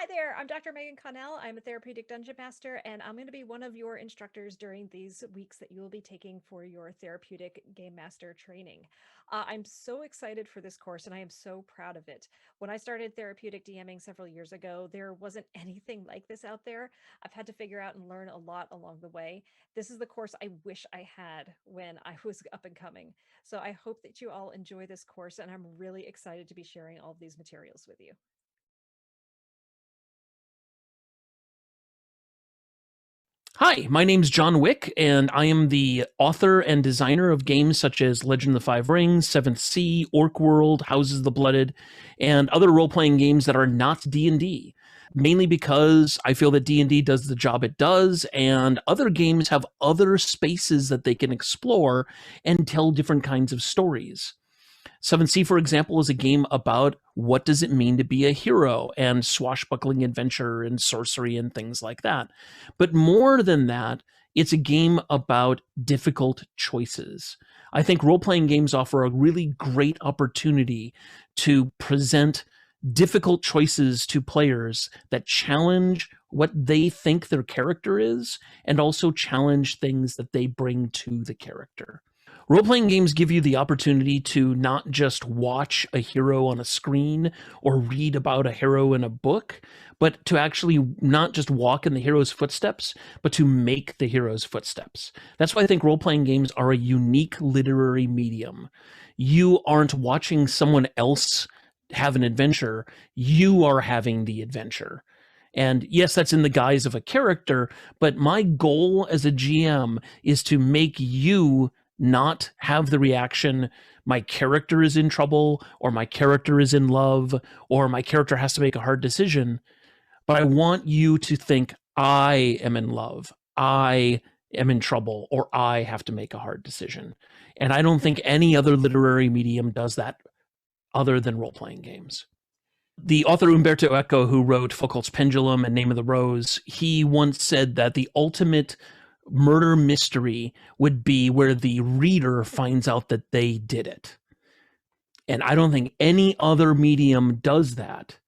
Hi there, I'm Dr. Megan Connell. I'm a therapeutic dungeon master, and I'm going to be one of your instructors during these weeks that you will be taking for your therapeutic game master training. I'm so excited for this course, and I am so proud of it. When I started therapeutic DMing several years ago, there wasn't anything like this out there. I've had to figure out and learn a lot along the way. This is the course I wish I had when I was up and coming. So I hope that you all enjoy this course, and I'm really excited to be sharing all of these materials with you. Hi, my name's John Wick, and I am the author and designer of games such as Legend of the Five Rings, Seventh Sea, Orc World, Houses of the Blooded, and other role-playing games that are not D&D. Mainly because I feel that D&D does the job it does, and other games have other spaces that they can explore and tell different kinds of stories. 7C, for example, is a game about what does it mean to be a hero and swashbuckling adventure and sorcery and things like that. But more than that, it's a game about difficult choices. I think role-playing games offer a really great opportunity to present difficult choices to players that challenge what they think their character is and also challenge things that they bring to the character. Role-playing games give you the opportunity to not just watch a hero on a screen or read about a hero in a book, but to actually not just walk in the hero's footsteps, but to make the hero's footsteps. That's why I think role-playing games are a unique literary medium. You aren't watching someone else have an adventure, you are having the adventure. And yes, that's in the guise of a character, but my goal as a GM is to make you not have the reaction, my character is in trouble, or my character is in love, or my character has to make a hard decision. But I want you to think, I am in love, I am in trouble, or I have to make a hard decision. And I don't think any other literary medium does that other than role playing games. The author Umberto Eco, who wrote Foucault's Pendulum and Name of the Rose, he once said that the ultimate murder mystery would be where the reader finds out that they did it. And I don't think any other medium does that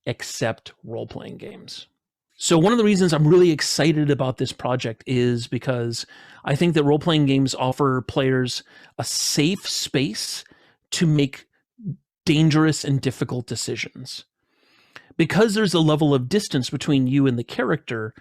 except role-playing games. So one of the reasons I'm really excited about this project is because I think that role-playing games offer players a safe space to make dangerous and difficult decisions. Because there's a level of distance between you and the character,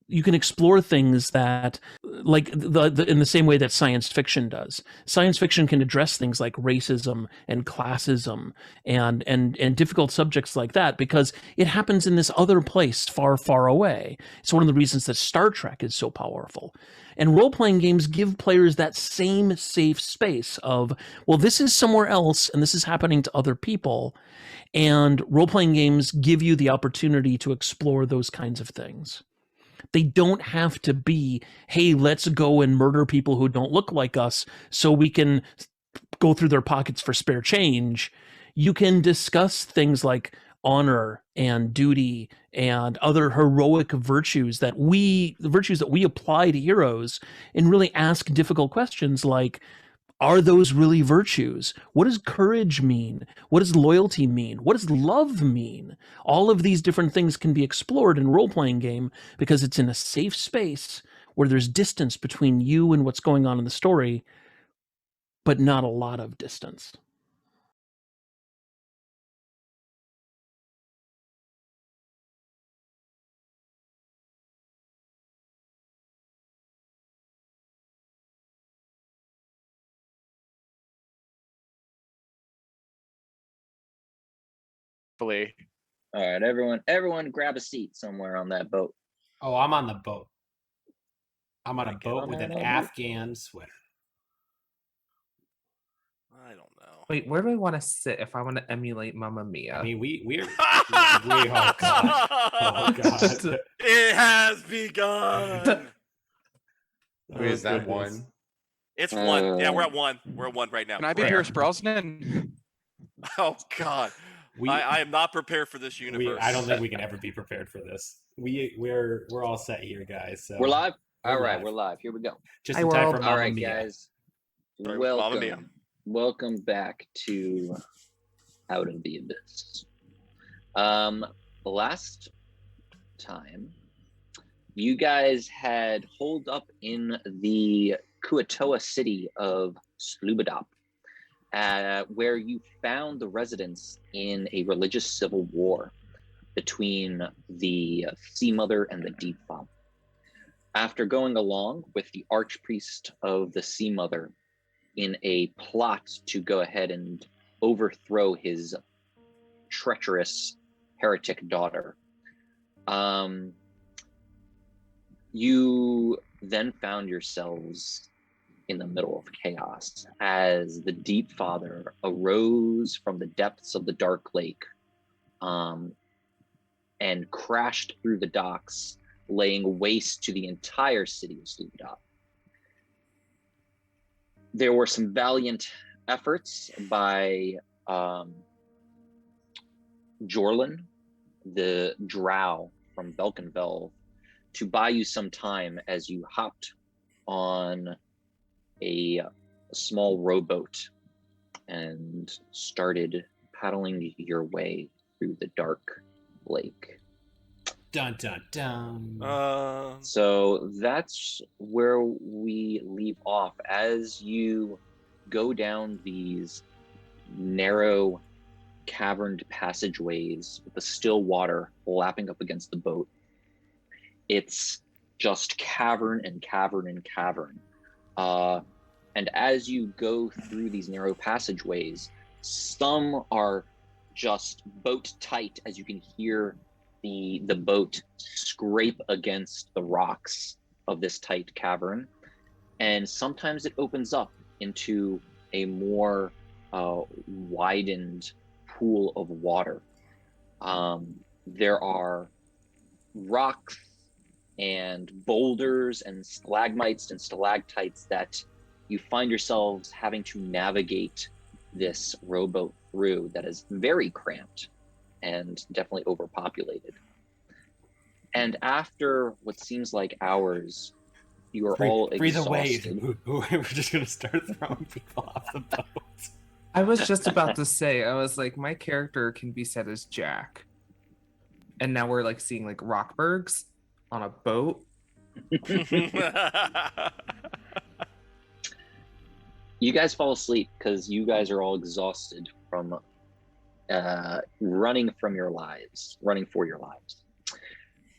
you can explore things that, like in the same way that science fiction does. Science fiction can address things like racism and classism and difficult subjects like that because it happens in this other place far, far away. It's one of the reasons that Star Trek is so powerful. And role-playing games give players that same safe space of, well, this is somewhere else and this is happening to other people. And role-playing games give you the opportunity to explore those kinds of things. They don't have to be, hey, let's go and murder people who don't look like us so we can go through their pockets for spare change. You can discuss things like honor and duty and other heroic virtues that we apply to heroes and really ask difficult questions like, are those really virtues? What does courage mean? What does loyalty mean? What does love mean? All of these different things can be explored in a role-playing game because it's in a safe space where there's distance between you and what's going on in the story, but not a lot of distance. All right, everyone grab a seat somewhere on that boat. Oh, I'm on the boat. I'm on a boat with an Afghan sweater. I don't know. Wait, where do I want to sit if I want to emulate Mamma Mia? I mean, we're oh god. Oh god. It has begun. Wait, is that one? It's one. Yeah, we're at one. We're at one right now. Can I be Pierce Brosnan? Oh god. I am not prepared for this universe. I don't think we can ever be prepared for this. We're all set here, guys. So We're live? All right, we're live. Here we go. Just in time for Mamma All right, Mia. guys. Sorry, Mamma Mia. Welcome back to Out of the Abyss. Last time, you guys had holed up in the Kuatoa city of Slubadop, where you found the residents in a religious civil war between the Sea Mother and the Deep Father. After going along with the Archpriest of the Sea Mother in a plot to go ahead and overthrow his treacherous heretic daughter, you then found yourselves in the middle of chaos as the Deep Father arose from the depths of the Dark Lake and crashed through the docks, laying waste to the entire city of Slubadop. There were some valiant efforts by Jorlin, the Drow from Belkenvel, to buy you some time as you hopped on a small rowboat and started paddling your way through the dark lake. Dun dun dun. So that's where we leave off. As you go down these narrow caverned passageways with the still water lapping up against the boat, it's just cavern and cavern and cavern. And as you go through these narrow passageways, some are just boat tight, as you can hear the boat scrape against the rocks of this tight cavern. And sometimes it opens up into a more widened pool of water. There are rocks and boulders and stalagmites and stalactites that you find yourselves having to navigate this rowboat through that is very cramped and definitely overpopulated. And after what seems like hours, you are all breathe exhausted. away. We're just going to start throwing people off the boat. I was just about to say, I was like, my character can be set as Jack. And now we're like seeing like Rockbergs on a boat. You guys fall asleep because you guys are all exhausted from running for your lives.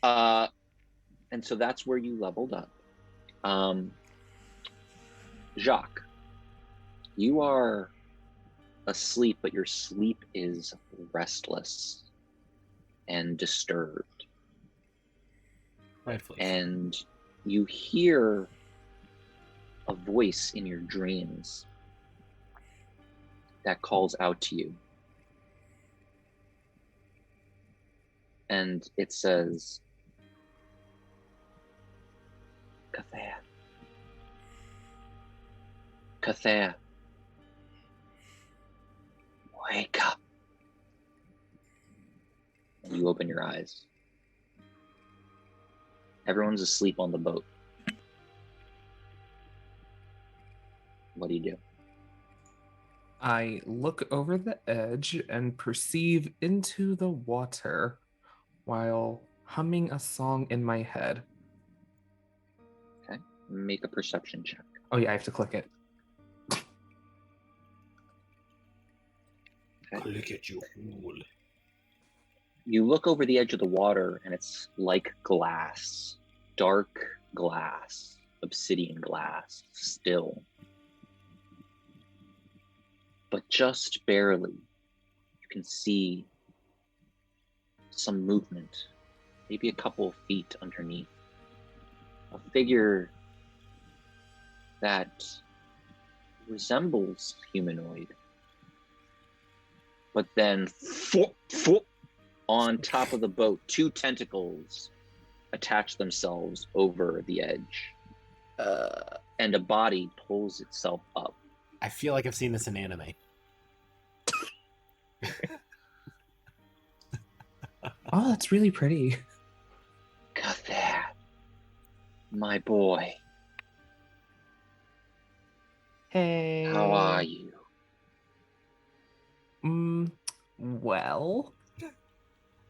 And so that's where you leveled up. Jacques, you are asleep, but your sleep is restless and disturbed. Rightfully. And you hear a voice in your dreams that calls out to you. And it says, Cathair. Cathair. Wake up. And you open your eyes. Everyone's asleep on the boat. What do you do? I look over the edge and perceive into the water while humming a song in my head. Okay. Make a perception check. Oh yeah, I have to click it. Okay. Look at you, fool. You look over the edge of the water and it's like glass, dark glass, obsidian glass, still. But just barely, you can see some movement, maybe a couple of feet underneath. A figure that resembles humanoid, but then on top of the boat, two tentacles attach themselves over the edge, and a body pulls itself up. I feel like I've seen this in anime. Oh, that's really pretty. Cathair, my boy, Hey. how are you? Well,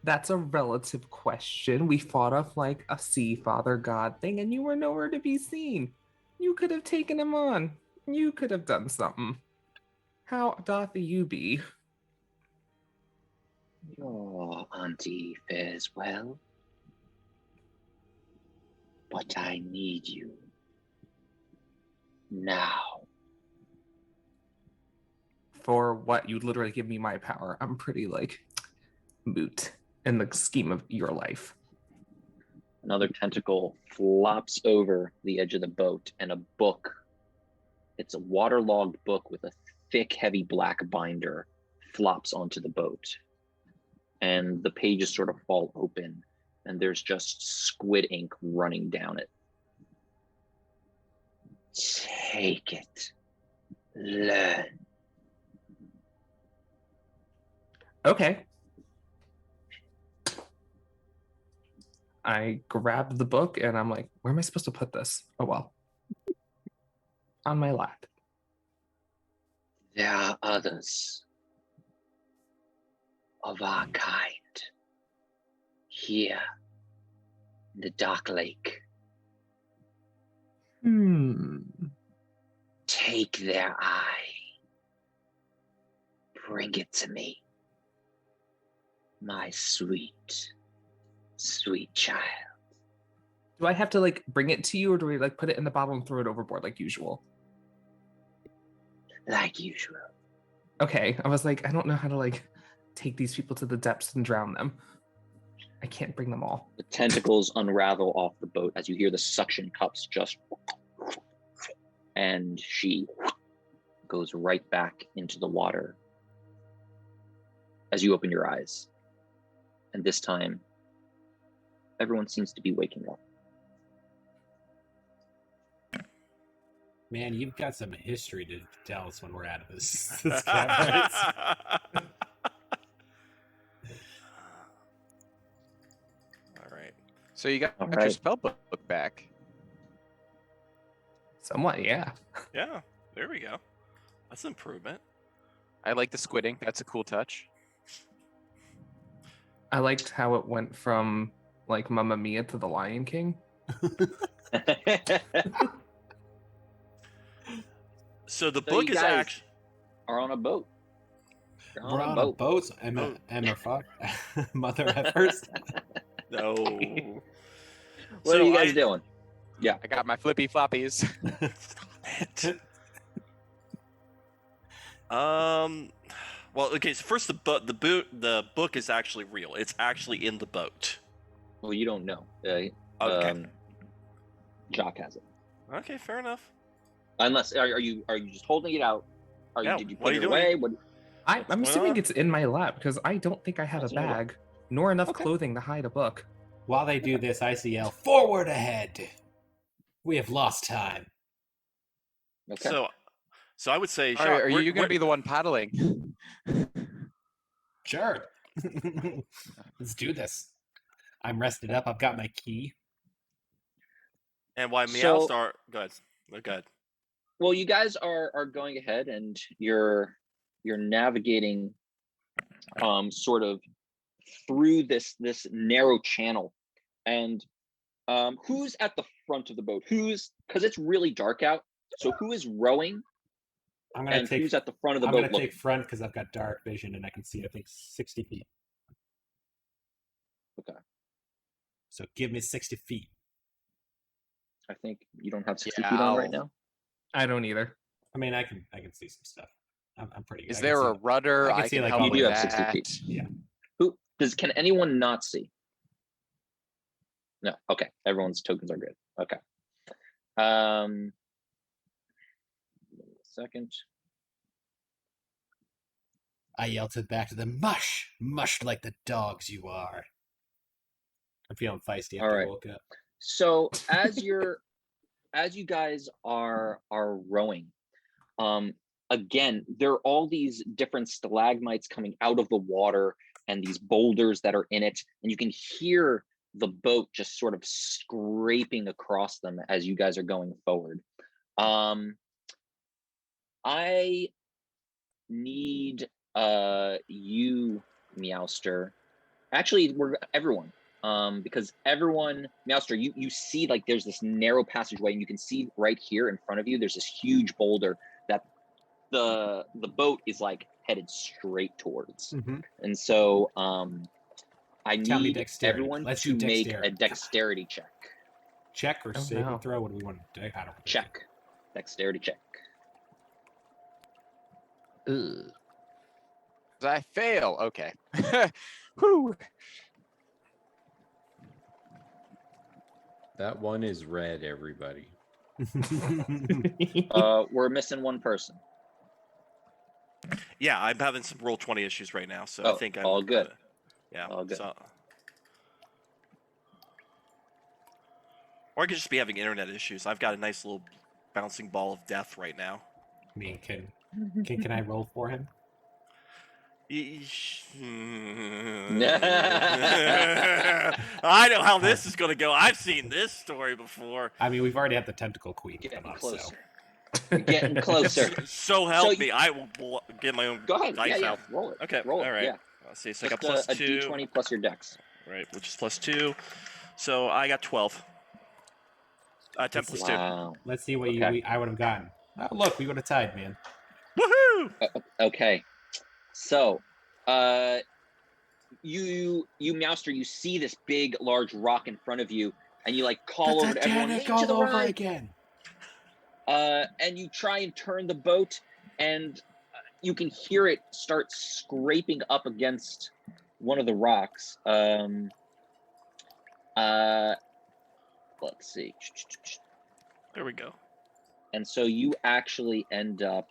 That's a relative question. We fought off like a sea father god thing, and you were nowhere to be seen. You could have taken him on. You could have done something. How doth you be? Your auntie fares well, but I need you now. For what? You'd literally give me my power. I'm pretty like moot in the scheme of your life. Another tentacle flops over the edge of the boat, and a book, it's a waterlogged book with a thick, heavy black binder, flops onto the boat. And the pages sort of fall open, and there's just squid ink running down it. Take it. Learn. Okay. I grab the book and I'm like, where am I supposed to put this? Oh, well. On my lap. There are others of our kind here in the Dark Lake. Take their eye. Bring it to me. My sweet, sweet child. Do I have to like bring it to you, or do we like put it in the bottle and throw it overboard like usual? Like usual. Okay, I was like, I don't know how to like take these people to the depths and drown them. I can't bring them all. The tentacles unravel off the boat as you hear the suction cups just, and she goes right back into the water as you open your eyes. And this time, everyone seems to be waking up. Man, you've got some history to tell us when we're out of this caverns. All right. So you got All your right. spell book back. Somewhat, yeah. Yeah, there we go. That's an improvement. I like the squidding. That's a cool touch. I liked how it went from like Mamma Mia to the Lion King. So the So book you is guys actually. are on a boat. You're We're on a boat. Emma, fuck. Mother effers. No. What are you guys doing? Yeah. I got my flippy floppies. Stop it. Well, okay. So first, the book is actually real. It's actually in the boat. Well, you don't know. Okay. Jock has it. Okay, fair enough. Unless are you just holding it out? Yeah, Did you what put are you it doing? away? What? I'm going assuming on? it's in my lap because I don't think I had a It's in your lap. bag nor enough Okay. clothing to hide a book. While they do this, I see yell, forward ahead. We have lost time. Okay. So I would say, All right, Jacques, are you going to we're- be the one paddling? Sure. Let's do this. I'm rested up. I've got my key. And why So- Meowstar? Go ahead. Go ahead. Well, you guys are going ahead and you're navigating sort of through this narrow channel. And who's at the front of the boat? Because it's really dark out. So who is rowing I'm gonna and take. who's at the front of the I'm boat gonna looking? take front because I've got dark vision and I can see. I think 60 feet. Okay. So give me 60 feet. I think you don't have 60 Yeah, feet on right I'll- now. I don't either. I mean, I can see some stuff. I'm pretty good. Is I can there see a it. rudder? I can I see, can like, help all You with do the have way. 60 that. feet. Yeah. Can anyone not see? No. Okay. Everyone's tokens are good. Okay. Give me a second. I yelled back to them, mush like the dogs you are. I'm feeling feisty All after I right. woke up. So as you guys are rowing, again, there are all these different stalagmites coming out of the water and these boulders that are in it, and you can hear the boat just sort of scraping across them as you guys are going forward. I need you, Meowster, Actually, we're everyone. Because everyone, Master, you see like there's this narrow passageway, and you can see right here in front of you. There's this huge boulder that the boat is like headed straight towards. And so I Tell me need dexterity. everyone Let's to do make a dexterity. dexterity check. Check or Oh, save no. or throw? What do we want to do? I don't know. Check. Dexterity check. Ugh. I fail. Okay. Whew. That one is red, everybody. We're missing one person. Yeah, I'm having some roll 20 issues right now, so Oh, I think I'm all good. Yeah, All good. So, or I could just be having internet issues. I've got a nice little bouncing ball of death right now. I mean, can I roll for him? I know how this is going to go. I've seen this story before. I mean, we've already had the tentacle queen Getting come up, closer. so. You're getting closer. So help me. I will get my own Go ahead. dice Yeah, out. roll it. Okay, Roll it. all right. Yeah. Let's see. So I got Just plus a 2. d20 plus your dex. Right, which is plus 2. So I got 12. 10 plus 2. Wow. Let's see what Okay. I would have gotten. Oh, look, we would have tied, man. Woohoo! Okay. So, you Mouster, you see this big, large rock in front of you, and you like call over to everyone, Titanic "Lean to the all over right." again. And you try and turn the boat, and you can hear it start scraping up against one of the rocks. Let's see. There we go. And so you actually end up,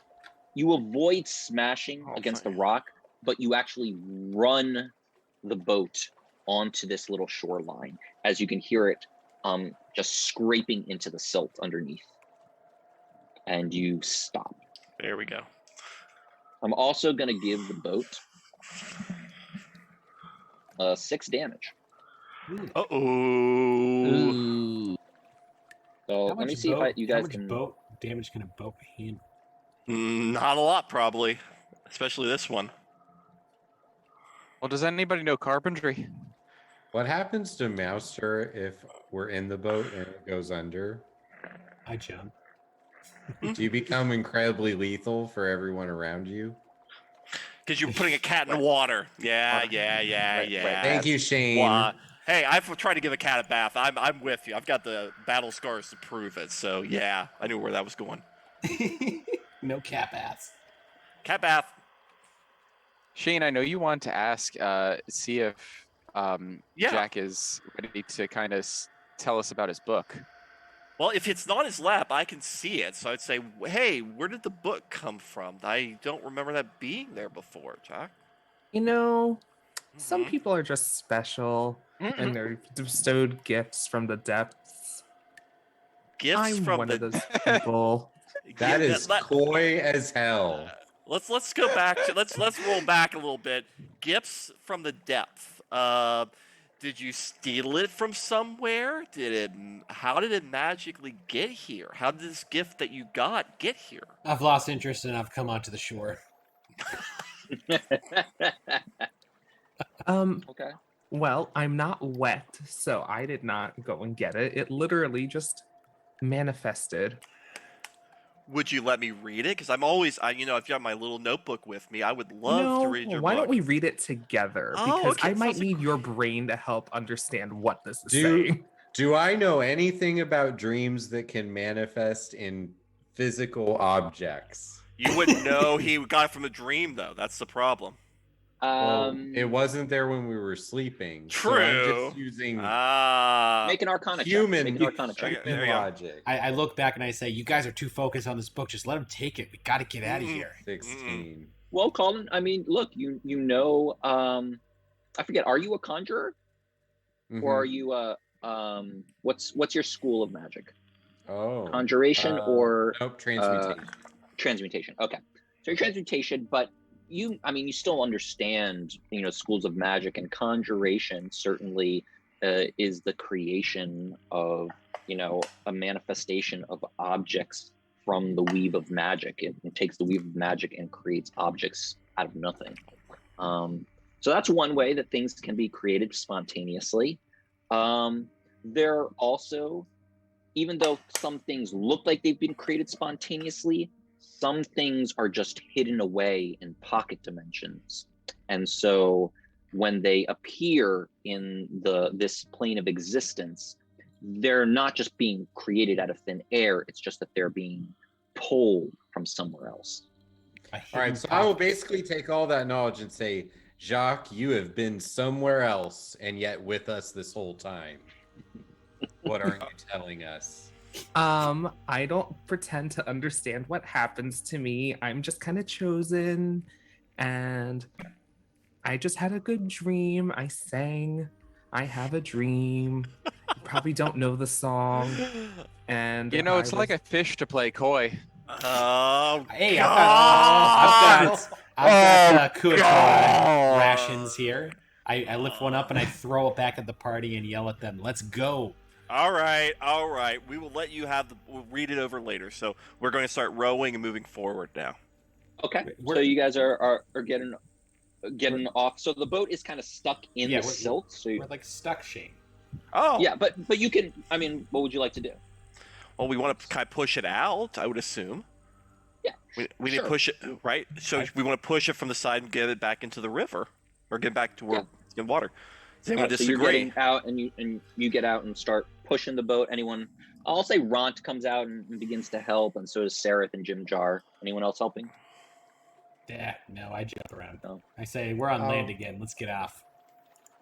you avoid smashing against the rock, but you actually run the boat onto this little shoreline, as you can hear it just scraping into the silt underneath. And you stop. There we go. I'm also going to give the boat 6 damage. Uh-oh. Ooh. So How let me much see if you guys how much can. boat damage can a boat handle? Not a lot, probably. Especially this one. Well, does anybody know carpentry? What happens to Mouster if we're in the boat and it goes under? I jump. Do you become incredibly lethal for everyone around you? Because you're putting a cat in the water. Yeah. Right. Thank you, Shane. Hey, I've tried to give a cat a bath. I'm with you. I've got the battle scars to prove it. So yeah, I knew where that was going. No cat ass. Cat bath. Shane, I know you want to ask, see if Yeah. Jack is ready to kind of tell us about his book. Well, if it's not his lap, I can see it. So I'd say, hey, where did the book come from? I don't remember that being there before, Jack. You know, some people are just special, and they're bestowed gifts from the depths. Gifts I'm from one the of those people. That is coy as hell. Let's go back to let's roll back a little bit. Gifts from the depth. Did you steal it from somewhere? How did it magically get here? How did this gift that you got get here? I've lost interest and I've come onto the shore. Okay. Well, I'm not wet, so I did not go and get it. It literally just manifested. Would you let me read it? Because I'm always, if you have my little notebook with me, I would love to read your why book. don't we read it together? Oh, Because okay, I might sounds like- need your brain to help understand what this is saying. Do I know anything about dreams that can manifest in physical objects? You wouldn't know he got it from a dream, though. That's the problem. Well, it wasn't there when we were sleeping. True. So I'm just using Make an Arcana check. human, Make an Arcana check. Okay, there human you go. logic. I look back and I say, you guys are too focused on this book. Just let him take it. We got to get out of here. 16. Well, Colin, I mean, look, you know, I forget. Are you a conjurer, or are you what's your school of magic? Oh, Conjuration or nope, transmutation. Transmutation. Okay, so your transmutation, but you still understand, schools of magic, and conjuration certainly is the creation of, a manifestation of objects from the weave of magic. It takes the weave of magic and creates objects out of nothing. So that's one way that things can be created spontaneously. There are also, even though some things look like they've been created spontaneously, some things are just hidden away in pocket dimensions. And so when they appear in this plane of existence, they're not just being created out of thin air, it's just that they're being pulled from somewhere else. All right, so I will basically take all that knowledge and say, Jacques, you have been somewhere else and yet with us this whole time. What are you telling us? I don't pretend to understand what happens to me. I'm just kind of chosen, and I just had a good dream. I sang I Have a Dream. You probably don't know the song. And You know, it's like a fish to play coy. Oh, Hey, God! I've got Kuatar God! rations here. I lift one up and I throw it back at the party and yell at them, "Let's go!" All right. We will let you have we'll read it over later. So we're going to start rowing and moving forward now. Okay, so you guys are getting off. So the boat is kind of stuck in the silt. So we're like stuck, Shane. Oh. Yeah, but you can. I mean, what would you like to do? Well, we want to kind of push it out, I would assume. Yeah. We need to push it, right? So we want to push it from the side and get it back into the river, or get back to where it's in water. Does anyone disagree? So you're getting out, and you get out and start pushing the boat. Anyone? I'll say Ront comes out and begins to help, and so does Seraph and Jim Jar. Anyone else helping? Yeah, no, I jump around. No. I say, we're on land again. Let's get off.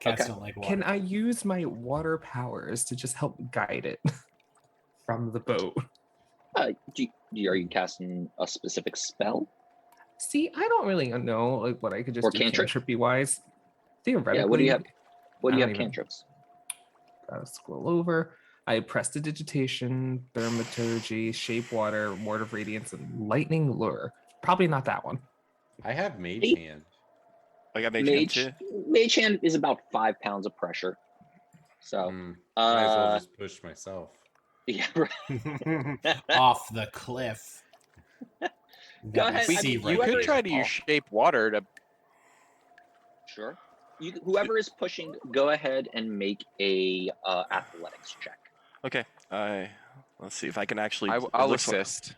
Cats don't like water. Can I use my water powers to just help guide it from the boat? Are you casting a specific spell? See, I don't really know like what I could just do cantrip-y wise. Theoretically, yeah. What do you have? What do you have cantrips? Gotta scroll over. I have Prestidigitation, Thaumaturgy, Shape Water, Ward of Radiance, and Lightning Lure. Probably not that one. I have Mage Hand. I got Mage Hand too. Mage Hand is about 5 pounds of pressure. So might as well just push myself. Yeah, right. Off the cliff. Go ahead. You could try to use Shape Water to. Sure. Whoever is pushing, go ahead and make a athletics check. Okay. Let's see if I can actually. I'll assist.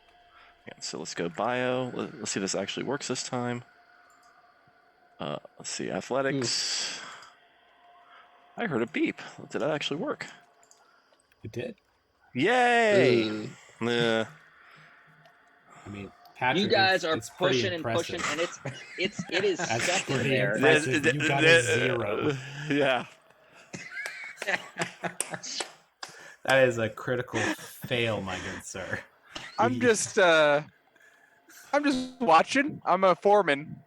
Yeah, so let's go bio. Let's see if this actually works this time. Let's see, athletics. I heard a beep. Did that actually work? It did. Yay! Yeah. I mean, Patrick, you guys are it's pushing and pushing, and it is stuck in there. Impressive. You got a 0. Yeah. That is a critical fail, my good sir. I'm just watching. I'm a foreman.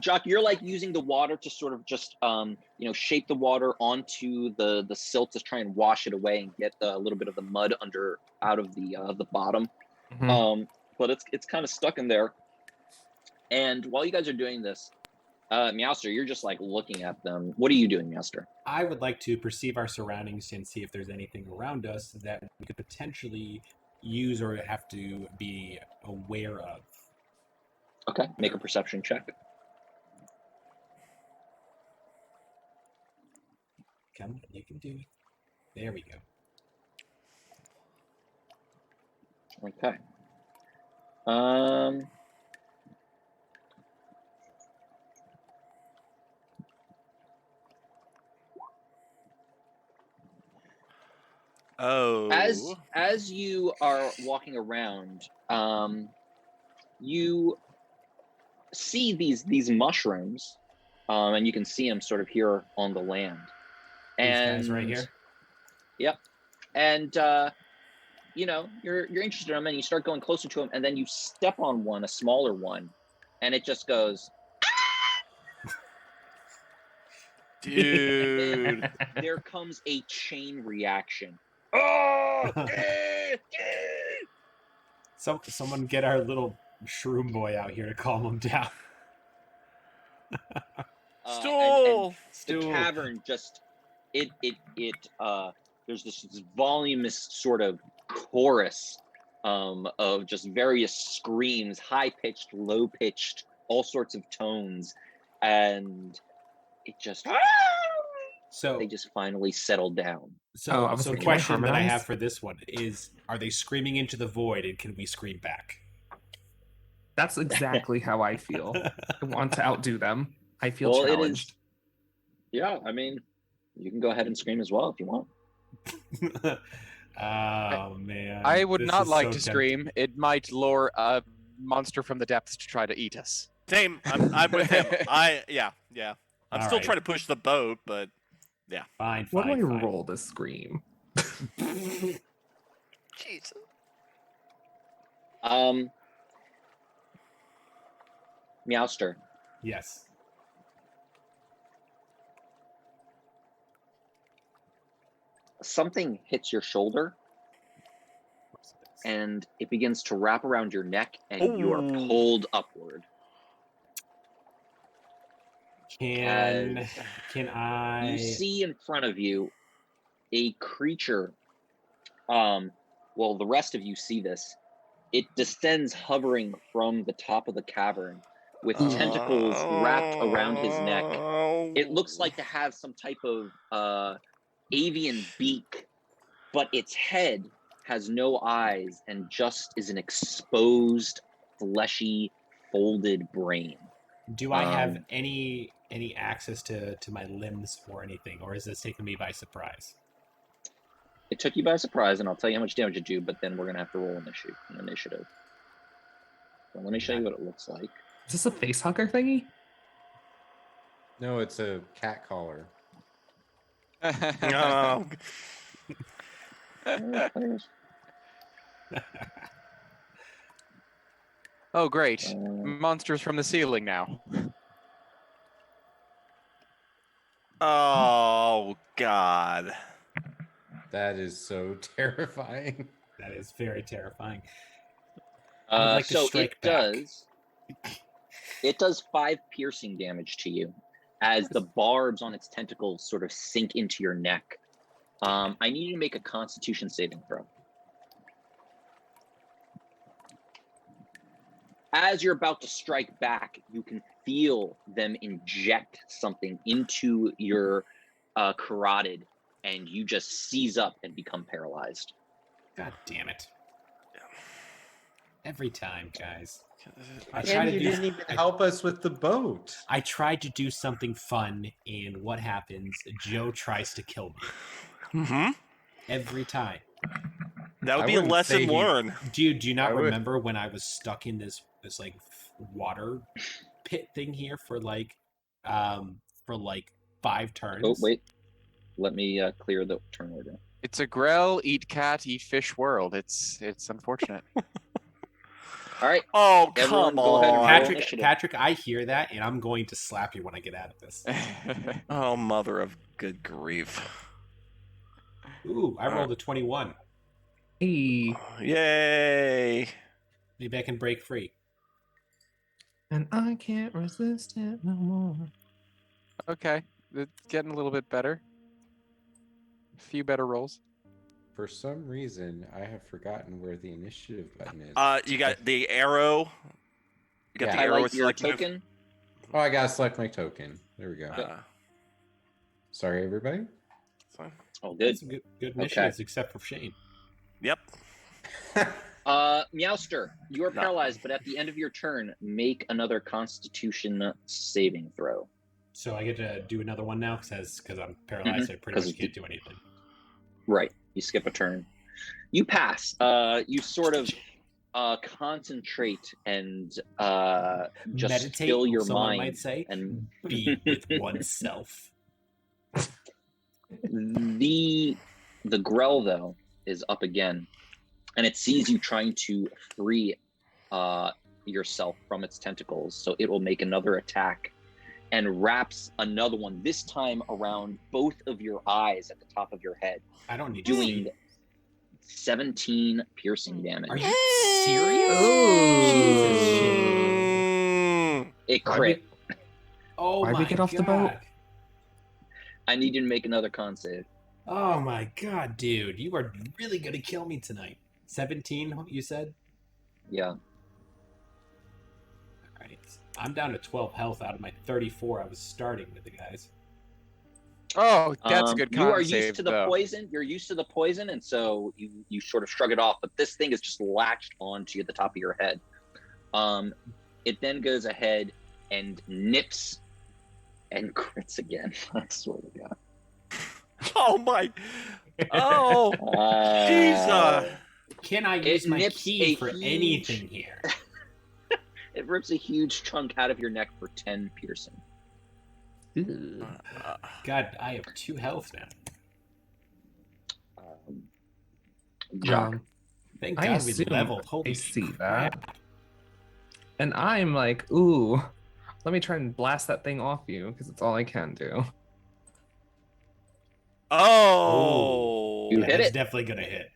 Jock, you're like using the water to sort of just shape the water onto the silt to try and wash it away and get a little bit of the mud out of the bottom. But it's kind of stuck in there. And while you guys are doing this, Meowster, you're just like looking at them. What are you doing, Meowster? I would like to perceive our surroundings and see if there's anything around us that we could potentially use or have to be aware of. Okay, make a perception check. Come on, you can do it. There we go. Okay. Oh. As you are walking around, you see these mushrooms, and you can see them sort of here on the land. And these guys right here. Yep. And you're interested in them, and you start going closer to them, and then you step on one, a smaller one, and it just goes. Dude. There comes a chain reaction. Oh! Someone get our little shroom boy out here to calm him down. Stool! And the cavern just there's this voluminous sort of chorus of just various screams, high-pitched, low-pitched, all sorts of tones, and it just So they just finally settled down. Oh, I was so like, the can I question that I harmonize? have for this one is: are they screaming into the void, and can we scream back? That's exactly how I feel. I want to outdo them. I feel Well, challenged. Yeah, I mean, you can go ahead and scream as well if you want. Oh man, I would this not is like so to tempting. scream. It might lure a monster from the depths to try to eat us. Same. I'm with him. Yeah. I'm All still right. trying to push the boat, but Fine. What do I fine. roll to scream? Jesus. Meowster, Yes. something hits your shoulder and it begins to wrap around your neck, and you are Ooh. pulled upward. Can As I? you see in front of you a creature. Well, the rest of you see this. It descends hovering from the top of the cavern with tentacles wrapped around his neck. It looks like to have some type of avian beak, but its head has no eyes and just is an exposed, fleshy, folded brain. Do I have any access to my limbs or anything, or is this taking me by surprise? It took you by surprise, and I'll tell you how much damage it do, but then we're going to have to roll initiative. So let me show you what it looks like. Is this a face hugger thingy? No, it's a cat collar. No. Oh, great. Monsters from the ceiling now. Oh God. That is so terrifying. That is very terrifying. I would like to So strike back. It does 5 piercing damage to you as the barbs on its tentacles sort of sink into your neck. I need you to make a Constitution saving throw. As you're about to strike back, you can feel them inject something into your carotid, and you just seize up and become paralyzed. God damn it! Every time, guys. And you didn't even help us with the boat. I tried to do something fun, and what happens? Joe tries to kill me. Mm-hmm. Every time. That would I be a wouldn't say lesson learned. Do you not I would- remember when I was stuck in this like water pit thing here for like 5 turns? Oh, wait. Let me clear the turn order. It's a Grell, eat cat, eat fish world. It's unfortunate. All right. Oh, Everyone come go ahead and on. roll. Patrick, initiative. Patrick, I hear that, and I'm going to slap you when I get out of this. Oh, mother of good grief. Ooh, I rolled a 21. Hey, Yay. Maybe I can break free. and I can't resist it no more. Okay, it's getting a little bit better. A few better rolls. For some reason, I have forgotten where the initiative button is. You got the arrow. You got Yeah. the arrow. Highlight It's your like token. Oh, I gotta select my token. There we go. Sorry, everybody. Oh, good. That's good initiatives, except for Shane. Yep. Meowster, you are paralyzed, but at the end of your turn, make another Constitution saving throw. So I get to do another one now because I'm paralyzed. I pretty 'Cause much can't do anything. Right. You skip a turn. You pass. You sort of concentrate and just Meditate, fill your someone mind. might say, And be with oneself. the Grell, though, is up again, and it sees you trying to free yourself from its tentacles, so it will make another attack and wraps another one, this time around both of your eyes at the top of your head, I don't need doing to 17 piercing damage. Are you serious? Jesus shit. It Why'd crit. Oh Why'd my we get off the God. boat? I need you to make another con save. Oh my God, dude. You are really going to kill me tonight. 17, you said? Yeah. All right. I'm down to 12 health out of my 34 I was starting with the guys. Oh, that's a good con You are used save, to the though. poison. You're used to the poison, and so you sort of shrug it off. But this thing is just latched onto you at the top of your head. It then goes ahead and nips and crits again. I swear to God. Oh my! Oh, jeez! Can I It use my nips key a for huge- anything here? It rips a huge chunk out of your neck for 10 piercing. God, I have 2 health now. Jock. Thank I God we assume leveled. I Holy see crap. that. And I'm like, ooh, let me try and blast that thing off you, because it's all I can do. Oh! You Yeah, hit that's it. definitely gonna hit.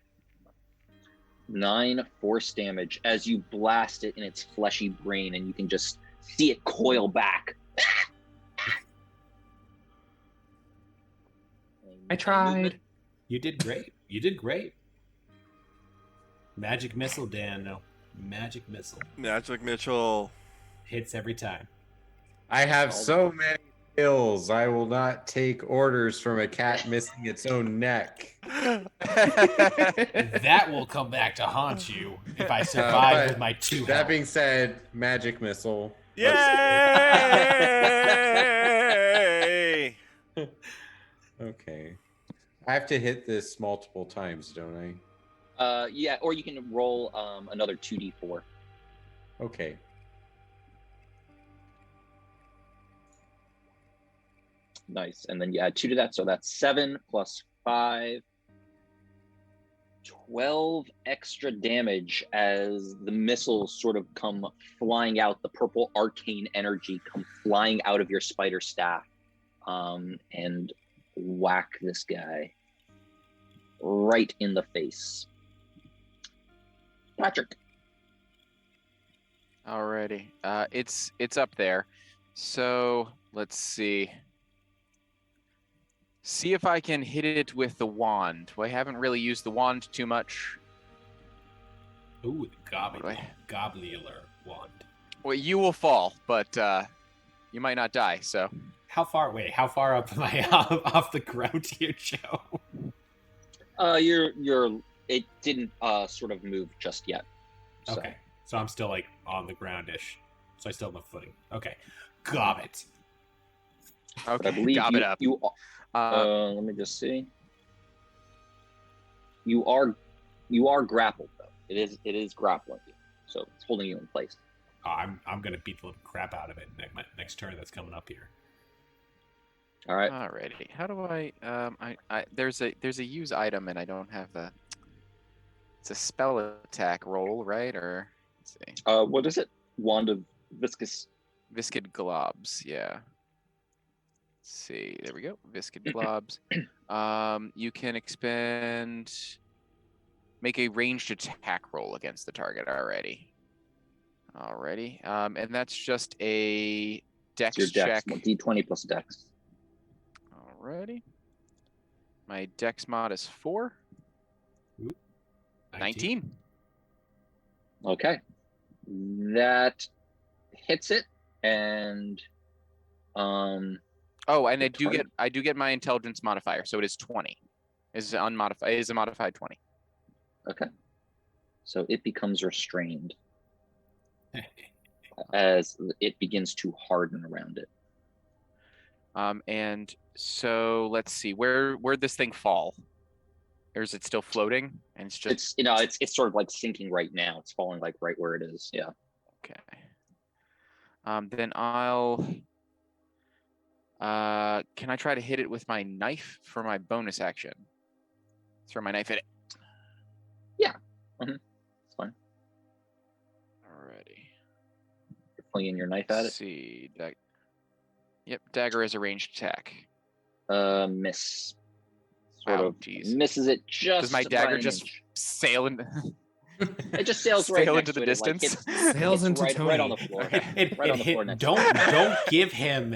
9 force damage as you blast it in its fleshy brain, and you can just see it coil back. I tried. You did great. You did great. Magic missile, Dan. No. Magic missile. Magic Mitchell. Hits every time. I have so many skills. I will not take orders from a cat missing its own neck. That will come back to haunt you if I survive but with my 2 That health. being said, magic missile. Yay! Okay. I have to hit this multiple times, don't I? Yeah, or you can roll another 2d4. Okay. Nice. And then you add 2 to that, so that's 7 plus 5. 12 extra damage as the missiles sort of come flying out. The purple arcane energy come flying out of your spider staff and whack this guy right in the face. Patrick. Alrighty. It's up there. So let's see. See if I can hit it with the wand. I haven't really used the wand too much. Ooh, the What do gobbler wand. Well, you will fall, but you might not die. So How far up am I off the ground here, Joe? It didn't sort of move just yet. So. Okay. So I'm still like on the ground-ish. So I still have my footing. Okay. Gob it. But I okay, believe gob it up. Let me just see. You are grappled though. It is grappling you, so it's holding you in place. Oh, I'm gonna beat the living crap out of it next turn that's coming up here. All right. Alrighty. How do I there's a use item and I don't have the. It's a spell attack roll, right? Or let's see. What is it? Wand of viscous. Viscid globs, yeah. Let's see, there we go. Viscid globs. You can make a ranged attack roll against the target already. And that's just a dex Your dex, check. D20 plus dex. Alrighty. My dex mod is 4. 19. Okay. That hits it, and Oh, and the I do get my intelligence modifier, so it is 20. Is unmodified. It is a modified 20. okay. So it becomes restrained as it begins to harden around it. And so let's see, where'd this thing fall? Or is it still floating? And it's just It's sort of like sinking right now. It's falling like right where it is. Yeah. okay. Then I'll can I try to hit it with my knife for my bonus action? Throw my knife at it. Yeah. It's fine. Alrighty. You're flinging your knife at Let's it. see. Yep, dagger is a ranged attack. Miss. Sort Wow, of jeez. misses it just. Does my by dagger an just inch. sail in? It just sails right sail next into the to it. It, like, distance? Sails into right, Tony. right on the floor. Right on the floor next to Don't give him.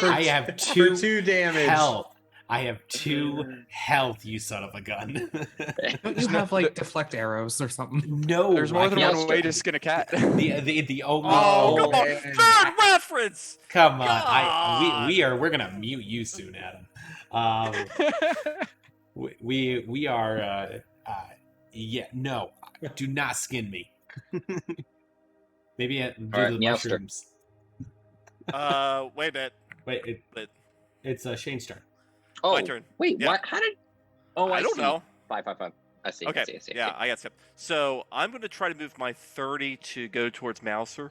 I have For 2 2 damage. health. I have 2 health, you son of a gun. Don't you have like deflect arrows or something? No, There's more than Yeah, one way to skin a cat. the only. Oh, come on! man. Third reference. Come on, God. we're gonna mute you soon, Adam. We are yeah, no, do not skin me. Maybe do All right, the Meowster. mushrooms. Wait a minute. Wait, But- it's Shane's turn. Oh, My turn. wait, Yeah. what? How did? Oh, I don't see. know. 5, 5, 5. I see. Okay. I see. Yeah, I got skipped. So I'm going to try to move my 30 to go towards Mouser.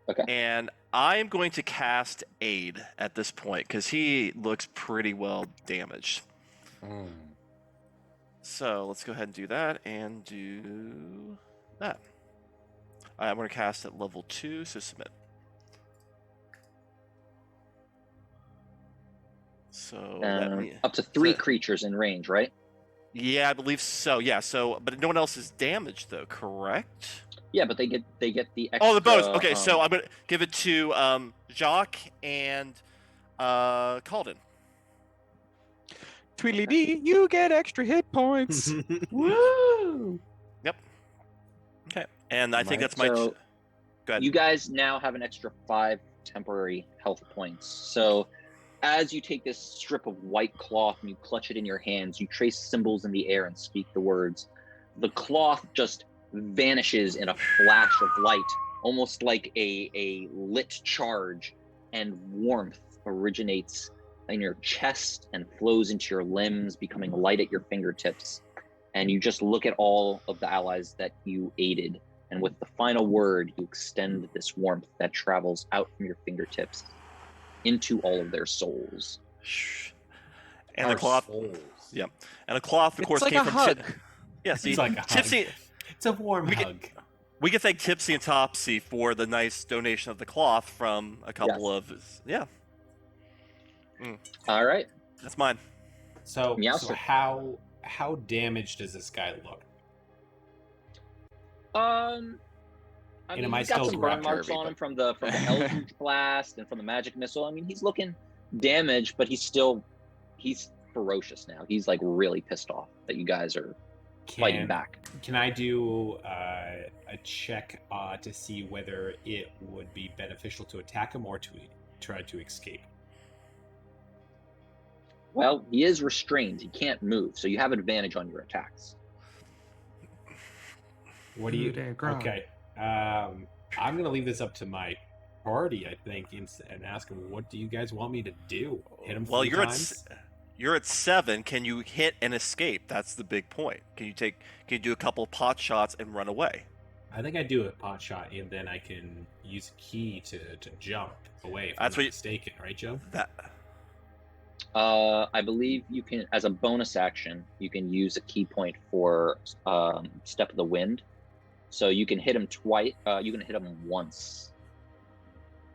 Okay. And I am going to cast Aid at this point because he looks pretty well damaged. Mm. So let's go ahead and do that and do that. I'm going to cast at level 2, so submit. So Up to 3 so- creatures in range, right? Yeah, I believe so. Yeah, so but no one else is damaged though, correct? Yeah, but they get the extra. Oh, the bonus. Okay, so I'm gonna give it to Jacques and Calden. Tweedledee, you get extra hit points. Woo! Okay, and I think that's my. So Go ahead. you guys now have an extra 5 temporary health points. So as you take this strip of white cloth and you clutch it in your hands, you trace symbols in the air and speak the words. The cloth just vanishes in a flash of light, almost like a lit charge, and warmth originates in your chest and flows into your limbs, becoming light at your fingertips. And you just look at all of the allies that you aided, and with the final word, you extend this warmth that travels out from your fingertips into all of their souls. And the cloth. Souls. Yeah, and the cloth, of It's course, like came a from. hug. Yeah, see, It's like a hug. Tipsy. It's a warm We hug. We can thank Tipsy and Topsy for the nice donation of the cloth from a couple of. Yeah, All right. that's mine. So Meowster. how damaged does this guy look? I And mean, am I he's got still some burn grabbed marks Herbie, on him but- from the Eldritch Blast and from the magic missile. I mean, he's looking damaged, but he's ferocious now. He's like really pissed off that you guys are fighting back. Can I do a check to see whether it would be beneficial to attack him or to try to escape? Well, he is restrained. He can't move, so you have advantage on your attacks. What do you? Coup de grace. Okay, I'm gonna leave this up to my party, I think, and ask him, what do you guys want me to do? Hit him? Well, 3 you're times? you're at 7. Can you hit and escape? That's the big point. Can you do a couple pot shots and run away? I think I do a pot shot, and then I can use a key to jump away. If That's I'm what not you- mistaken, right, Joe? That I believe you can, as a bonus action, you can use a key point for Step of the Wind. So you can hit him twice. You can hit him once,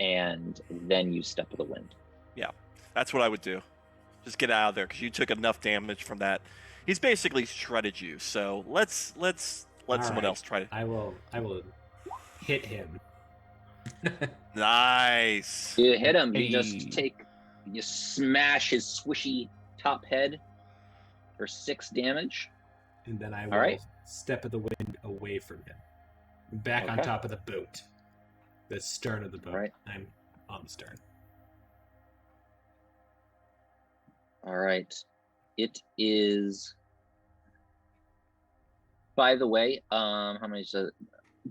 and then use Step of the Wind. that's what I would do. Just get out of there because you took enough damage from that. He's basically shredded you. So let's let All someone right. else try. I will hit him. Nice. You hit him. You Hey. just you smash his swishy top head for 6 damage. And then I will All right. step of the wind away from him. Back on Okay. top of the boat. The stern of the boat. All right. I'm on the stern. All right. It is. By the way, how many is it?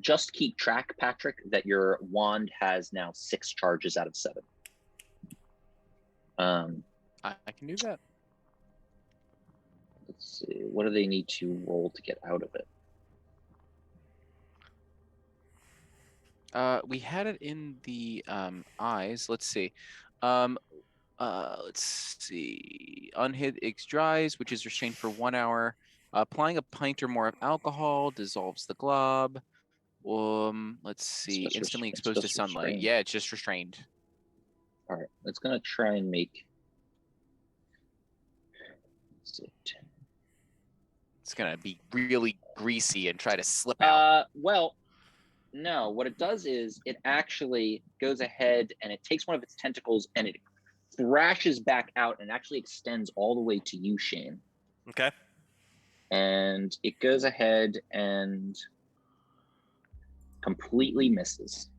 Just keep track, Patrick, that your wand has now 6 charges out of 7. I can do that. Let's see. What do they need to roll to get out of it? We had it in the eyes. Let's see. Let's see. Unhid X dries, which is restrained for 1 hour. Applying a pint or more of alcohol dissolves the glob. Let's see. just Instantly it's exposed to just sunlight. restrained. Yeah, it's just restrained. All right. It's going to try and make. Let's see. It's gonna be really greasy and try to slip out. Well, no. What it does is it actually goes ahead and it takes one of its tentacles and it thrashes back out and actually extends all the way to you, Shane. Okay. And it goes ahead and completely misses.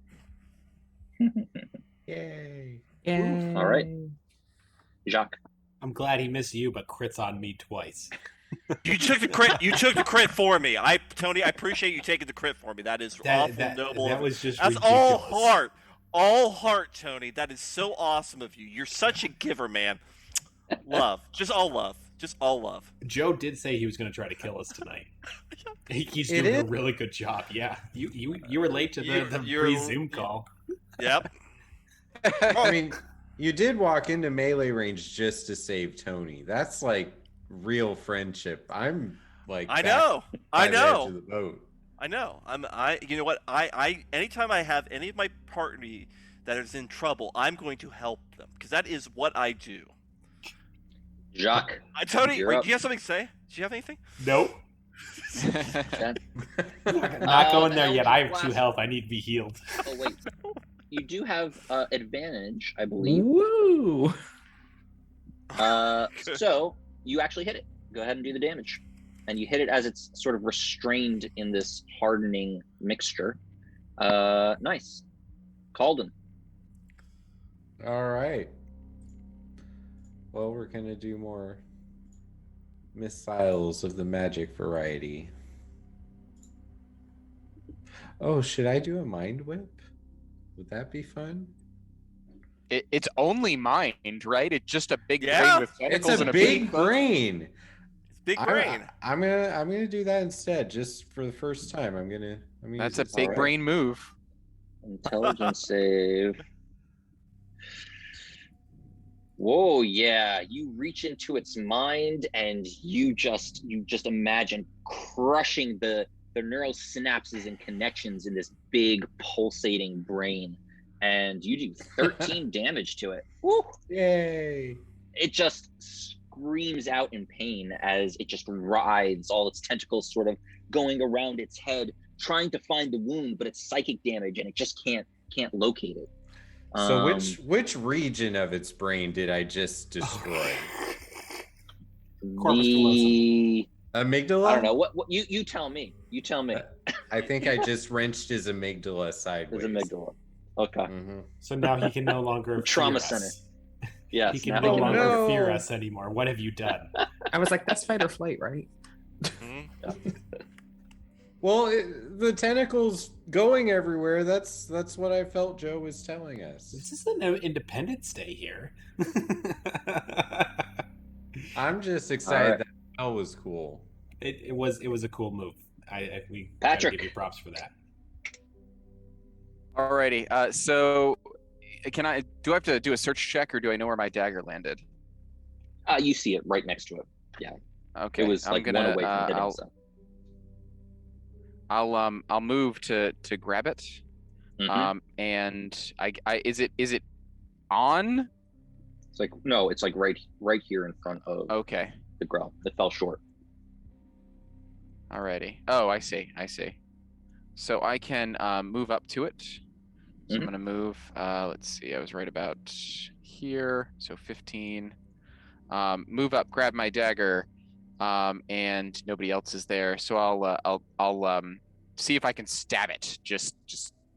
Yay. Yay. All right. Jacques. I'm glad he missed you, but crits on me twice. You took the crit. You took the crit for me. Tony, I appreciate you taking the crit for me. That is awful noble. That was just That's ridiculous. all heart, Tony. That is so awesome of you. You're such a giver, man. Love, just all love. Joe did say he was going to try to kill us tonight. He's It doing a is? really good job. Yeah, you were late to the pre-Zoom call. Yep. I mean, you did walk into melee range just to save Tony. That's like real friendship. I'm like, I back know. by I the edge know. of the boat. I know. You know what? I anytime I have any of my party that is in trouble, I'm going to help them because that is what I do. Jacques. Tony, You're wait, up. do you have something to say? Do you have anything? Nope. Jen? Not going there yet. I have 2 Blast. health. I need to be healed. Oh, wait. You do have advantage, I believe. Woo! So you actually hit it. Go ahead and do the damage. And you hit it as it's sort of restrained in this hardening mixture. Nice. Calden. All right. Well, we're going to do more missiles of the magic variety. Oh, should I do a mind whip? Would that be fun? It's only mind, right? It's just a big Yeah. brain with It's tentacles a and big brain. It's big brain. I'm gonna do that instead, just for the first time. I'm gonna That's use a this. big Alright. brain move. Intelligence save. Whoa, yeah. You reach into its mind and you just imagine crushing the neural synapses and connections in this big pulsating brain. And you do 13 damage to it. Woo! Yay! It just screams out in pain as it just writhes, all its tentacles sort of going around its head, trying to find the wound, but it's psychic damage and it just can't locate it. So which region of its brain did I just destroy? Corpus The Amygdala? I don't know. What you tell me. You tell me. I think I just wrenched his amygdala sideways. There's amygdala. Okay. Mhm. So now he can no longer Trauma fear center. us. Yes. He can now no we can- longer no. fear us anymore. What have you done? I was like, that's fight or flight, right? Mhm. Well, the tentacles going everywhere. That's what I felt Joe was telling us. This is no Independence Day here. I'm just excited right. that spell was cool. It was a cool move. We gotta Patrick. give you props for that. Alrighty. So, do I have to do a search check, or do I know where my dagger landed? You see it right next to it. Okay. It was like one away from hitting itself. I'll move to grab it. Mhm. And is it on? It's like no, it's like right here in front of Okay. the grell. It fell short. Alrighty. Oh, I see. So I can move up to it. So I'm Mhm. gonna move. Let's see. I was right about here. So 15. Move up, grab my dagger, and nobody else is there. So I'll see if I can stab it. Just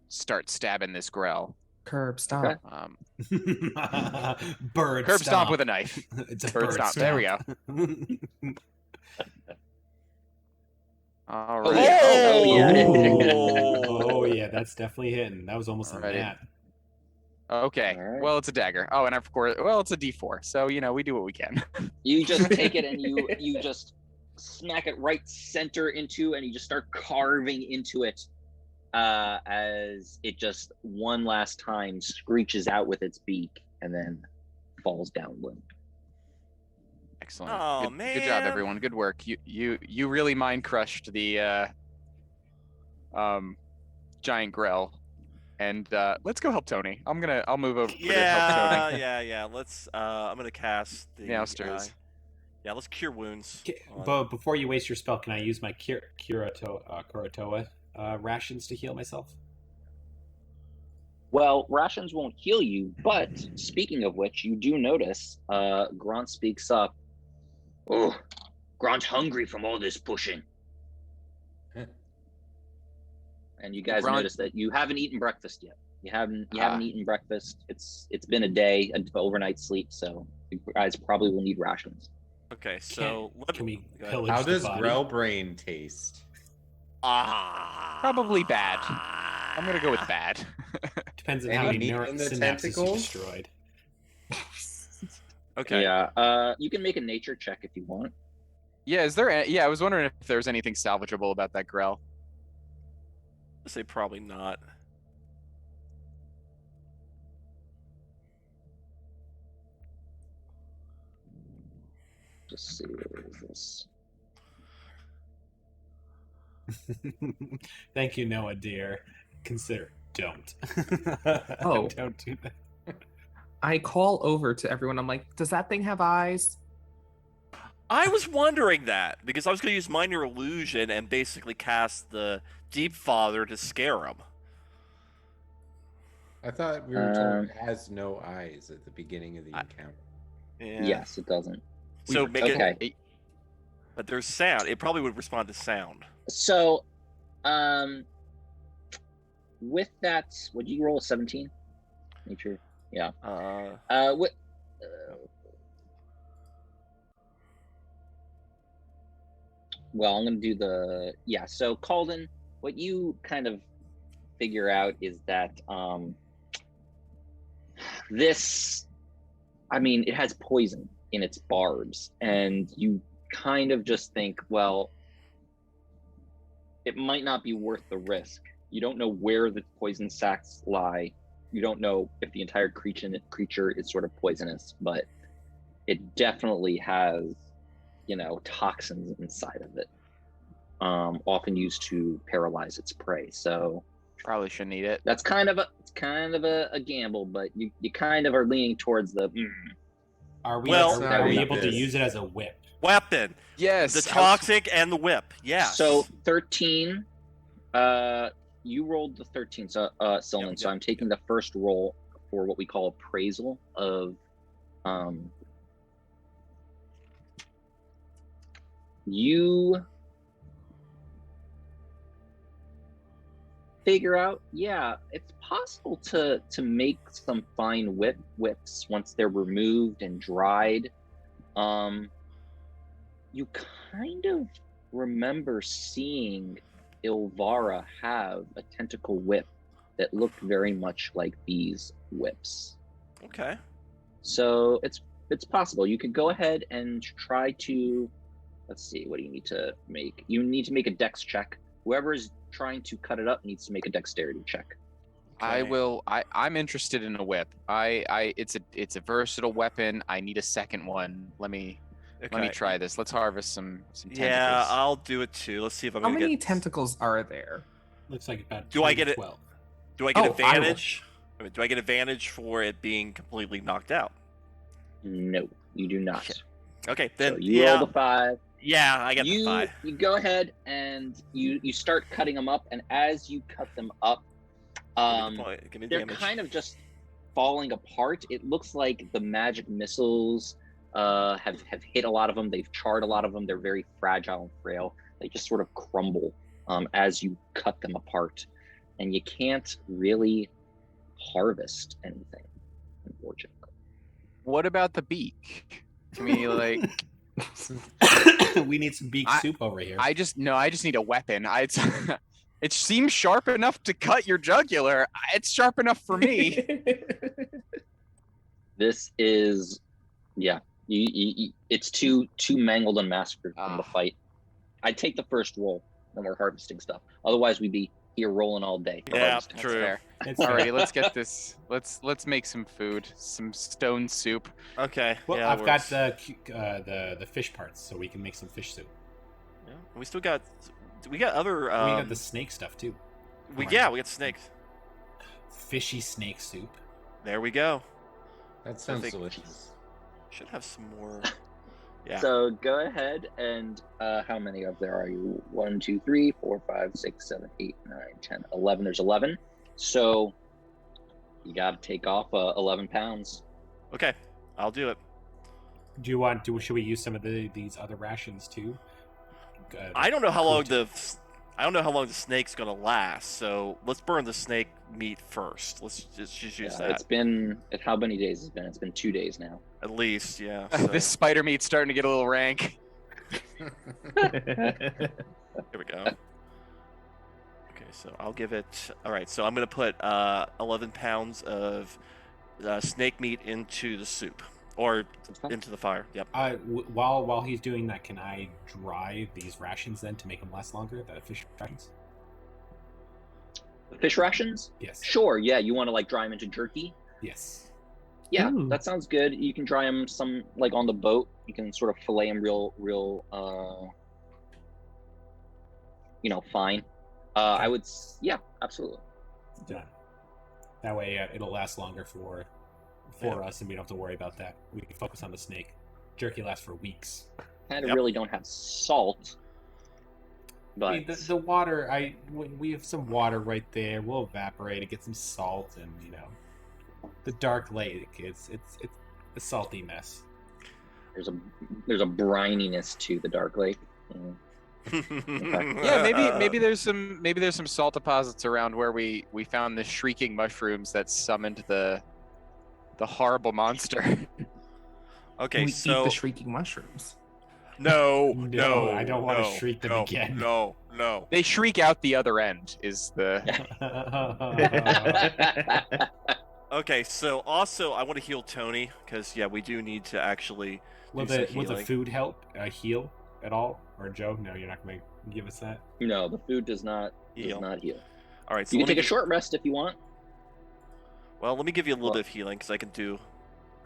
start stabbing this grell. Curb stomp. Okay. Bird Curb stomp with a knife. It's a Bird stomp. There we go. All Oh, right. yeah. Oh, yeah. Oh yeah, that's definitely hitting. That was almost a Alrighty. nat. Okay. All right. Well, it's a dagger. Oh, and of course, it's a D4. So we do what we can. You just take it and you just smack it right center into, and you just start carving into it as it just one last time screeches out with its beak and then falls down limp. Excellent. Oh, Good job, man. everyone. Good work. You really mind crushed the giant grell. And let's go help Tony. I'll move over to help Tony. Yeah. Let's. I'm gonna cast the. Meowsters. Yeah, let's cure wounds. But before you waste your spell, can I use my Kuratoa rations to heal myself? Well, rations won't heal you, but speaking of which, you do notice Grant speaks up. Oh, Grant's hungry from all this pushing. And you guys Grant- notice that you haven't eaten breakfast yet. You haven't eaten breakfast. It's been a day of overnight sleep, so you guys probably will need rations. Okay, so Can we go ahead. pillage How the does body? Grell brain taste? Probably bad. I'm gonna go with bad. Depends on Any how many meat in the synapses you tentacles? destroyed. Okay. Yeah. You can make a nature check if you want. Yeah, is there? Yeah, I was wondering if there's anything salvageable about that Grell. I'd say probably not. Just see what is this. Thank you, Noah, dear. Consider don't. Oh. Don't do that. I call over to everyone. I'm like, does that thing have eyes? I was wondering that because I was going to use minor illusion and basically cast the Deep Father to scare him. I thought we were told it has no eyes at the beginning of the encounter. Yeah. Yes, it doesn't. So make Okay. it. But there's sound. It probably would respond to sound. So, with that, would you roll a 17? Nature. Yeah. Well, I'm going to do the, so Calden, what you kind of figure out is that this, it has poison in its barbs, and you kind of just think, well, it might not be worth the risk. You don't know where the poison sacs lie. You don't know if the entire creature is sort of poisonous, but it definitely has, toxins inside of it, often used to paralyze its prey. So Probably shouldn't eat it. that's kind of a gamble, but you kind of are leaning towards the. Are we, Well- are we able to This. use it as a whip? Weapon. Yes. The toxic and the whip. Yes. So 13. You rolled the 13, so Silman. Yep, So I'm taking the first roll for what we call appraisal of. You figure out, it's possible to make some fine whips once they're removed and dried. You kind of remember seeing Ilvara have a tentacle whip that looked very much like these whips. Okay. So it's possible. You could go ahead and try to, let's see, what do you need to make? You need to make a dex check. Whoever is trying to cut it up needs to make a dexterity check. I will. I'm interested in a whip. It's a versatile weapon. I need a second one. Let me try this. Let's harvest some tentacles. Yeah, I'll do it too. Let's see if I'm How gonna many get. tentacles are there? Looks like about Do I get it? 12. Do I get Oh, I will. advantage? Do I get advantage for it being completely knocked out? No, you do not. Shit. Okay, then So you roll the 5. yeah, I get the 5. You go ahead and you start cutting them up, and as you cut them up, Give me they're damage. kind of just falling apart. It looks like the magic missiles have hit a lot of them. They've charred a lot of them. They're very fragile and frail. They just sort of crumble as you cut them apart, and you can't really harvest anything, unfortunately. What about the beak? Can we like? We need some beak soup over here. I just need a weapon. It seems sharp enough to cut your jugular. It's sharp enough for me. This is, it's too mangled and massacred from the fight. I'd take the first roll when we're harvesting stuff. Otherwise, we'd be here rolling all day. Yeah, harvesting. true. Fair. It's Alrighty, let's get this. Let's make some food. Some stone soup. Okay. Well, yeah, I've got the fish parts, so we can make some fish soup. Yeah, we still got. We got other. we got the snake stuff too. we got snakes. Fishy snake soup. There we go. That sounds think- delicious. Should have some more. Yeah. So go ahead and how many of there are you? 1, 2, 3, 4, 5, 6, 7, 8, 9, 10, 11. There's 11. So You got to take off 11 pounds. Okay, I'll do it. Do you should we use some of these other rations too? I don't know how long the snake's gonna last, so let's burn the snake meat first. Let's just use that. How many days has it been? It's been 2 days now. At least, yeah. This spider meat's starting to get a little rank. Here we go. Okay, so I'll give it. All right, so I'm gonna put 11 pounds of snake meat into the soup or into the fire. Yep. While he's doing that, can I dry these rations then to make them last longer? The fish rations. The fish rations? Yes. Sure. Yeah. You want to like dry them into jerky? Yes. Yeah, Ooh. that sounds good. You can dry them some like on the boat. You can sort of fillet them real, fine. I would, yeah, absolutely. Done. That way, it'll last longer for us, and we don't have to worry about that. We can focus on the snake. Jerky lasts for weeks. Kind of really don't have salt, but I mean, the water. We have some water right there. We'll evaporate it, get some salt, and the dark lake. It's a salty mess. there's a brininess to the dark lake. Yeah, maybe there's some salt deposits around where we found the shrieking mushrooms that summoned the horrible monster. Okay, we so eat the shrieking mushrooms. no, I don't want to shriek them again. No. They shriek out the other end. Is the Okay, so also I want to heal Tony because we do need to actually Will do some the healing. food help heal at all? Or Joe? No, you're not going to give us that. No, the food does not Heal. heal. All right, so You let can me take a short rest if you want. Well, let me give you a little bit of healing because I can do.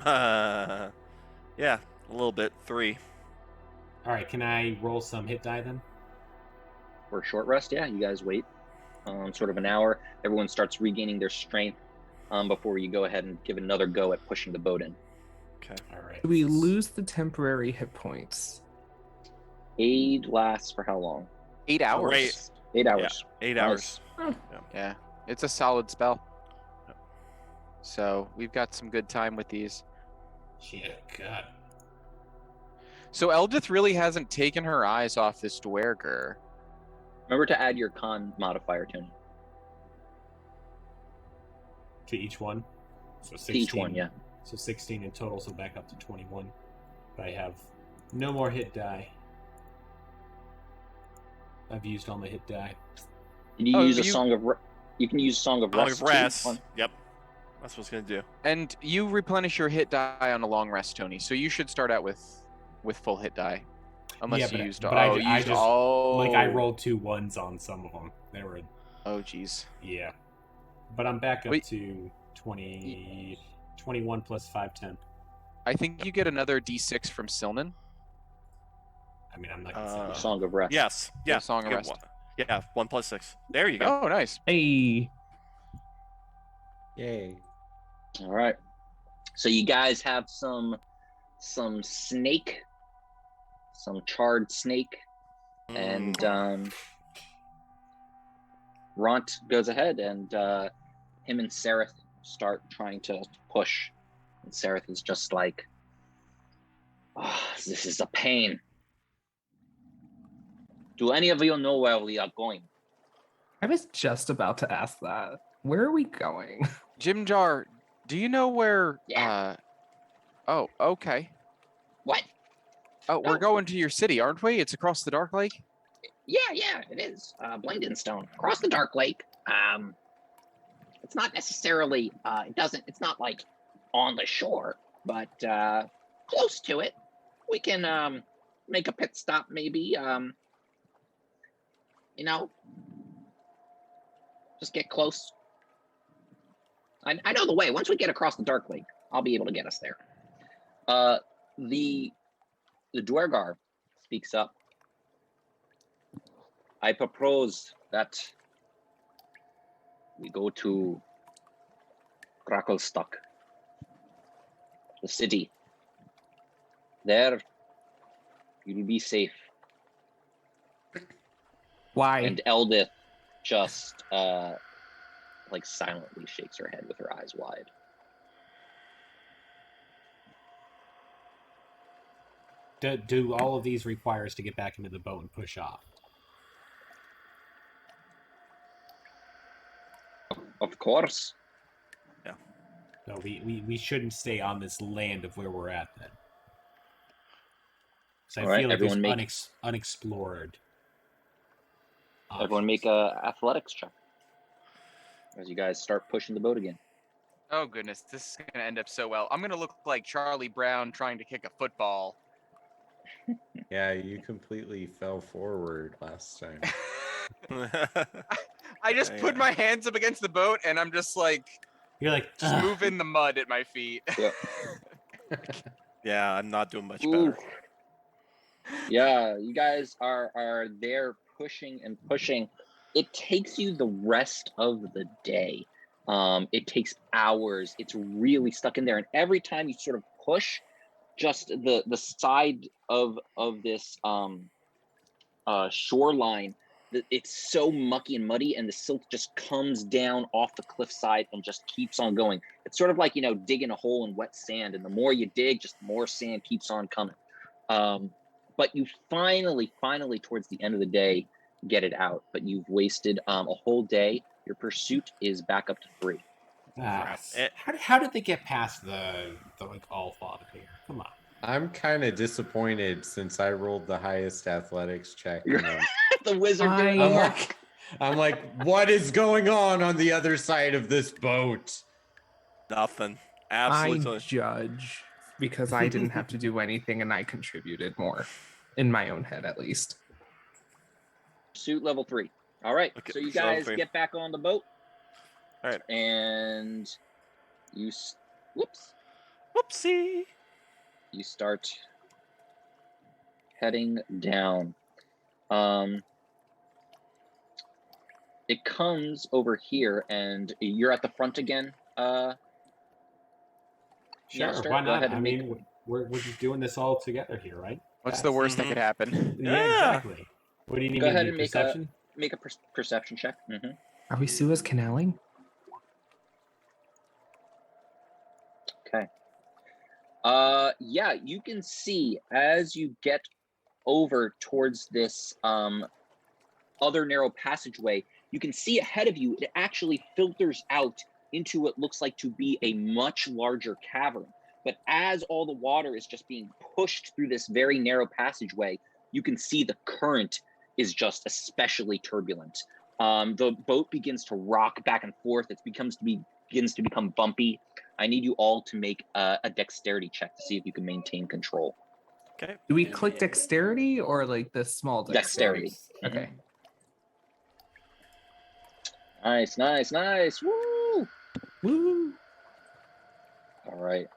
Yeah, a little bit. 3. All right, can I roll some hit die then? For a short rest, yeah, you guys wait sort of an hour. Everyone starts regaining their strength before you go ahead and give another go at pushing the boat in. Okay. All right. Do we lose the temporary hit points? Aid lasts for how long? 8 hours. Wait. 8 hours. 8 Nice. hours. Yeah, it's a solid spell. So we've got some good time with these. Yeah, God. So Eldith really hasn't taken her eyes off this Dwerger. Remember to add your con modifier, Tony. To each one? So 16. To each one, yeah. So 16 in total, so back up to 21. I have no more hit die. I've used all my hit die. Can you use a Song of You can use Song of Rest. too. Yep. That's what it's going to do. And you replenish your hit die on a long rest, Tony. So you should start out with full hit die. Unless you used I rolled 2 1s on some of them. They were Oh geez. Yeah. But I'm back up to 20 21 plus 5 10. I think you get another D6 from Silnan. I mean, I'm not gonna say Song of Rest. Yes. Yeah. Song of Good Rest. one. Yeah. 1 plus 6. There you go. Oh, nice. Hey. Yay. All right. So you guys have some snake, some charred snake, and Ront goes ahead and him and Sereth start trying to push. And Sereth is just like, oh, this is a pain. Do any of you know where we are going? I was just about to ask that. Where are we going? Jim Jar, do you know where Oh, okay. What? Oh, we're going to your city, aren't we? It's across the Dark Lake? Yeah, it is. Blindinstone. Across the Dark Lake. It's not necessarily, it's not like on the shore, but close to it. We can make a pit stop maybe. Just get close. I know the way. Once we get across the Dark Lake, I'll be able to get us there. The Dwergar speaks up. I propose that we go to Krakelstock, the city. There, you'll be safe. Why? And Eldith just like silently shakes her head with her eyes wide. Do all of these require us to get back into the boat and push off? Of course. No, we shouldn't stay on this land of where we're at then. So I All right, feel like there's everyone make- unexplored. Everyone make a athletics check as you guys start pushing the boat again. Oh goodness, this is gonna end up so well. I'm gonna look like Charlie Brown trying to kick a football. Yeah, you completely fell forward last time. I just put my hands up against the boat and I'm just like You're like just moving the mud at my feet. Yep. Yeah, I'm not doing much Ooh. better. Yeah, you guys are there pushing and pushing. It takes you the rest of the day. It takes hours. It's really stuck in there, and every time you sort of push, just the side of this shoreline, it's so mucky and muddy, and the silt just comes down off the cliffside and just keeps on going. It's sort of like, digging a hole in wet sand, and the more you dig, just more sand keeps on coming. But you finally, towards the end of the day, get it out. But you've wasted a whole day. Your pursuit is back up to 3. How did they get past the like all father here? Come on. I'm kind of disappointed since I rolled the highest athletics check. And The wizard doing the I'm work. like, what is going on the other side of this boat? Nothing. I Absolutely. judge because I didn't have to do anything and I contributed more, in my own head at least. Pursuit level 3. All right. Okay, So you so level guys 3. get back on the boat. All right. And you, Whoopsie. you start heading down. It comes over here, and you're at the front again. Sure, Master, why go not? ahead I and make- mean, we're just doing this all together here, right? What's the worst that could happen? Yeah, Yeah. exactly. What do you need Go me to ahead do? and make Perception? make a perception check. Are we Suez canaling? Okay. Yeah, you can see as you get over towards this other narrow passageway, you can see ahead of you, it actually filters out into what looks like to be a much larger cavern. But as all the water is just being pushed through this very narrow passageway, you can see the current is just especially turbulent. The boat begins to rock back and forth. It begins to become bumpy. I need you all to make a dexterity check to see if you can maintain control. Okay. Do we click dexterity or like the small dexterity? Dexterity. Okay. Nice. Woo! Woo! All right.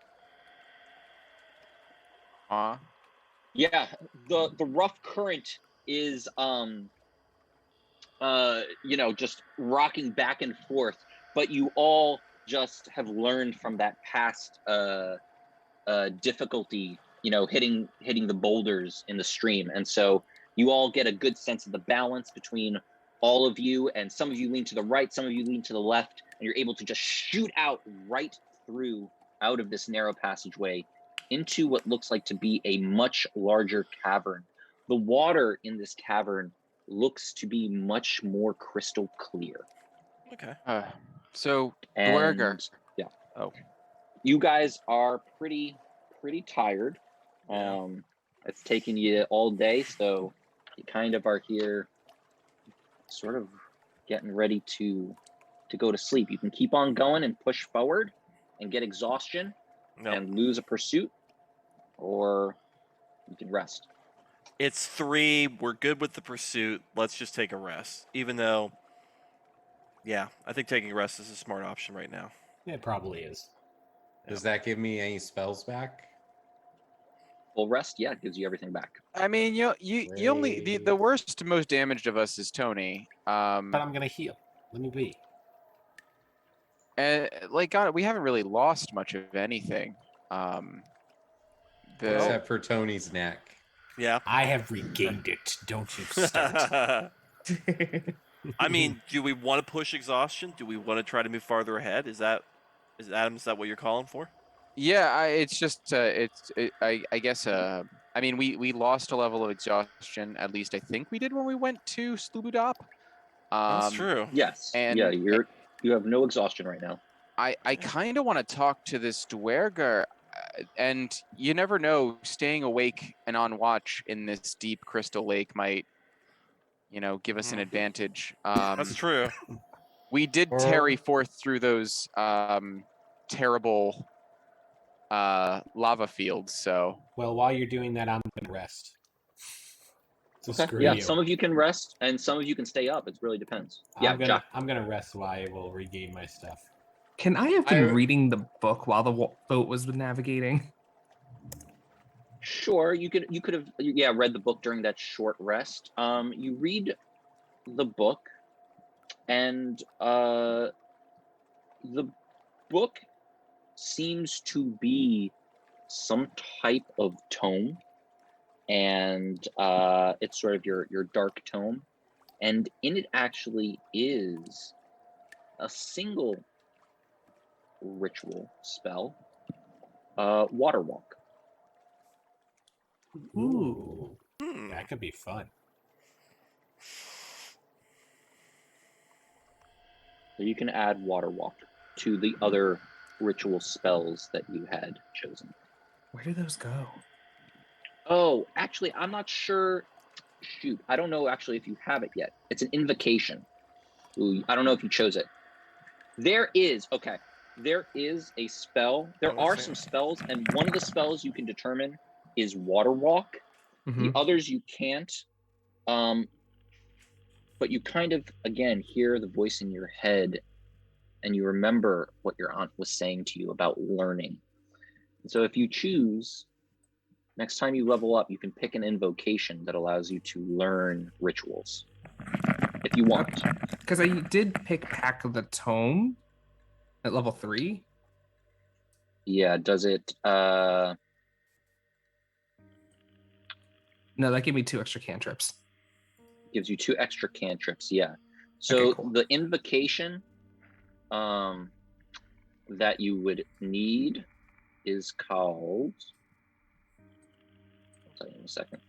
Aw. Yeah, the rough current is just rocking back and forth, but you all just have learned from that past difficulty, hitting the boulders in the stream, and so you all get a good sense of the balance between all of you, and some of you lean to the right, some of you lean to the left, and you're able to just shoot out right through out of this narrow passageway into what looks like to be a much larger cavern. The water in this cavern looks to be much more crystal clear. Okay. So And Dwerger. yeah. Oh. You guys are pretty tired. Yeah. It's taken you all day, so you kind of are here sort of getting ready to go to sleep. You can keep on going and push forward and get exhaustion and lose a pursuit, or you can rest. It's 3. We're good with the pursuit. Let's just take a rest. Even though, yeah, I think taking a rest is a smart option right now. It probably is. Does that give me any spells back? Full rest, yeah, it gives you everything back. I mean, you only the worst, most damaged of us is Tony. But I'm gonna heal. Let me be. And God, we haven't really lost much of anything. Except for Tony's neck. Yeah. I have regained it. Don't you start. I mean, do we want to push exhaustion? Do we want to try to move farther ahead? Is Adam? Is that what you're calling for? Yeah, it's just I guess I mean we lost a level of exhaustion. At least I think we did when we went to Slubudop. That's true. Yes. And You have no exhaustion right now. I kind of want to talk to this Dwerger, and you never know. Staying awake and on watch in this deep crystal lake might, give us an advantage. That's true. We did tarry forth through those terrible lava fields. So Well, while you're doing that, I'm gonna rest. So Okay. screw Yeah, you. some of you can rest, and some of you can stay up. It really depends. Yeah, Jack. I'm gonna rest while I will regain my stuff. Can I have been reading the book while the boat was navigating? Sure, you could have read the book during that short rest. You read the book, and the book seems to be some type of tome, and it's sort of your dark tome, and in it actually is a single ritual spell, water walk. Ooh, that could be fun. So you can add water walk to the other ritual spells that you had chosen. Where do those go? Oh, actually, I'm not sure. Shoot, I don't know actually if you have it yet. It's an invocation. Ooh, I don't know if you chose it. There is a spell. There are some spells, and one of the spells you can determine is water walk. The others you can't. But you kind of, again, hear the voice in your head, and you remember what your aunt was saying to you about learning. And so if you choose, next time you level up, you can pick an invocation that allows you to learn rituals, if you want. Because I did pick Pack of the Tome at level 3. Yeah, does it... No, that gave me 2 extra cantrips. Gives you 2 extra cantrips, yeah. So Okay, cool. the invocation that you would need is called... I'll tell you in a second.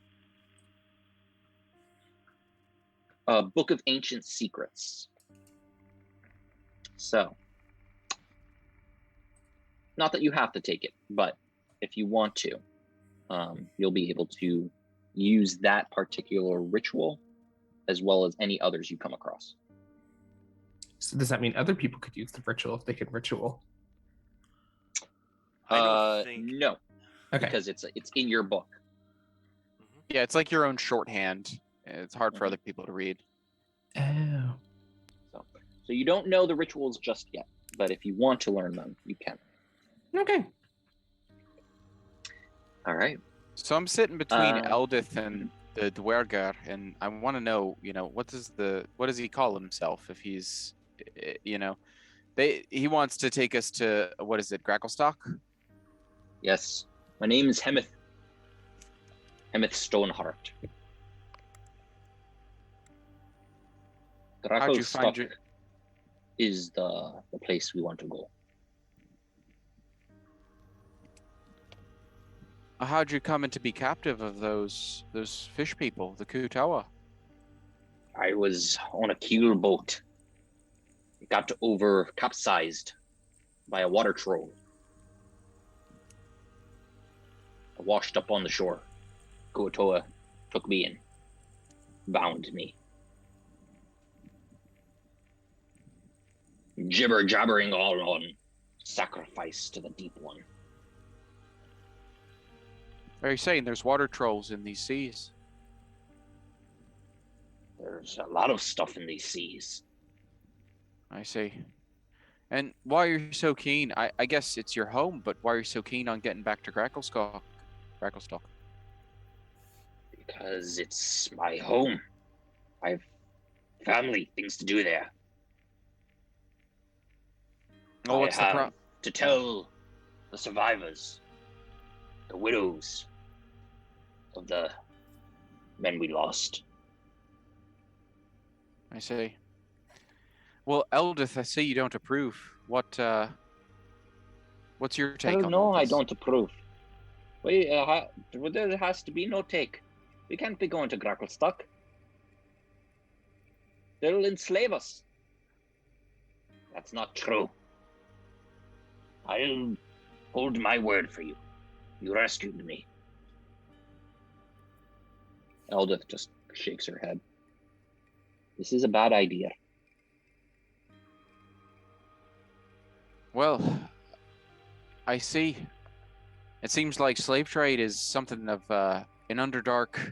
Book of Ancient Secrets. So, not that you have to take it, but if you want to, you'll be able to use that particular ritual as well as any others you come across. So does that mean other people could use the ritual if they could ritual? I don't think... No, Okay. because it's in your book. yeah, it's like your own shorthand. It's hard for other people to read. Oh. So you don't know the rituals just yet, but if you want to learn them, you can. Okay. All right. So I'm sitting between Eldith and the Dwerger, and I want to know, what does he call himself if he's, he wants to take us to, what is it, Gracklestock? Yes. My name is Hemeth. Hemeth Stoneheart. How'd you find Gracklestock is the place we want to go. How'd you come into be captive of those fish people, the Kutawa? I was on a keel boat. It got over capsized by a water troll. I washed up on the shore. Kuatoa took me and bound me. Jibber jabbering all on sacrifice to the deep one. Are you saying there's water trolls in these seas? There's a lot of stuff in these seas. I see. And why are you so keen? I guess it's your home, but why are you so keen on getting back to Gracklestock? Because it's my home. I have family, things to do there. Oh, what's the problem? To tell the survivors, the widows of the men we lost. I see. Well, Eldith, I see you don't approve. What's your take on No, all I this? don't approve. There has to be no take. We can't be going to Gracklstock. They'll enslave us. That's not true. I'll hold my word for you. You rescued me. Eldith just shakes her head. This is a bad idea. Well, I see. It seems like slave trade is something of an underdark,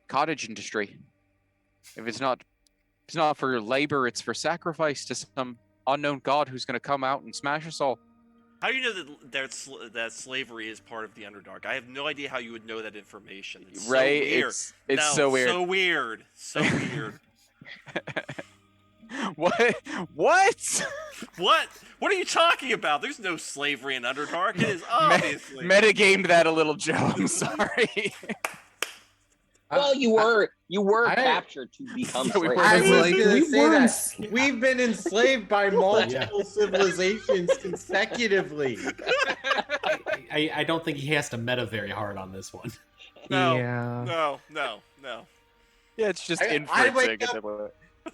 cottage industry. If it's not for labor, it's for sacrifice to some unknown god who's going to come out and smash us all. How do you know that slavery is part of the Underdark? I have no idea how you would know that information. It's Right? So weird. It's so weird. So weird. So weird. What? What? What are you talking about? There's no slavery in Underdark. It is obviously. Metagamed that a little, Joe. I'm sorry. Well, you were captured to become Yeah, we slaves. were. I was Like, gonna we say were that we've been enslaved by multiple civilizations consecutively. I don't think he has to meta very hard on this one. No, Yeah. no. Yeah, it's just I inferencing.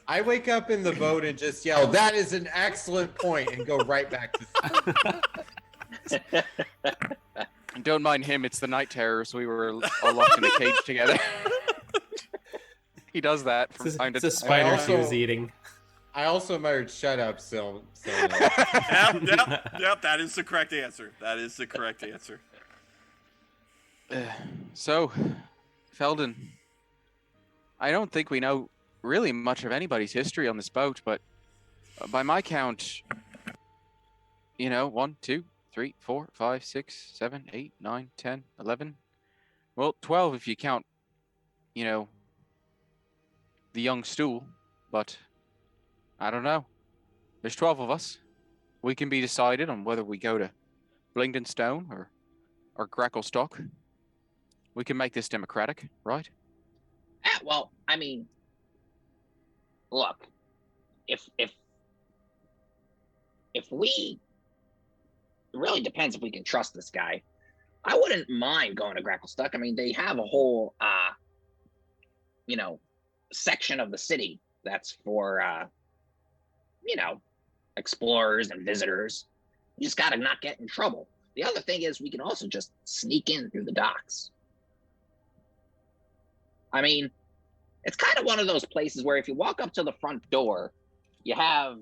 I wake up in the boat and just yell, "That is an excellent point," and go right back to sleep. And don't mind him, it's the night terrors. We were all locked in a cage together. He does that from time to It's a time. spider she also- was eating. I also muttered, "Shut up, Sil." Yep. That is the correct answer. So, Felden, I don't think we know really much of anybody's history on this boat, but by my count, 1, 2, 3, 4, 5, 6, 7, 8, 9, 10, 11. Well, 12 if you count, the young stool, but I don't know. There's 12 of us. We can be decided on whether we go to Blingdenstone or Gracklstock. We can make this democratic, right? Well, I mean, look, if we, it really depends if we can trust this guy. I wouldn't mind going to Gracklstock. I mean, they have a whole, section of the city that's for, explorers and visitors. You just gotta not get in trouble. The other thing is we can also just sneak in through the docks. I mean, it's kind of one of those places where if you walk up to the front door, you have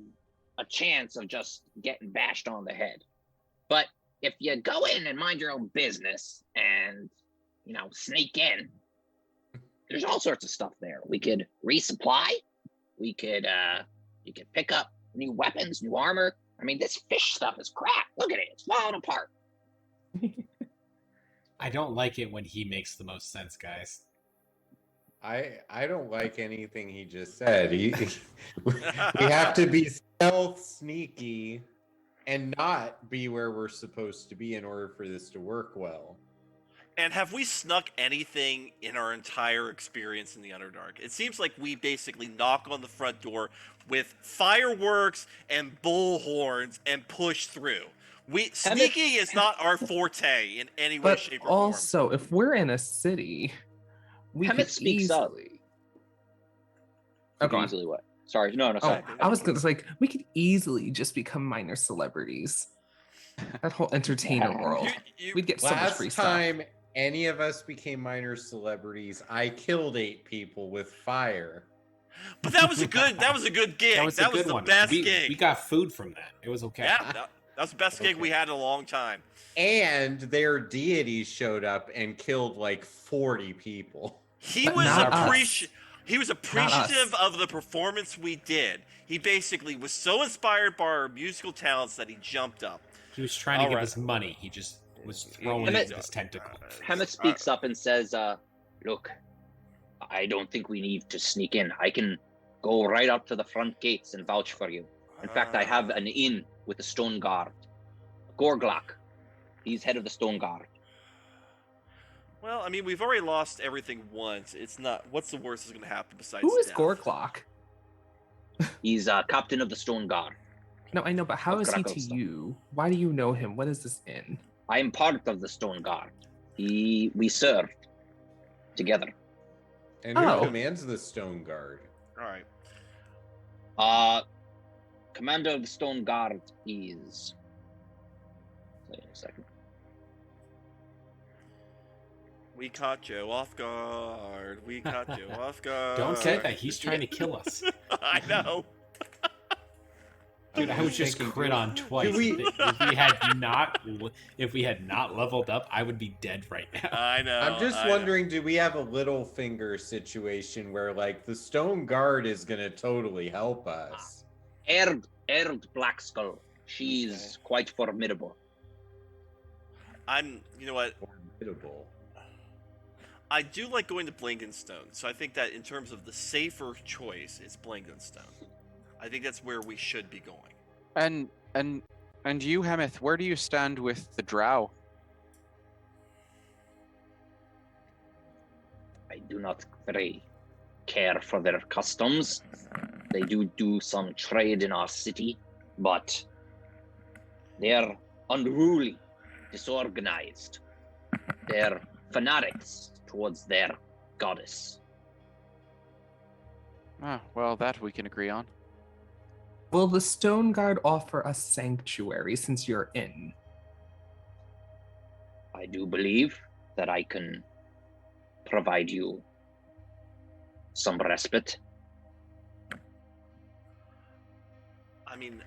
a chance of just getting bashed on the head. But if you go in and mind your own business and, sneak in, there's all sorts of stuff there. We could resupply. We could, you could pick up new weapons, new armor. I mean, this fish stuff is crap. Look at it. It's falling apart. I don't like it when he makes the most sense, guys. I don't like anything he just said. We have to be stealth, sneaky, and not be where we're supposed to be in order for this to work well. And have we snuck anything in our entire experience in the Underdark? It seems like we basically knock on the front door with fireworks and bullhorns and push through. Sneaking is not our forte in any way, But shape, or form. also, if we're in a city, we Hammett could speaks up. easily. Oh, go on. Easily what? Sorry. No, Oh, sorry. I was gonna say we could easily just become minor celebrities. That whole entertainment world, we'd get so much free Last stuff. time any of us became minor celebrities, I killed 8 people with fire. But that was a good gig. That was a good the one. best we gig. We got food from that. It was okay. Yeah, that was the best gig we had in a long time. And their deities showed up and killed like 40 people. He But was not us. appreciative of the performance we did. He basically was so inspired by our musical talents that he jumped up. He was trying to give Alright. us money. He just was throwing Hammett- his tentacle. Hammett speaks up and says, look, I don't think we need to sneak in. I can go right up to the front gates and vouch for you. In fact, I have an inn with a stone guard. Gorglok. He's head of the stone guard. Well, I mean, we've already lost everything once. It's not. What's the worst that's going to happen besides Who is death? Gorglock? He's captain of the Stone Guard. No, I know, but how Of is he to Krakow. you? Why do you know him? What is this in? I am part of the Stone Guard. We served together. And who Oh. commands the Stone Guard? All right. Commander of the Stone Guard is. Wait a second. We caught you off guard. We caught you off guard. Don't say that. He's trying to kill us. I know. Dude, I was just thinking, crit on twice. do we- If we had not leveled up, I would be dead right now. I know. I'm just I know. wondering, do we have a little finger situation where like the Stone Guard is gonna totally help us? Erd Black Skull. She's quite formidable. You know what? Formidable. I do like going to Blankenstone, so I think that in terms of the safer choice, it's Blankenstone. I think that's where we should be going. And you, Hemeth, where do you stand with the Drow? I do not very care for their customs. They do some trade in our city, but they're unruly, disorganized. They're fanatics towards their goddess. Ah, well, that we can agree on. Will the Stone Guard offer a sanctuary since you're in? I do believe that I can provide you some respite. I mean,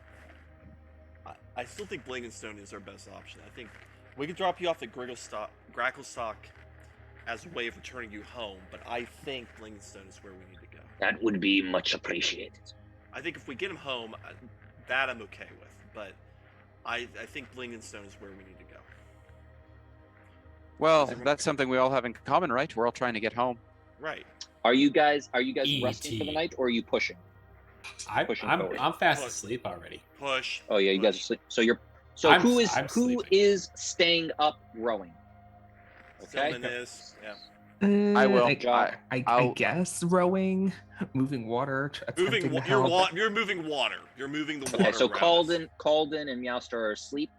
I still think Blankenstone is our best option. I think we could drop you off at Gracklestock as a way of returning you home, but I think Blankenstone is where we need to go. That would be much appreciated. I think if we get him home, that I'm okay with, but I think Blankenstone is where we need to go. Well, that's something we all have in common, right? We're all trying to get home. Right. Are you guys E.T. resting for the night, or are you pushing? Pushing forward. I'm fast asleep already. Push. Oh yeah, you guys are sleep. So you're. So I'm who sleeping. is staying up rowing? Okay. Stillman is, yeah. I will. I I'll- guess rowing, moving water, attempting to help. You're moving water. You're moving the water. Okay, so around us. Calden and Meowstar are asleep.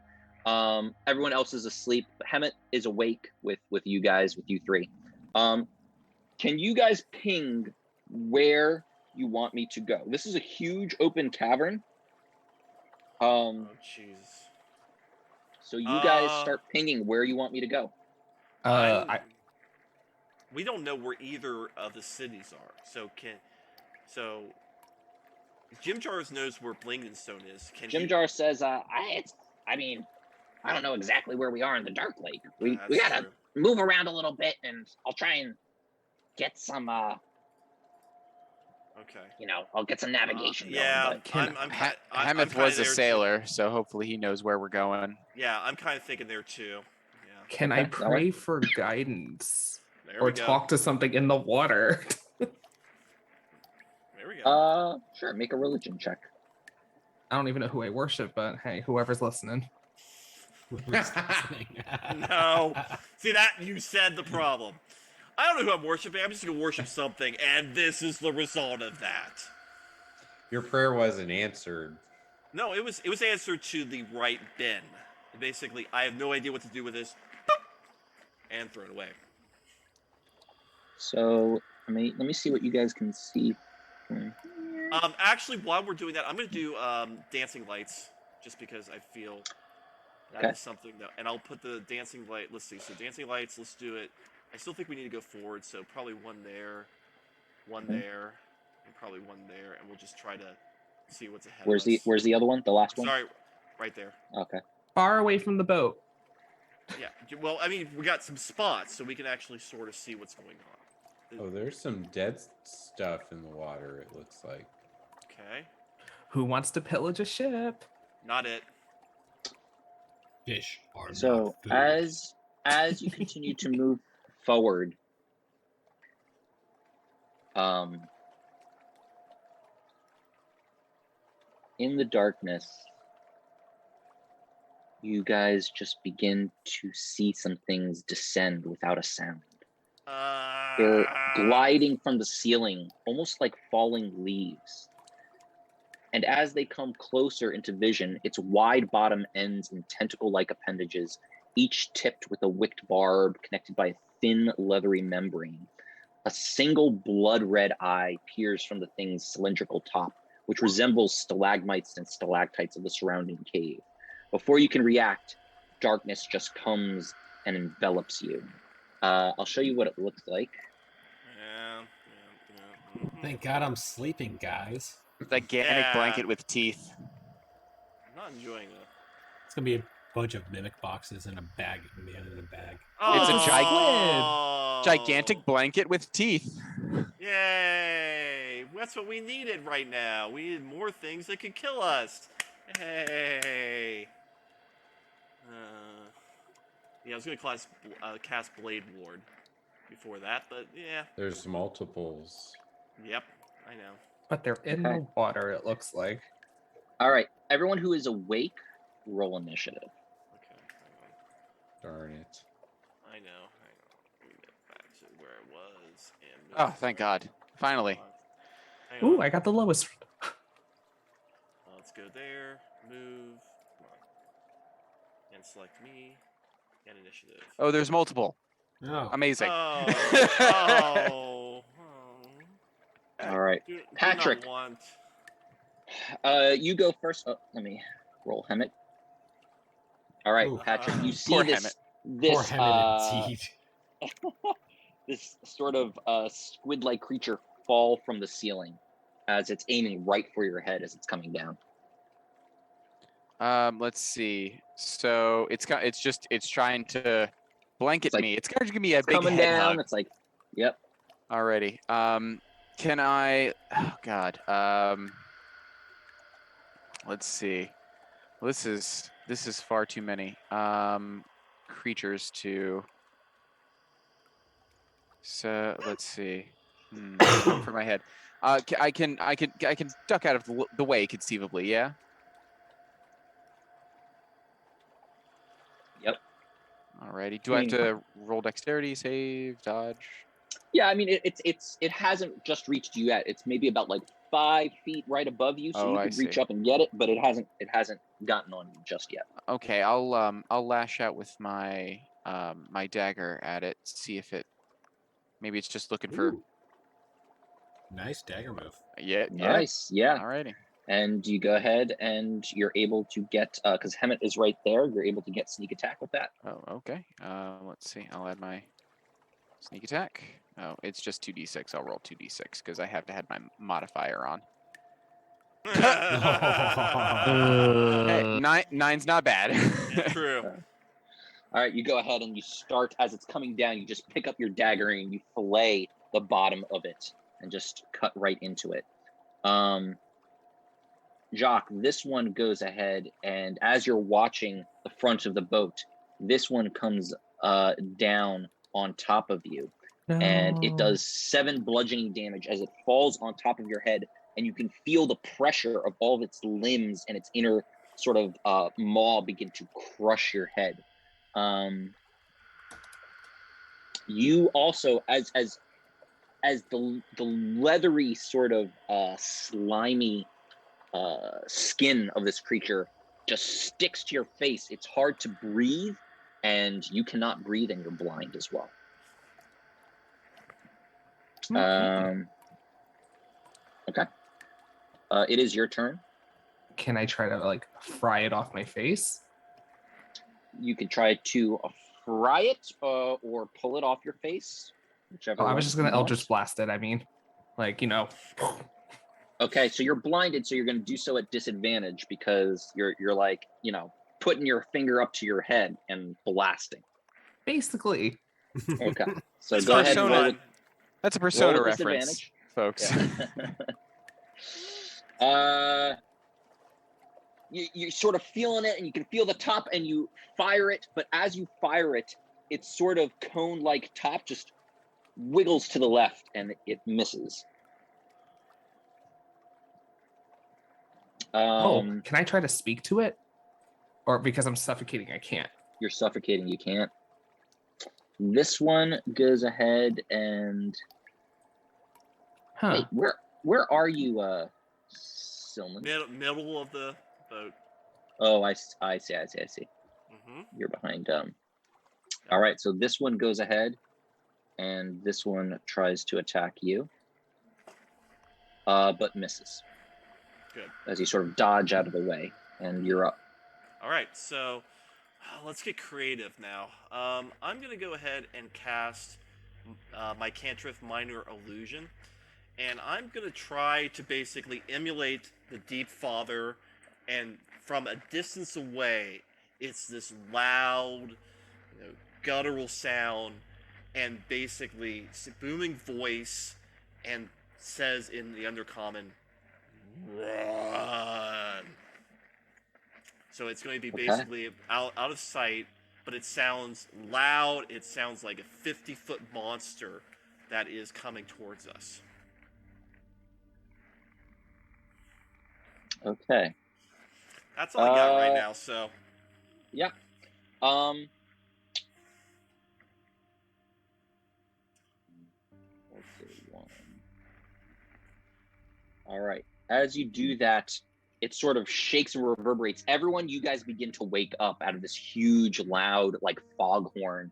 Everyone else is asleep. Hemet is awake with you guys, with you three. Can you guys ping where you want me to go? This is a huge open cavern. Oh jeez. So you guys start pinging where you want me to go. We don't know where either of the cities are. So Jim Jars knows where Blankenstone is. Jim Jar says, I don't know exactly where we are in the Dark Lake. We That's gotta true. move around a little bit, and I'll try and get some Okay. I'll get some navigation yeah, going. I'm Hemeth kinda was a there, too. sailor, so hopefully he knows where we're going. Yeah, I'm kind of thinking there too. Yeah. Can Okay, I that pray for guidance There or we go. talk to something in the water? There we go. Sure, make a religion check. I don't even know who I worship, but hey, whoever's listening. No. See that? You said the problem. I don't know who I'm worshiping. I'm just gonna worship something, and this is the result of that. Your prayer wasn't answered. No, it was answered to the right bin. Basically, I have no idea what to do with this, boop, and throw it away. So let me see what you guys can see. Actually, while we're doing that, I'm gonna do dancing lights, just because I feel that is something that, and I'll put the dancing light. Let's see. So dancing lights. Let's do it. I still think we need to go forward, so probably one there, one there, and probably one there, and we'll just try to see what's ahead. Where's of us. the other one? The last one? Sorry, right there. Okay. Far away from the boat. Yeah. Well, I mean, we got some spots, so we can actually sort of see what's going on. Oh, there's some dead stuff in the water, it looks like. Okay. Who wants to pillage a ship? Not it. Fish are So not food. as you continue to move forward, in the darkness, you guys just begin to see some things descend without a sound. They're gliding from the ceiling, almost like falling leaves. And as they come closer into vision, its wide bottom ends in tentacle-like appendages, each tipped with a wicked barb connected by a thin, leathery membrane. A single blood-red eye peers from the thing's cylindrical top, which resembles stalagmites and stalactites of the surrounding cave. Before you can react, darkness just comes and envelops you. I'll show you what it looks like. Thank God I'm sleeping, guys. Gigantic blanket with teeth. I'm not enjoying that. It's gonna be a bunch of mimic boxes in a bag. It's gonna be in a bag. It's a Oh, gigantic blanket with teeth. Yay! That's what we needed right now. We needed more things that could kill us. Hey. Yeah, I was gonna cast Blade Ward before that, but yeah. There's multiples. Yep, I know. But they're in the water, it looks like. All right, everyone who is awake, roll initiative. Okay, Darn it. I know. Let me get back to where I was. And Oh, thank God. Finally. Hang Ooh, on. I got the lowest. Let's go there. Move. Come on. And select me. And initiative. Oh, there's multiple. Oh. Amazing. Oh. All right, Do Patrick. not want... You go first. Oh, let me roll Hemet. All right, Ooh. Patrick, you see Poor this Poor Hemet indeed. this sort of squid-like creature fall from the ceiling as it's aiming right for your head as it's coming down. Let's see. So it's trying to blanket like- me. It's going to give me a big Coming head down, hug. it's like, yep. Alrighty. Can I? Oh God. Let's see. Well, this is far too many creatures to. So let's see. For my head. I can duck out of the way conceivably. Yeah. Yep. Alrighty. Do I have to roll dexterity, save, dodge? Yeah, I mean it hasn't just reached you yet. It's maybe about like 5 feet right above you, so Oh, you I could reach see. up and get it, but it hasn't gotten on you just yet. Okay, I'll lash out with my my dagger at it. See if it. Maybe it's just looking for. Ooh. Nice dagger move. Yeah. Nice, yeah. Alrighty. And you go ahead and you're able to get because Hemet is right there. You're able to get sneak attack with that. Oh, okay. Let's see. I'll add my sneak attack. Oh, it's just 2d6. I'll roll 2d6 because I have to have my modifier on. Hey, nine's not bad. It's true. All right, you go ahead and you start as it's coming down. You just pick up your dagger and you fillet the bottom of it and just cut right into it. Jacques, this one goes ahead, and as you're watching the front of the boat, this one comes down on top of you, and it does 7 bludgeoning damage as it falls on top of your head, and you can feel the pressure of all of its limbs and its inner sort of maw begin to crush your head. You also, as the leathery sort of slimy skin of this creature just sticks to your face, it's hard to breathe, and you cannot breathe, and you're blind as well. Okay. It is your turn. Can I try to like fry it off my face? You could try to fry it or pull it off your face, whichever. Oh, I was one just gonna you want. Eldritch Blast it. I mean, like, you know. Okay, so you're blinded, so you're going to do so at disadvantage because you're like, you know, putting your finger up to your head and blasting. Basically. Okay, so It's go ahead and Persona. roll. That's a Persona Roll with reference, folks. Yeah. You're sort of feeling it, and you can feel the top, and you fire it, but as you fire it, its sort of cone-like top just wiggles to the left, and it misses. Can I try to speak to it? Or because I'm suffocating, I can't. You're suffocating, you can't. This one goes ahead and... Huh. Wait, where are you, Stillman. Middle of the boat. Oh, I see. Mm-hmm. You're behind. All right, so this one goes ahead, and this one tries to attack you, but misses. Good. As you sort of dodge out of the way, and you're up. All right, so let's get creative now. I'm going to go ahead and cast my cantrip Minor Illusion, and I'm going to try to basically emulate the Deep Father, and from a distance away, it's this loud, guttural sound, and basically booming voice, and says in the Undercommon, "Run." So it's going to be basically out of sight, but it sounds loud. It sounds like a 50-foot monster that is coming towards us. Okay. That's all I got right now, so. Yeah. Let's see, 1. All right. As you do that, it sort of shakes and reverberates. Everyone, you guys begin to wake up out of this huge, loud, like foghorn.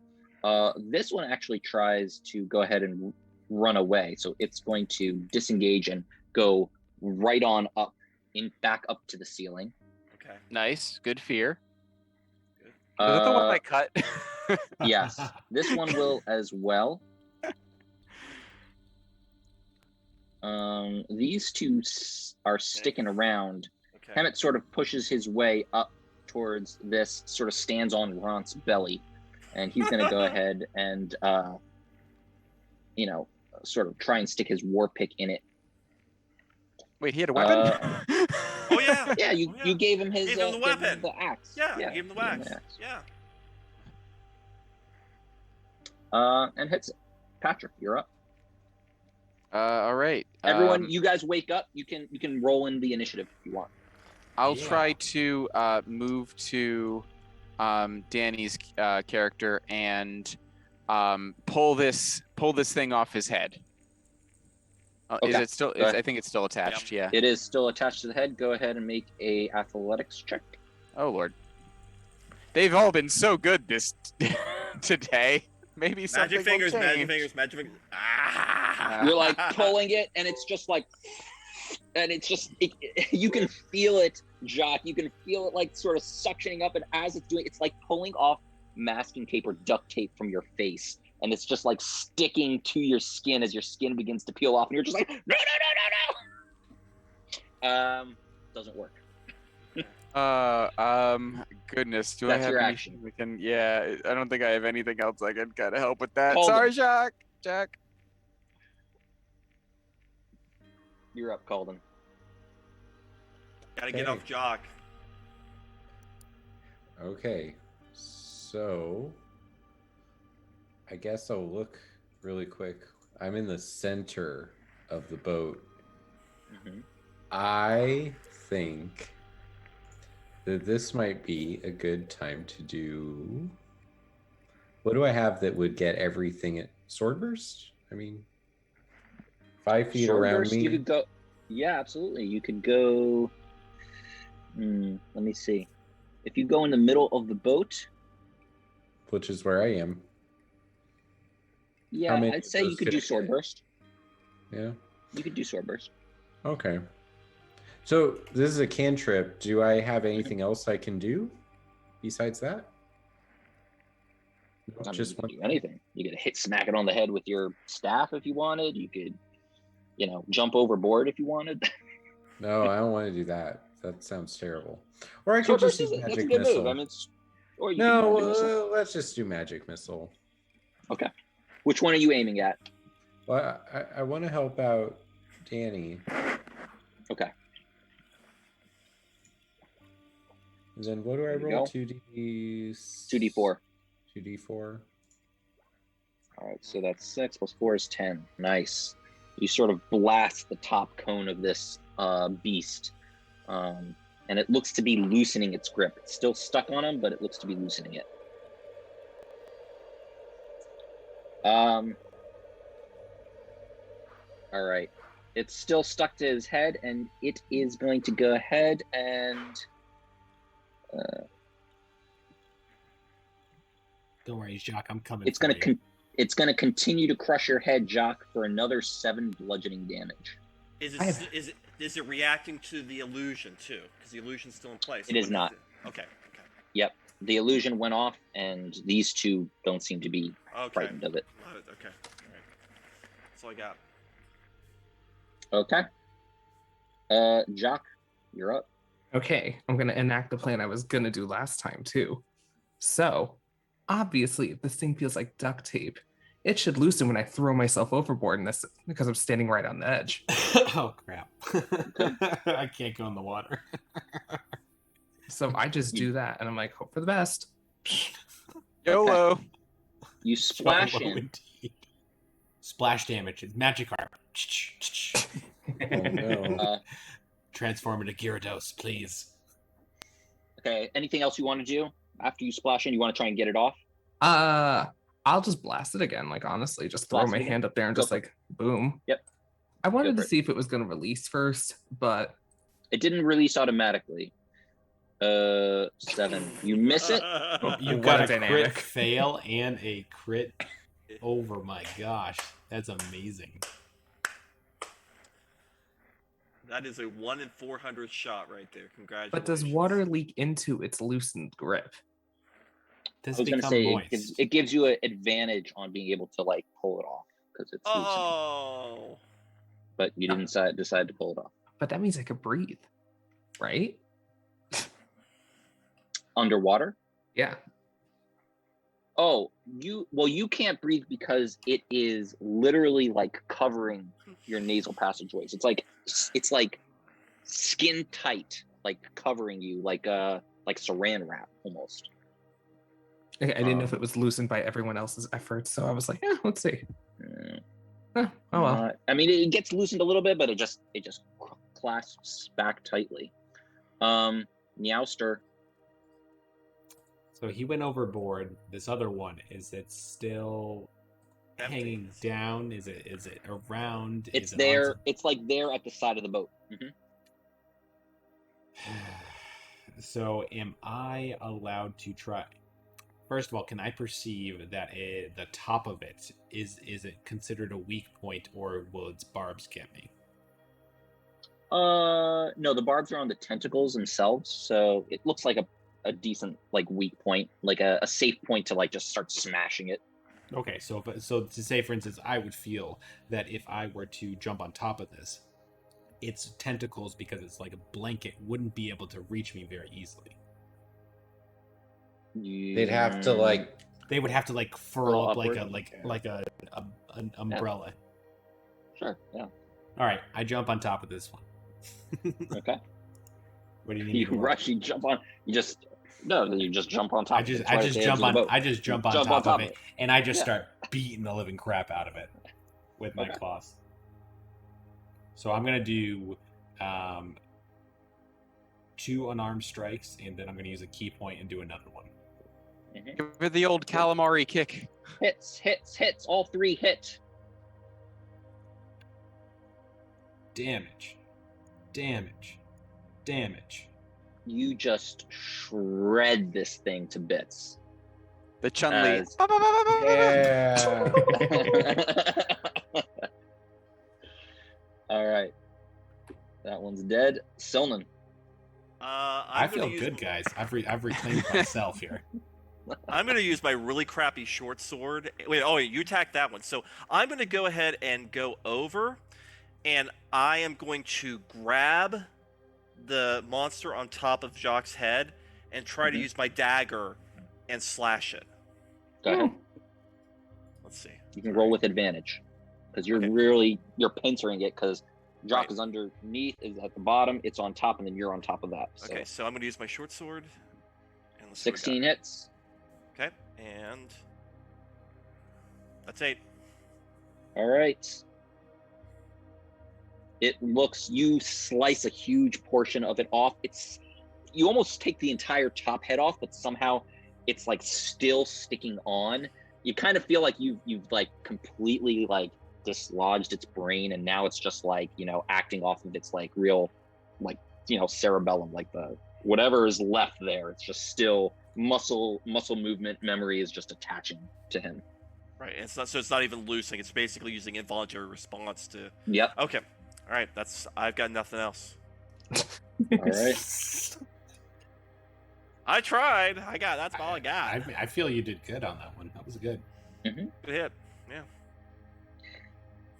This one actually tries to go ahead and run away. So it's going to disengage and go right on up, back up to the ceiling. Okay. Nice. Good fear. Good. Is that the one I cut? Yes. This one will as well. These two are sticking around. Okay. Hemet sort of pushes his way up towards this, sort of stands on Ront's belly, and he's going to go ahead and, sort of try and stick his war pick in it. Wait, he had a weapon? Oh yeah. Yeah, you gave him his Gave him the weapon. the axe. Yeah, gave him the wax. Yeah. And hits it. Patrick, you're up. All right. Everyone, you guys wake up. You can roll in the initiative if you want. I'll try to move to Danny's character and pull this thing off his head. Is Okay. it still? I think it's still attached. Yeah. It is still attached to the head. Go ahead and make a athletics check. Oh Lord. They've all been so good this today. Maybe something Magic fingers, will change. magic fingers. Ah! You're like pulling it, and it's just like, and it's just, you can feel it, Jock. You can feel it like sort of suctioning up, and as it's doing, it's like pulling off masking tape or duct tape from your face, and it's just like sticking to your skin as your skin begins to peel off, and you're just like, no. Doesn't work. Goodness, do That's I have your any- action. We can, yeah, I don't think I have anything else I can kind of help with that. Calden. Sorry, Jack. You're up, Calden. Gotta get Okay. off Jock. Okay, so I guess I'll look really quick. I'm in the center of the boat. Mm-hmm. I think that this might be a good time to do. What do I have that would get everything at Swordburst? I mean, 5 feet Sword around burst, me. You could go. Yeah, absolutely. You could go. Let me see. If you go in the middle of the boat, Which is where I am. yeah, many I'd of say those you could could do I get? sword burst. Yeah. You could do sword burst. Okay. So this is a cantrip. Do I have anything else I can do besides that? I mean, Just you could one. do anything. You could smack it on the head with your staff if you wanted. You could, jump overboard if you wanted. No, I don't want to do that. That sounds terrible. Or I could Sword just burst use that's a magic good missile. move. I mean, or you No, can magic missile. let's just do magic missile. Okay. Which one are you aiming at? Well, I want to help out Danny. Okay. And then what do I There you roll? go. 2d4. 2d4. All right, so that's 6 plus 4 is 10. Nice. You sort of blast the top cone of this beast, and it looks to be loosening its grip. It's still stuck on him, but it looks to be loosening it. All right. It's still stuck to his head, and it is going to go ahead and Don't worry, Jacques. I'm coming. it's for going you. to it's going to continue to crush your head, Jock, for another 7 bludgeoning damage. Is it reacting to the illusion too? Because the illusion's still in place. It is not. Okay. Yep, the illusion went off, and these two don't seem to be frightened of it. Okay. All right. That's all I got. Okay. Jock, you're up. Okay, I'm gonna enact the plan I was gonna do last time too. So, obviously, if this thing feels like duct tape, it should loosen when I throw myself overboard, and this because I'm standing right on the edge. Oh crap! I can't go in the water. So I just do that, and I'm like, hope for the best. YOLO. You splash YOLO in. indeed. Splash damage. It's magic harp. Oh no. Transform into Gyarados, please. Okay, anything else you want to do after you splash in? You want to try and get it off? I'll just blast it again. Like honestly, just throw Blast my it again? hand up there and Go just for like boom. Yep. I wanted Go to for it. see if it was gonna release first, but It didn't release automatically. 7. You miss it. You What got a a crit dynamic. fail and a crit over. My gosh, that's amazing. That is a 1 in 400 shot right there. Congratulations. but does water leak into its loosened grip? Does I was going to become say moist. it gives you an advantage on being able to like pull it off because it's loosened. Oh. But you didn't decide to pull it off. But that means I could breathe, right? Underwater? Yeah. Oh, you can't breathe because it is literally like covering your nasal passageways. It's like skin tight, like covering you like saran wrap almost. I didn't know if it was loosened by everyone else's efforts, so I was like, let's see. Oh well. I mean, it gets loosened a little bit, but it just clasps back tightly. Meowster. So he went overboard. This other one, is it still Empty. hanging down? Is it around? It's Is it there. onto- It's like there at the side of the boat. So am I allowed to try? First of all, can I perceive that the top of it is it considered a weak point, or will its barbs get me? No, the barbs are on the tentacles themselves, so it looks like a decent like weak point, like a safe point to like just start smashing it. Okay, so to say, for instance, I would feel that if I were to jump on top of this, its tentacles, because it's like a blanket, wouldn't be able to reach me very easily. They'd have to like They would have to like furl Furl up like upward? an umbrella. Sure, yeah. All right, I jump on top of this one. Okay. What do you need? You me to roll? rush, you jump on, you just jump on top. I of it. just It's right at the edge of the boat. I just jump on Jump top of it, it. and I just Yeah. start beating the living crap out of it with my Okay. claws. So I'm gonna do 2 unarmed strikes, and then I'm gonna use a key point and do another one. Give her the old calamari kick. Hits. All 3 hit. Damage. You just shred this thing to bits. The Chun-Li. As- yeah. All right. That one's dead. Silnan. I feel good, guys. I've reclaimed myself here. I'm going to use my really crappy short sword. Wait, you attacked that one. So I'm going to go ahead and go over, and I am going to grab the monster on top of Jacques' head and try to use my dagger and slash it. Go ahead. Let's see. You can roll with advantage because you're you're pincering it because Jock Right. is underneath, is at the bottom, it's on top, and then you're on top of that. So Okay, so I'm going to use my short sword. And let's see what we 16 hits. got. Okay, and that's 8. All right. It looks, you slice a huge portion of it off. You almost take the entire top head off, but somehow it's like still sticking on. You kind of feel like you've like completely like dislodged its brain, and now it's just like, acting off of its like real, like, cerebellum, like the whatever is left there. It's just still muscle movement memory is just attaching to him. Right. It's not even loosing. It's basically using involuntary response to. Yep. Okay. All right. I've got nothing else. All right. I tried. That's all I got. I feel you did good on that one. That was good. Good hit. Yeah.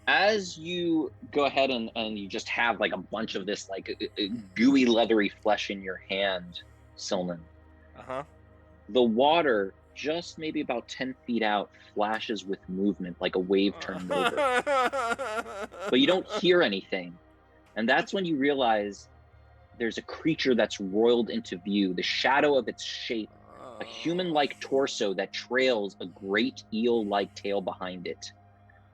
As you go ahead and you just have like a bunch of this like gooey leathery flesh in your hand, Silnan, the water just maybe about 10 feet out flashes with movement like a wave turning over. But you don't hear anything. And that's when you realize there's a creature that's roiled into view, the shadow of its shape, a human-like torso that trails a great eel-like tail behind it.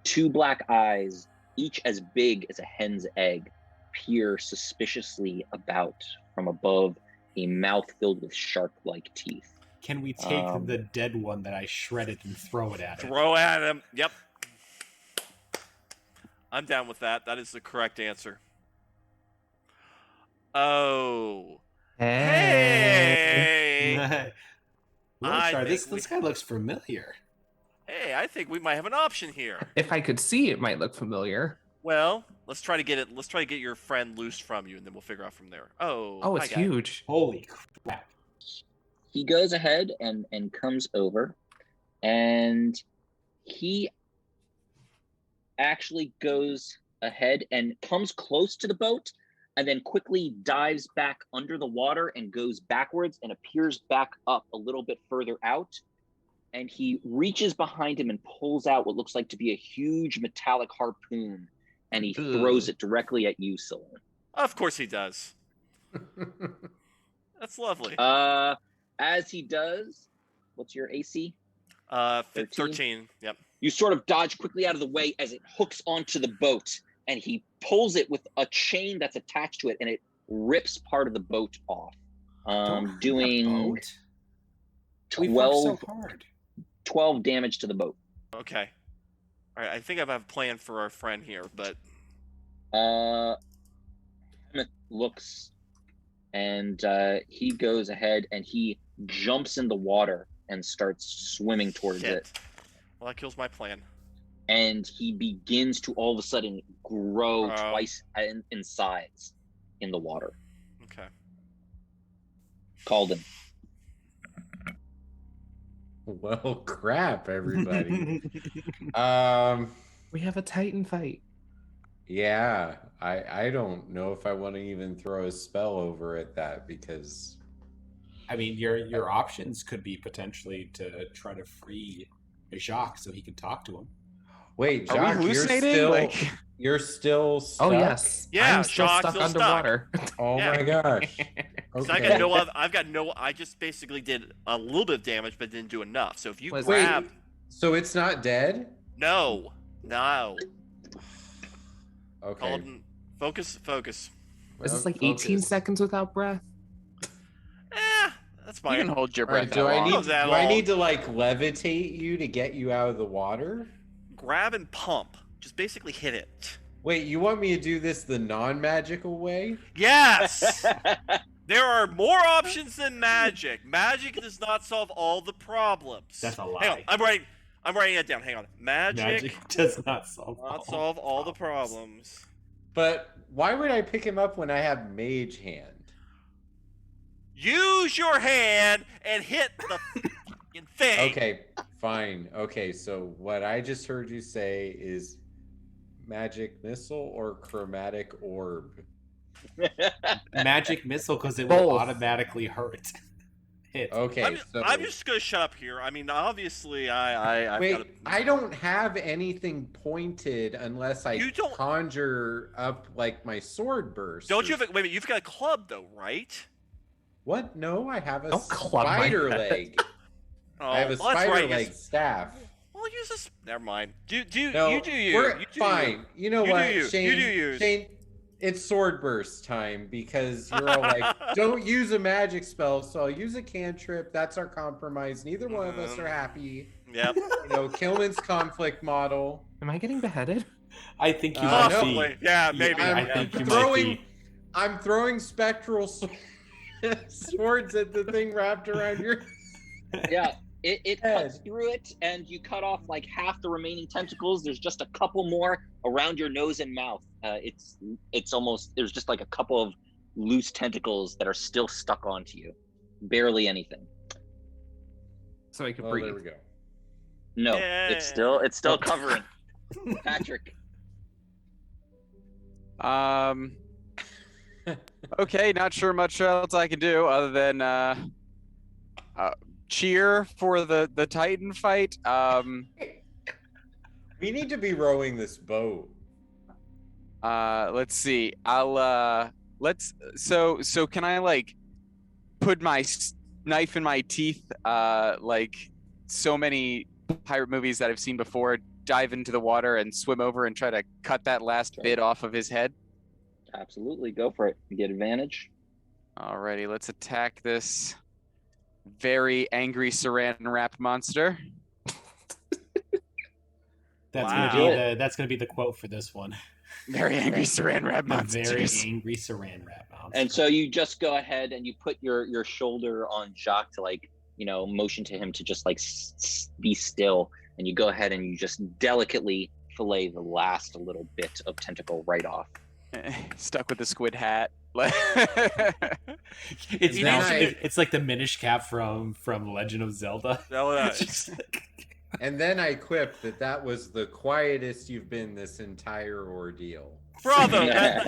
2 black eyes, each as big as a hen's egg, peer suspiciously about from above, a mouth filled with shark-like teeth. Can we take the dead one that I shredded and throw it at him? Throw at him. Yep. I'm down with that. That is the correct answer. Oh. Hey. Lodestar, this guy looks familiar. Hey, I think we might have an option here. If I could see, it might look familiar. Well, let's try to get your friend loose from you, and then we'll figure out from there. Oh, it's huge. Holy crap. He goes ahead and comes over, and he actually goes ahead and comes close to the boat, and then quickly dives back under the water and goes backwards and appears back up a little bit further out. And he reaches behind him and pulls out what looks like to be a huge metallic harpoon, and he throws it directly at you, Silver. Of course he does. That's lovely. As he does, what's your AC? 13. Yep. You sort of dodge quickly out of the way as it hooks onto the boat, and he pulls it with a chain that's attached to it, and it rips part of the boat off. Doing 12 damage to the boat. Okay. All right. I think I have a plan for our friend here, but Emmett looks, and he goes ahead and he jumps in the water and starts swimming towards it. Well, that kills my plan. And he begins to all of a sudden grow twice in size in the water. Okay. Calden. Well, crap, everybody. We have a Titan fight. Yeah, I don't know if I want to even throw a spell over at that, because I mean, your options could be potentially to try to free Jacques so he can talk to him. Wait, Are we Jacques, hallucinating? you're still stuck? Oh yes. Yeah, I'm still Jacques stuck still underwater. Oh Yeah. my gosh. So Okay. I just basically did a little bit of damage, but didn't do enough. So if you Wait, grab, So it's not dead? no. Okay. Calden, focus. Is this like 18 seconds without breath? That's You fine. can hold your All right, breath do that I long. need Not that do I long. need to like levitate you to get you out of the water? Grab and pump. Just basically hit it. Wait, you want me to do this the non-magical way? Yes. There are more options than magic. Magic does not solve all the problems. That's a Hang on, lie. I'm writing it down. Hang on. Magic does not solve all the problems. But why would I pick him up when I have mage hand? Use your hand and hit the fucking thing. Okay, fine. Okay, so what I just heard you say is magic missile or chromatic orb? Magic missile, because it Both. will automatically hurt. Hit. Okay, I'm just gonna shut up here. I mean, obviously, I've wait, got I don't have anything pointed unless I You don't- conjure up like my sword burst. Don't you have? Wait a minute. You've got a club though, right? What? No, I have a Don't club my spider head. leg. I have a well, that's spider right, leg yes. staff. Well, use this. Never mind. No, you do you. we're You do fine. You. You know You do what, you. Shane? You do you. Shane, it's sword burst time, because you're all like, don't use a magic spell, so I'll use a cantrip. That's our compromise. Neither one of us are happy. Yep. You know, Kilman's conflict model. Am I getting beheaded? I think you Uh, might no. Possibly. be. Yeah, Yeah, maybe. I think you might be. I'm throwing spectral swords at the thing wrapped around your. Yeah, it cuts Head. through it, and you cut off like half the remaining tentacles. There's just a couple more around your nose and mouth. It's almost, there's just like a couple of loose tentacles that are still stuck onto you. Barely anything. So I can Oh, breathe. there we go. No, Yeah. it's still covering. Patrick. Okay, not sure much else I can do other than cheer for the Titan fight. We need to be rowing this boat. Let's see. I'll so can I like put my knife in my teeth like so many pirate movies that I've seen before, dive into the water and swim over and try to cut that last bit off of his head? Absolutely, go for it. You get advantage. Alrighty, let's attack this very angry saran wrap monster. That's Wow. gonna be the quote for this one. Very angry saran wrap A monster. very angry saran wrap monster. And so you just go ahead and you put your shoulder on Jacques to like, motion to him to just like be still. And you go ahead and you just delicately fillet the last little bit of tentacle right off. Stuck with the squid hat. It's He now, needs to be- it's like the Minish Cap from Legend of Zelda. Zelda. It's just like- And then I quip that was the quietest you've been this entire ordeal. Bravo, Yeah.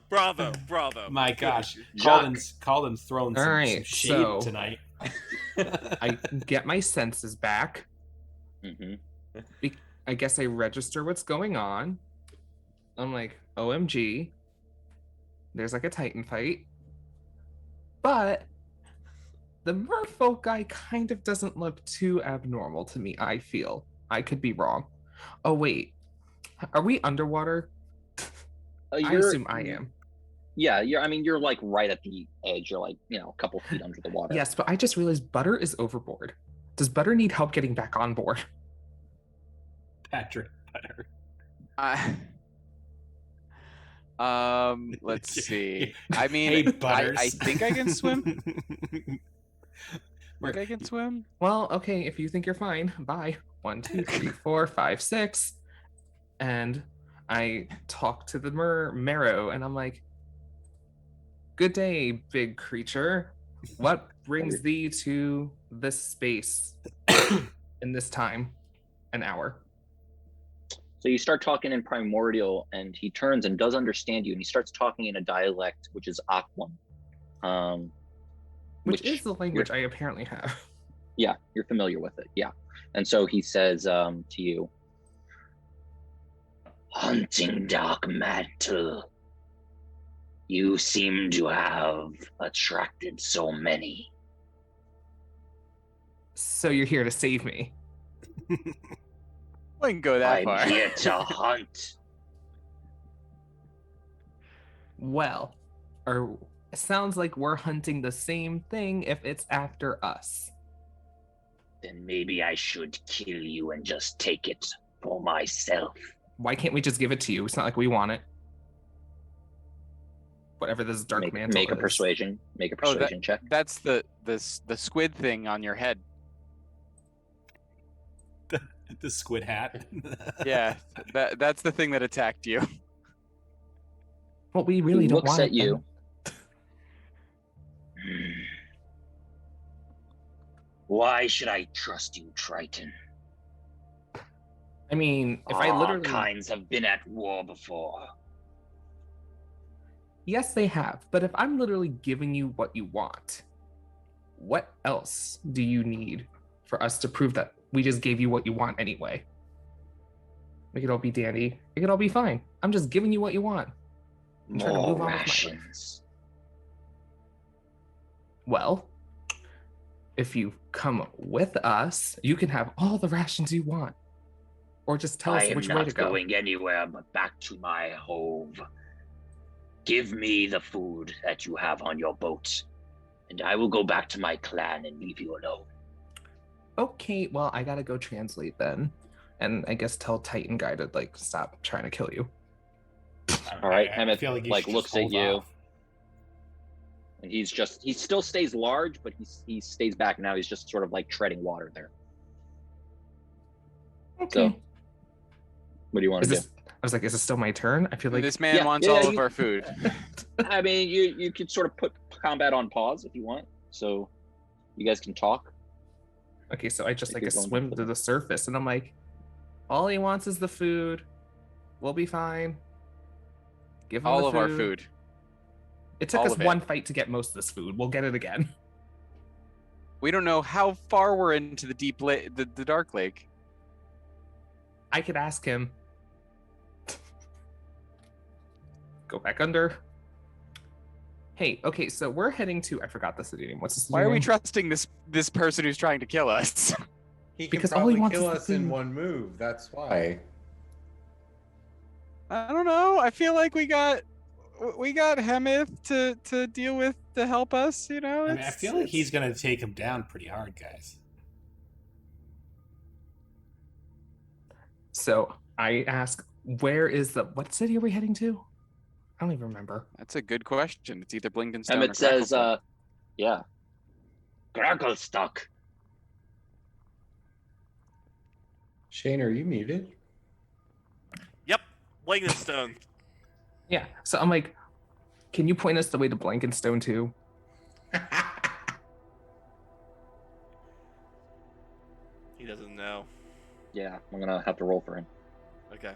bravo. My gosh, Jacques. Calden's throwing some Alright, shade so- tonight. I get my senses back. Hmm. I guess I register what's going on. I'm like, OMG. There's like a Titan fight. But the merfolk guy kind of doesn't look too abnormal to me, I feel. I could be wrong. Oh, wait. Are we underwater? I assume I am. Yeah, you're like right at the edge. You're like, a couple feet under the water. Yes, but I just realized Butter is overboard. Does Butter need help getting back on board? Patrick Butter. Let's see. I mean, Hey, I Butters. think I can swim. Think I can swim? Well, okay, if you think you're fine, bye. 1, 2, 3, 4, 5, 6. And I talk to the Marrow, and I'm like, good day, big creature. What brings thee to this space in this time? An hour. So you start talking in primordial, and he turns and does understand you, and he starts talking in a dialect, which is Aquan. Which is the language I apparently have. Yeah, you're familiar with it. Yeah. And so he says to you, hunting dark matter. You seem to have attracted so many. So you're here to save me. Wouldn't go that I'm far. here to hunt. Well, or it sounds like we're hunting the same thing if it's after us. Then maybe I should kill you and just take it for myself. Why can't we just give it to you? It's not like we want it. Whatever this dark mantle Make a is. persuasion. Make a Oh, persuasion check. That's the squid thing on your head. The squid hat. Yeah, that's the thing that attacked you. Well, we really He don't looks want at it, you. then. Why should I trust you, Triton? I mean, if I All literally kinds have been at war before. Yes, they have. But if I'm literally giving you what you want, what else do you need for us to prove that we just gave you what you want anyway? Make it all be dandy. It could all be fine. I'm just giving you what you want. I'm trying to More move on with my life. rations. Well, if you come with us, you can have all the rations you want. Or just tell us I am which way not to go. going anywhere but back to my hove. Give me the food that you have on your boat, and I will go back to my clan and leave you alone. Okay, well, I gotta go translate then. and I guess tell Titan Guy to like stop trying to kill you. All right, I Hammett feel like you like should looks just at hold you. off. And he still stays large, but he stays back now. He's just sort of like treading water there. Okay. So, what do you want to do? I was like, is it still my turn? I feel like This man wants all of our food. I mean, you could sort of put combat on pause if you want, so you guys can talk. okay, so I just If like you're going swim for to the surface, and I'm like, all he wants is the food. We'll be fine. Give him All the of our food. It took all us of it. one fight to get most of this food. We'll get it again. We don't know how far we're into the deep lake, the dark lake. I could ask him. Go back under. Hey, okay, so we're heading to, I forgot the city name. What's the city Why are we name? trusting this person who's trying to kill us? He can Because all he probably wants kill is the us in food. one move. That's why. I don't know. I feel like we got Hemeth to deal with to help us. You know, I mean, I feel like he's gonna take him down pretty hard, guys. So I ask, what city are we heading to? I don't even remember. That's a good question. It's either Blinkenstone And or it says, Cracklestone. yeah, Gracklestock. Shane, are you muted? Yep, Blankenstone. Yeah, so I'm like, can you point us the way to Blankenstone too? He doesn't know. Yeah, I'm gonna have to roll for him. Okay,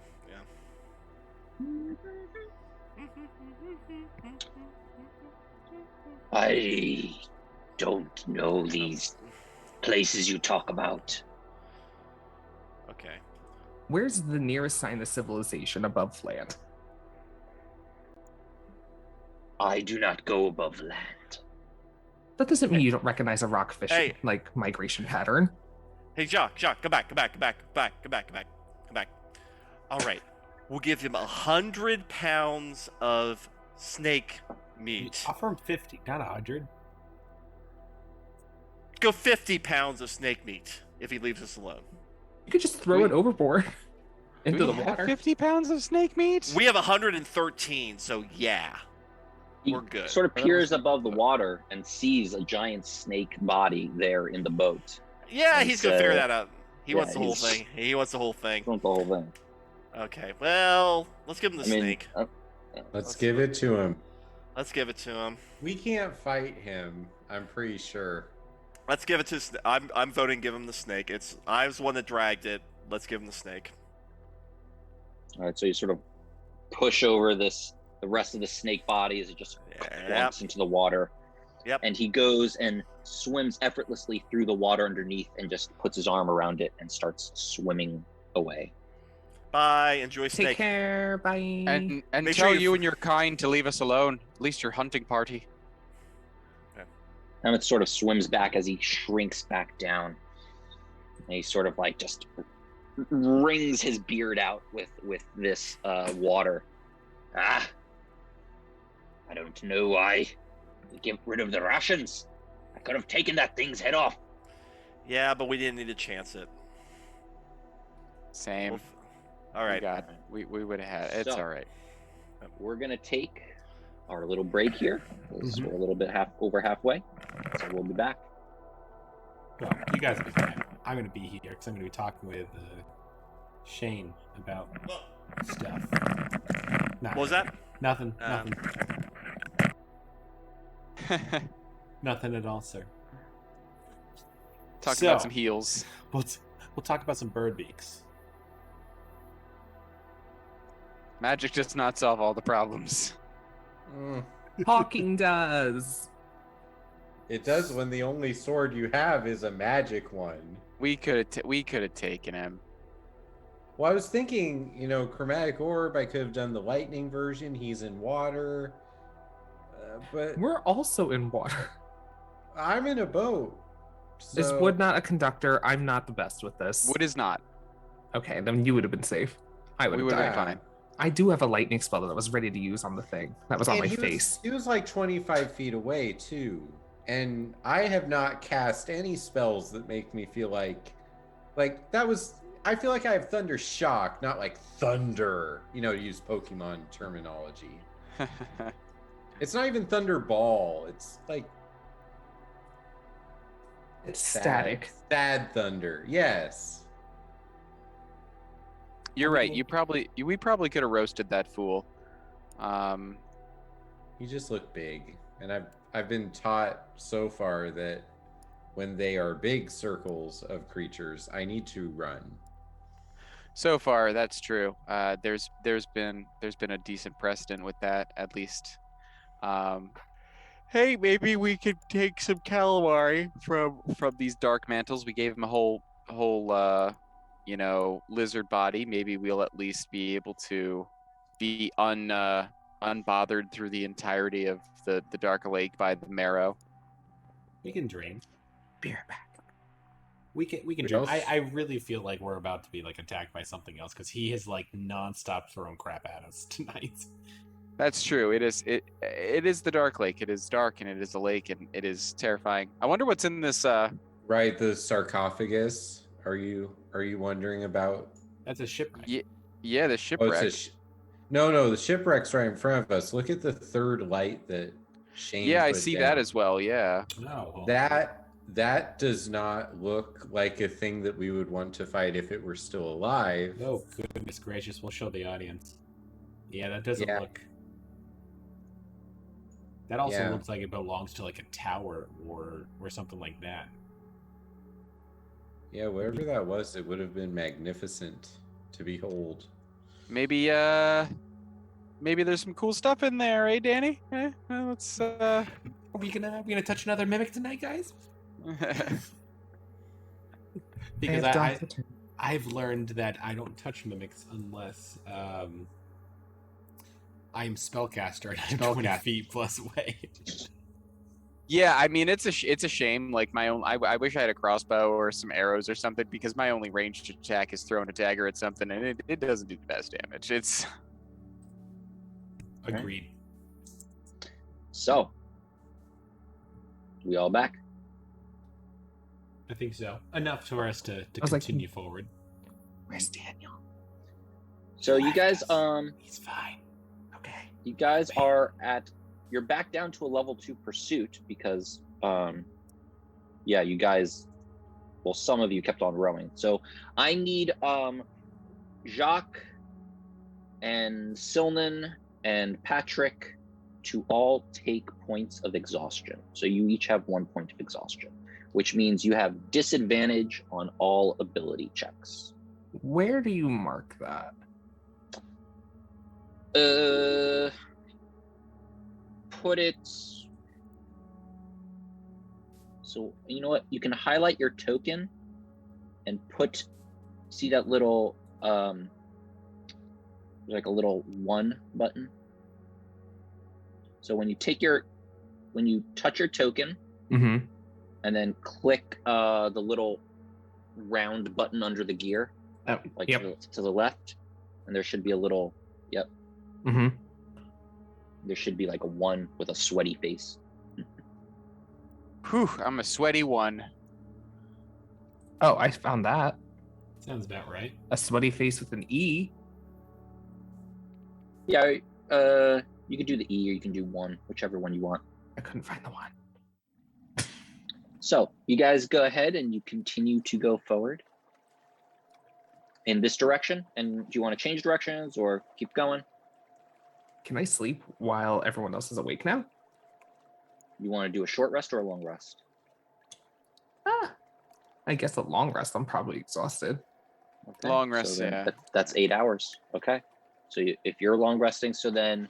I don't know these places you talk about. Okay. Where's the nearest sign of civilization above land? I do not go above land. That doesn't mean you don't recognize a rockfish Hey. like migration pattern. Hey, Jacques, come back. All right, we'll give him 100 pounds of snake meat. Offer him 50, not 100. Go 50 pounds of snake meat if he leaves us alone. You could just throw it overboard into Do the we have water. 50 pounds of snake meat? We have 113, so yeah, He we're good. sort of peers above the water and sees a giant snake body there in the boat. Yeah, And he's gonna figure so- that out. He yeah, wants the whole he's- thing. He wants the whole thing. Don't the whole thing. Okay, well, let's give him the I mean, snake. Let's give it to him. Let's give it to him. We can't fight him, I'm pretty sure. Let's give it to. I'm voting. Give him the snake. I was the one that dragged it. Let's give him the snake. All right, so you sort of push over the rest of the snake body as it just Yep. plunks into the water. Yep. And he goes and swims effortlessly through the water underneath and just puts his arm around it and starts swimming away. Bye. Enjoy Take snake. care. Bye. And Make tell sure you you- and your kind to leave us alone. At least your hunting party. And it sort of swims back as he shrinks back down. And he sort of like just wrings his beard out with this water. I don't know why. Get rid of the rations. I could have taken that thing's head off. Yeah, but we didn't need to chance it. Same. All right. We would have had. It's So- all right. We're gonna take our little break here. We're a little bit over halfway, so we'll be back. Well, you guys will be fine. I'm going to be here because I'm going to be talking with Shane about stuff. What was that? Nothing. Nothing at all, sir. Talking about some heels. We'll talk about some bird beaks. Magic does not solve all the problems. Talking does. It does when the only sword you have is a magic one. We could have taken him. Well, I was thinking, chromatic orb. I could have done the lightning version. He's in water, but We're also in water. I'm in a boat. Is so- Wood not a conductor? I'm not the best with this. Wood is not. Okay, then you would have been safe. I would We have would have died. been fine. I do have a lightning spell that I was ready to use on the thing. That was on And my he face. He was like 25 feet away too, and I have not cast any spells that make me feel like that was. I feel like I have thunder shock, not like thunder. You know, to use Pokemon terminology. It's not even thunder ball. It's like It's static. Sad thunder. Yes. You're right. We probably could have roasted that fool. You just look big, and I've been taught so far that when they are big circles of creatures, I need to run. So far, that's true. There's been a decent precedent with that, at least. Hey, maybe we could take some calamari from these dark mantles. We gave him a whole lizard body. Maybe we'll at least be able to be unbothered through the entirety of the dark lake by the marrow. We can dream. Be right back. We can dream. I really feel like we're about to be like attacked by something else because he has like nonstop throwing crap at us tonight. That's true. It is the dark lake. It is dark and it is a lake and it is terrifying. I wonder what's in this Right, the sarcophagus. Are you wondering about? That's a shipwreck. Yeah, the shipwreck. No, the shipwreck's right in front of us. Look at the third light that Shane. Yeah, I put see down. that as well. Yeah. Oh, That does not look like a thing that we would want to fight if it were still alive. oh goodness gracious! We'll show the audience. Yeah, that doesn't Yeah. look. That also Yeah. looks like it belongs to like a tower or something like that. Yeah, whatever that was, it would have been magnificent to behold. Maybe there's some cool stuff in there, eh, Danny? Let's Are we gonna touch another mimic tonight, guys? Because I've learned that I don't touch mimics unless I'm spellcaster and I'm 20 feet plus away. Yeah, I mean it's a shame. Like my own, I wish I had a crossbow or some arrows or something because my only ranged attack is throwing a dagger at something and it doesn't do the best damage. It's Agreed. So, we all back? I think so. Enough for us to was like- continue forward. Where's Daniel? So you guys, He's fine. Okay. you guys are you're back down to a level 2 pursuit because, you guys, well, some of you kept on rowing. So I need Jacques and Silnan and Patrick to all take points of exhaustion. So you each have 1 point of exhaustion, which means you have disadvantage on all ability checks. Where do you mark that? Put it. So you know what? You can highlight your token and see that little like a little 1 button. So when you touch your token Mm-hmm. and then click the little round button under the gear, Oh, like yep. to the left, and there should be a little, Mm-hmm. there should be like a 1 with a sweaty face. whew, I'm a sweaty one. Oh, I found that. Sounds about right. A sweaty face with an E. Yeah, you can do the E or you can do 1, whichever one you want. I couldn't find the one. So you guys go ahead and you continue to go forward in this direction. And do you want to change directions or keep going? Can I sleep while everyone else is awake now? You want to do a short rest or a long rest? I guess a long rest. I'm probably exhausted. Okay, Long rest, then yeah. That's 8 hours. Okay. So if you're long resting, so then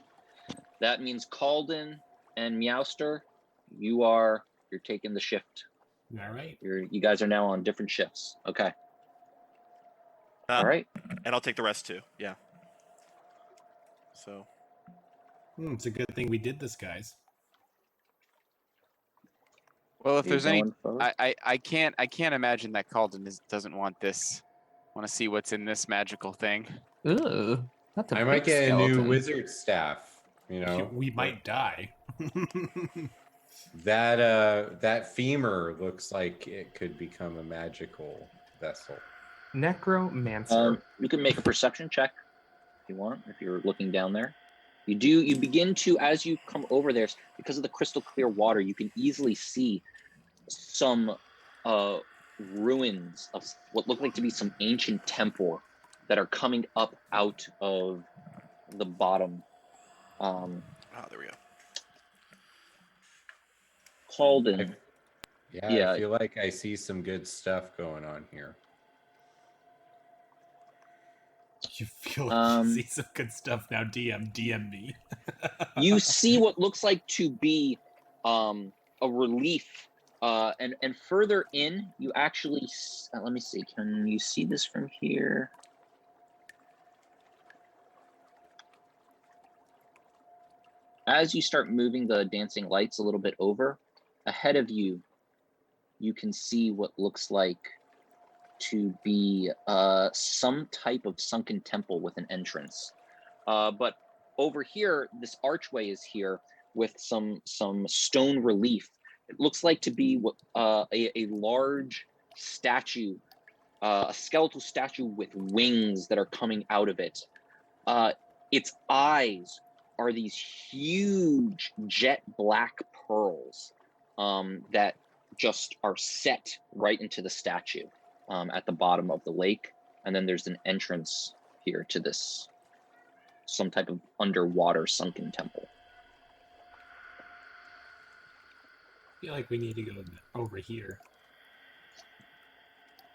that means Calden and Meowster, you're taking the shift. All right. You guys are now on different shifts. Okay. All right. And I'll take the rest too. Yeah. So It's a good thing we did this, guys. Well, if You there's any, going forward? I can't imagine that Calden doesn't want this. Want to see what's in this magical thing. Ugh. Not the I might big get a new skeleton. wizard staff. You know, We might die. that femur looks like it could become a magical vessel. Necromancer. You can make a perception check if you want, if you're looking down there. You begin to, as you come over there, because of the crystal clear water, you can easily see some ruins of what look like to be some ancient temple that are coming up out of the bottom. There we go. Calden. I feel like I see some good stuff going on here. You feel like you see some good stuff now. DM me. You see what looks like to be a relief, and further in, you actually let me see. Can you see this from here? As you start moving the dancing lights a little bit over, ahead of you, you can see what looks like to be some type of sunken temple with an entrance. But over here, this archway is here with some stone relief. It looks like to be a large statue, a skeletal statue with wings that are coming out of it. Its eyes are these huge jet black pearls that just are set right into the statue at the bottom of the lake. And then there's an entrance here to this, some type of underwater sunken temple. I feel like we need to go over here.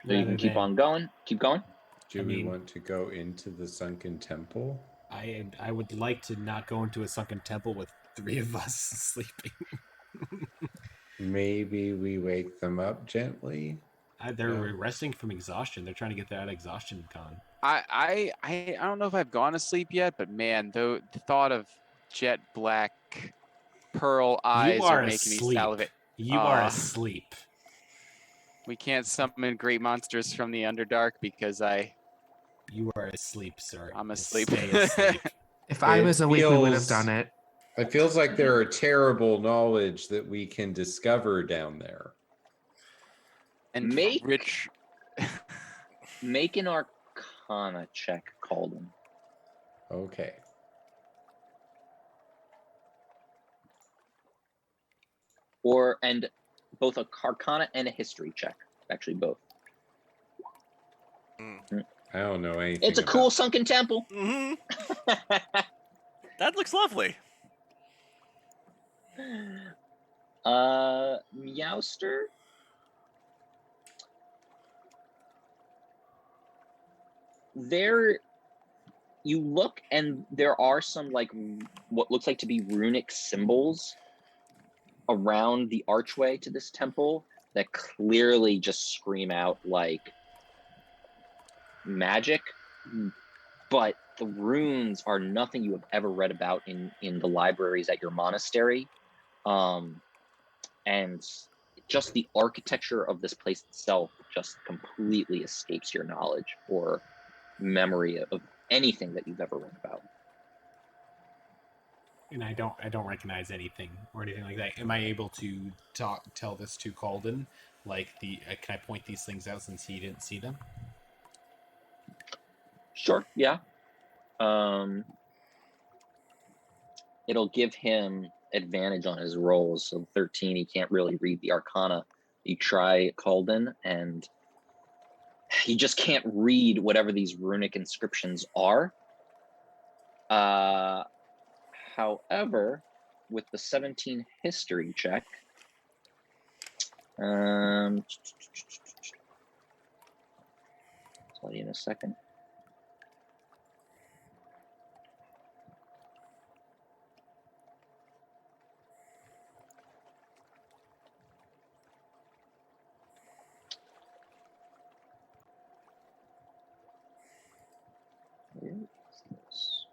So you can keep on going. Keep going. Do we want to go into the sunken temple? I would like to not go into a sunken temple with 3 of us sleeping. Maybe we wake them up gently. They're resting from exhaustion. They're trying to get that exhaustion con. I don't know if I've gone to sleep yet, but man, the thought of jet black pearl eyes are making me salivate. You are asleep. We can't summon great monsters from the Underdark because You are asleep, sir. I'm asleep. Stay asleep. If I was awake, we would have done it. It feels like there are terrible knowledge that we can discover down there. And rich. Make an Arcana check, Calden. Okay. And both a Arcana and a History check. Actually, both. I don't know anything. It's a cool sunken temple. Mm-hmm. That looks lovely. Meowster. There, you look, and there are some like what looks like to be runic symbols around the archway to this temple that clearly just scream out like magic, but the runes are nothing you have ever read about in the libraries at your monastery, and just the architecture of this place itself just completely escapes your knowledge or memory of anything that you've ever read about. And I don't recognize anything or anything like that. Am I able to tell this to Calden? Like can I point these things out since he didn't see them? Sure, yeah. It'll give him advantage on his rolls. So 13, he can't really read the Arcana. You try Calden, and he just can't read whatever these runic inscriptions are. However, with the 17 history check, I'll tell you in a second. Where is this?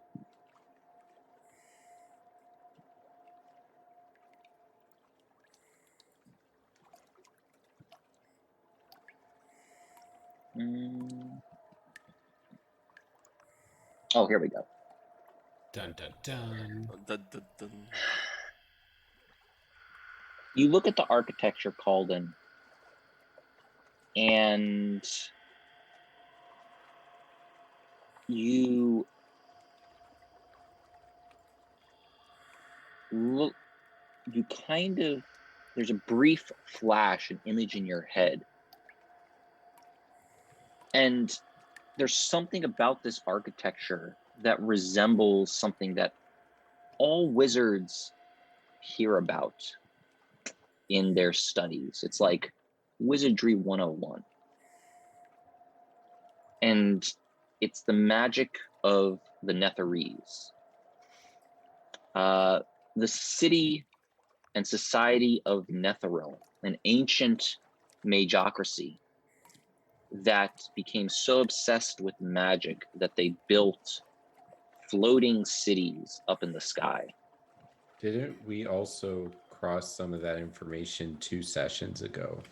Oh, here we go. Dun dun dun. Dun, dun, dun. You look at the architecture, Calden, and you look, you kind of, there's a brief flash, an image in your head. And there's something about this architecture that resembles something that all wizards hear about in their studies. It's like Wizardry 101. And it's the magic of the Netherese. The city and society of Netheril, an ancient magocracy that became so obsessed with magic that they built floating cities up in the sky. Didn't we also cross some of that information 2 sessions ago?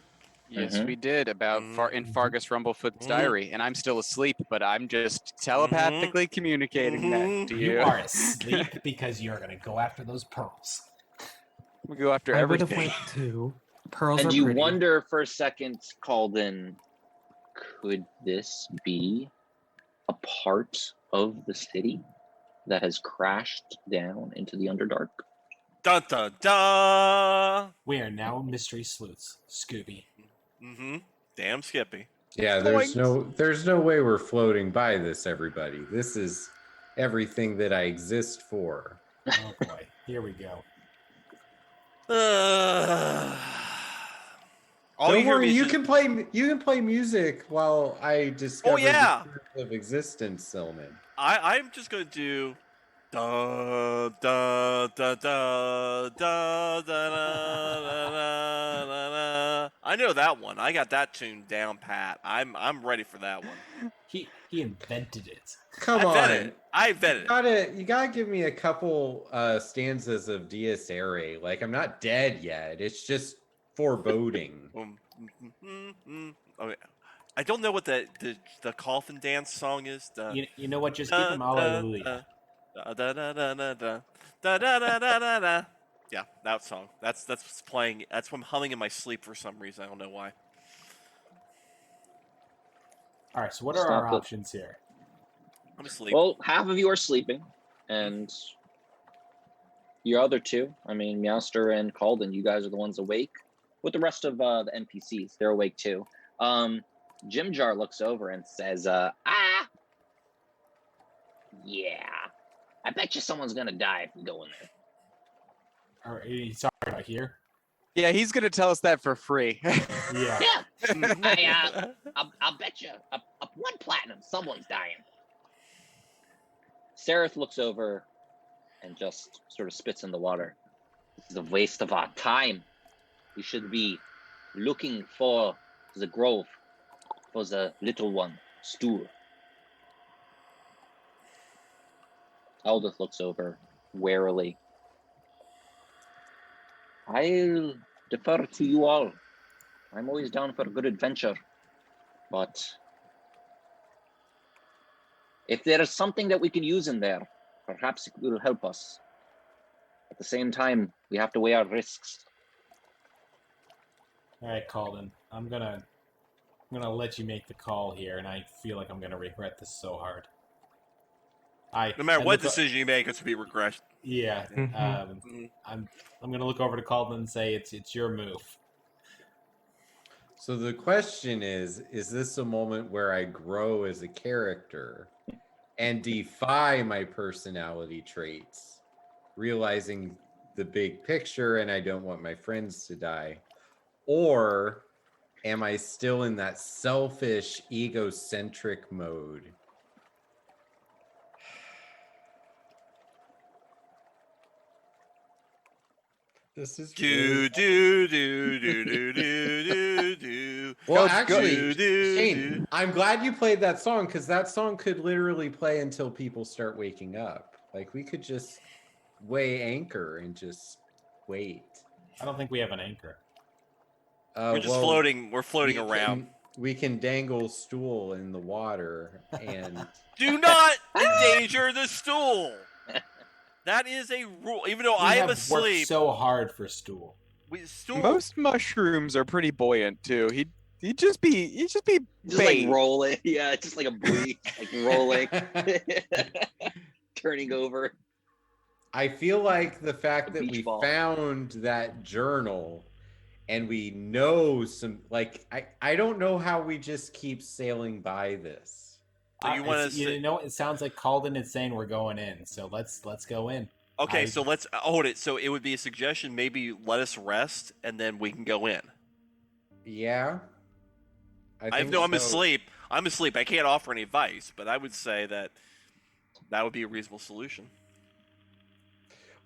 Yes, we did about in Fargus Rumblefoot's diary, and I'm still asleep, but I'm just telepathically communicating that to you. You are asleep because you're going to go after those pearls. We go after I would have everything. went too. Pearls And are you pretty. wonder for a second, Calden, could this be a part of the city that has crashed down into the Underdark? Dun dun dun. We are now mystery sleuths, Scooby. Damn Skippy. Yeah, there's no way we're floating by this, everybody. This is everything that I exist for. Oh boy, here we go. Don't worry, you can play music while I discover the truth of existence, Silman. I'm just gonna do da da da da da da da. I know that one. I got that tune down pat. I'm ready for that one. He invented it. Come on. I invented it. You gotta give me a couple stanzas of Dies Irae. Like, I'm not dead yet. It's just foreboding. Okay. I don't know what the coffin dance song is. You know what? Just give him Hallelujah. Yeah, that song. That's what's playing. That's what I'm humming in my sleep for some reason. I don't know why. All right. So what are our options here? I'm asleep. Well, half of you are sleeping, and your other two, I mean, Meowster and Calden, you guys are the ones awake. With the rest of the NPCs, they're awake too. Jim Jar looks over and says, yeah, I bet you someone's gonna die if we go in there. All right, you talking about here? Yeah, he's gonna tell us that for free. Yeah. I'll bet you a 1 platinum someone's dying. Seraph looks over and just sort of spits in the water. This is a waste of our time. We should be looking for the grove, for the little one, Stool. Eldith looks over warily. I'll defer to you all. I'm always down for a good adventure. But if there is something that we can use in there, perhaps it will help us. At the same time, we have to weigh our risks. All right, Calden. I'm gonna let you make the call here, and I feel like I'm gonna regret this so hard. No matter what decision you make, it's to be regret. Yeah. I'm gonna look over to Calden and say it's your move. So the question is this a moment where I grow as a character and defy my personality traits, realizing the big picture and I don't want my friends to die? Or am I still in that selfish, egocentric mode? This is do. Well, actually, Shane, I'm glad you played that song, because that song could literally play until people start waking up. Like, we could just weigh anchor and just wait. I don't think we have an anchor. We're just floating. We're floating around. We can dangle stool in the water and do not endanger the stool. That is a rule. Even though I am asleep, worked so hard for stool. Most mushrooms are pretty buoyant too. You just be Just bait. like rolling. Yeah, just like a buoy, like rolling, turning over. I feel like the fact A that beach we ball. found that journal and we know some, like, I don't know how we just keep sailing by this. So you want to You know, it sounds like Calden is saying we're going in, so let's go in. Okay, so let's hold it. So it would be a suggestion. Maybe let us rest, and then we can go in. Yeah. I'm asleep. I'm asleep. I can't offer any advice, but I would say that would be a reasonable solution.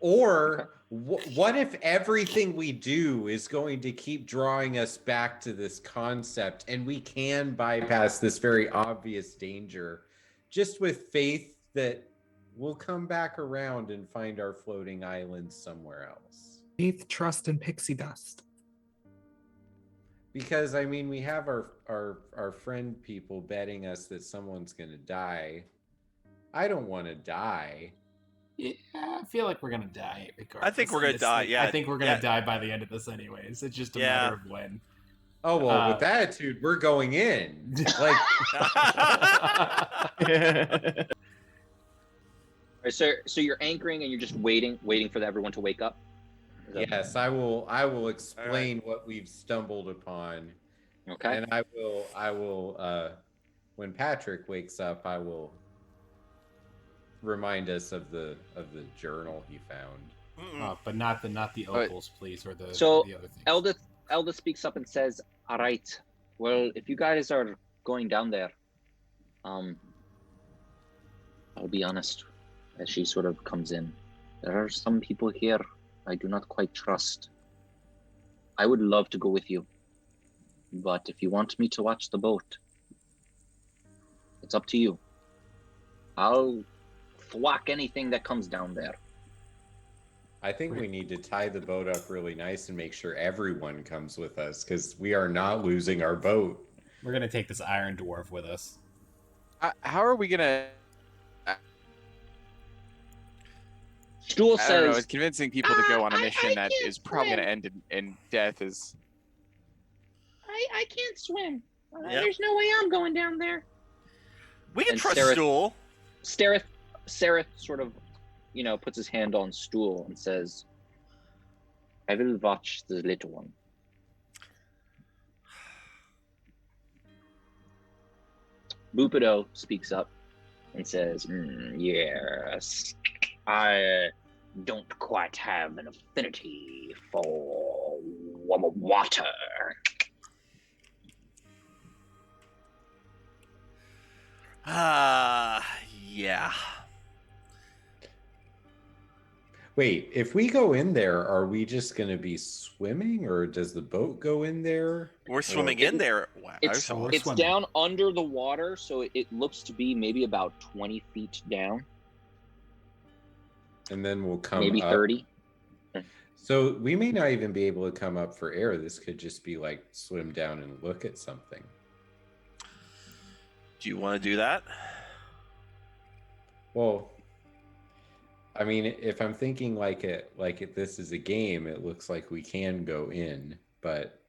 Or what if everything we do is going to keep drawing us back to this concept and we can bypass this very obvious danger just with faith that we'll come back around and find our floating island somewhere else? Faith, trust, and pixie dust. Because, I mean, we have our friend people betting us that someone's going to die. I don't want to die. Yeah, I feel like we're gonna die regardless. I think we're gonna die. Yeah, I think we're gonna die by the end of this, anyways. It's just a matter of when. Oh well, with that attitude, we're going in. Like, so you're anchoring and you're just waiting for everyone to wake up. Yes, I will explain what we've stumbled upon. Okay. And I will when Patrick wakes up, I will remind us of the journal he found. But not the opals, please, or the other things. Eldith speaks up and says, "All right, well, if you guys are going down there, I'll be honest." As she sort of comes in, there are some people here I do not quite trust. I would love to go with you, but if you want me to watch the boat, it's up to you. I'll thwack anything that comes down there. I think we need to tie the boat up really nice and make sure everyone comes with us, because we are not losing our boat. We're gonna take this iron dwarf with us. How are we gonna? Stool I don't know. says, It's convincing people to go on a mission that is probably gonna end in death. Is I can't swim. Yep. There's no way I'm going down there. We can And trust Sareth- Stool. Sareth sort of, puts his hand on Stool and says, I will watch the little one. Bupido speaks up and says, yes, I don't quite have an affinity for water. Yeah. Wait, if we go in there, are we just going to be swimming, or does the boat go in there? We're swimming in there. Wow. It's down under the water, so it looks to be maybe about 20 feet down. And then we'll come maybe up. 30. So we may not even be able to come up for air. This could just be like swim down and look at something. Do you want to do that? Well, I mean, if I'm thinking this is a game, it looks like we can go in, but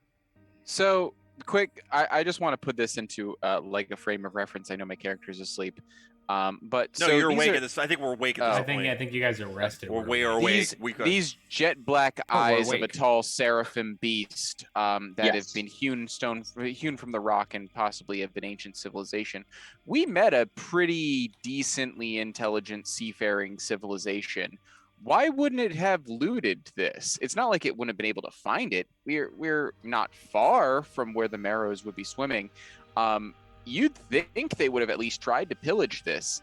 so quick. I just want to put this into like a frame of reference. I know my character's asleep, but no, so you're these awake are- at this. I think we're awake at this point. I think you guys are rested. We're way awake. These jet black we're eyes of a awake. tall seraphim beast that have Yes. been hewn from the rock and possibly of an ancient civilization. We met a pretty decently intelligent seafaring civilization. Why wouldn't it have looted this? It's not like it wouldn't have been able to find it. We're not far from where the Marrows would be swimming. You'd think they would have at least tried to pillage this.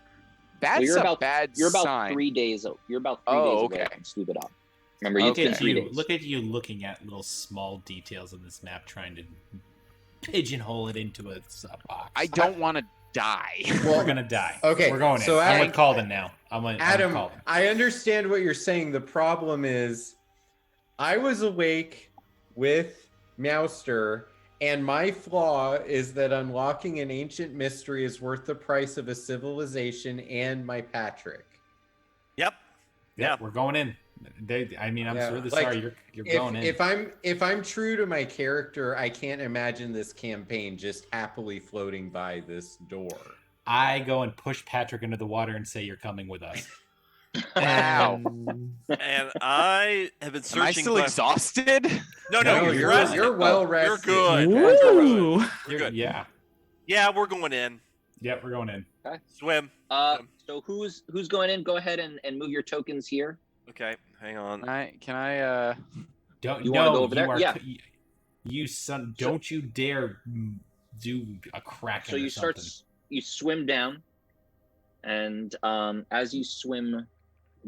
That's a bad You're about sign. 3 days. You're about 3 Oh, days okay. away from scoop it up. Remember, you Okay. did 3 days. Look at you looking at little small details on this map, trying to pigeonhole it into a box. I don't want to die. We're gonna die. Okay, we're going in. so I'm Adam- with Calden now. I'm with Adam, Calden. I understand what you're saying. The problem is, I was awake with Meowster, and my flaw is that unlocking an ancient mystery is worth the price of a civilization and my Patrick. Yep. Yeah, we're going in. I'm Yeah, sure this like, are you're going in. If I'm true to my character, I can't imagine this campaign just happily floating by this door. I go and push Patrick into the water and say, "You're coming with us." Wow. And I have been Am I searching. still exhausted? No, No, you're you're rested. well You're rested. good. Woo! We're good. Yeah. Yeah, we're going in. Yep, we're going in. Swim. So who's going in? Go ahead and move your tokens here. Okay, hang on. Can I Don't You wanna no, go over you there? are Yeah. you son. Don't you dare do a crack. So you you swim down, and as you swim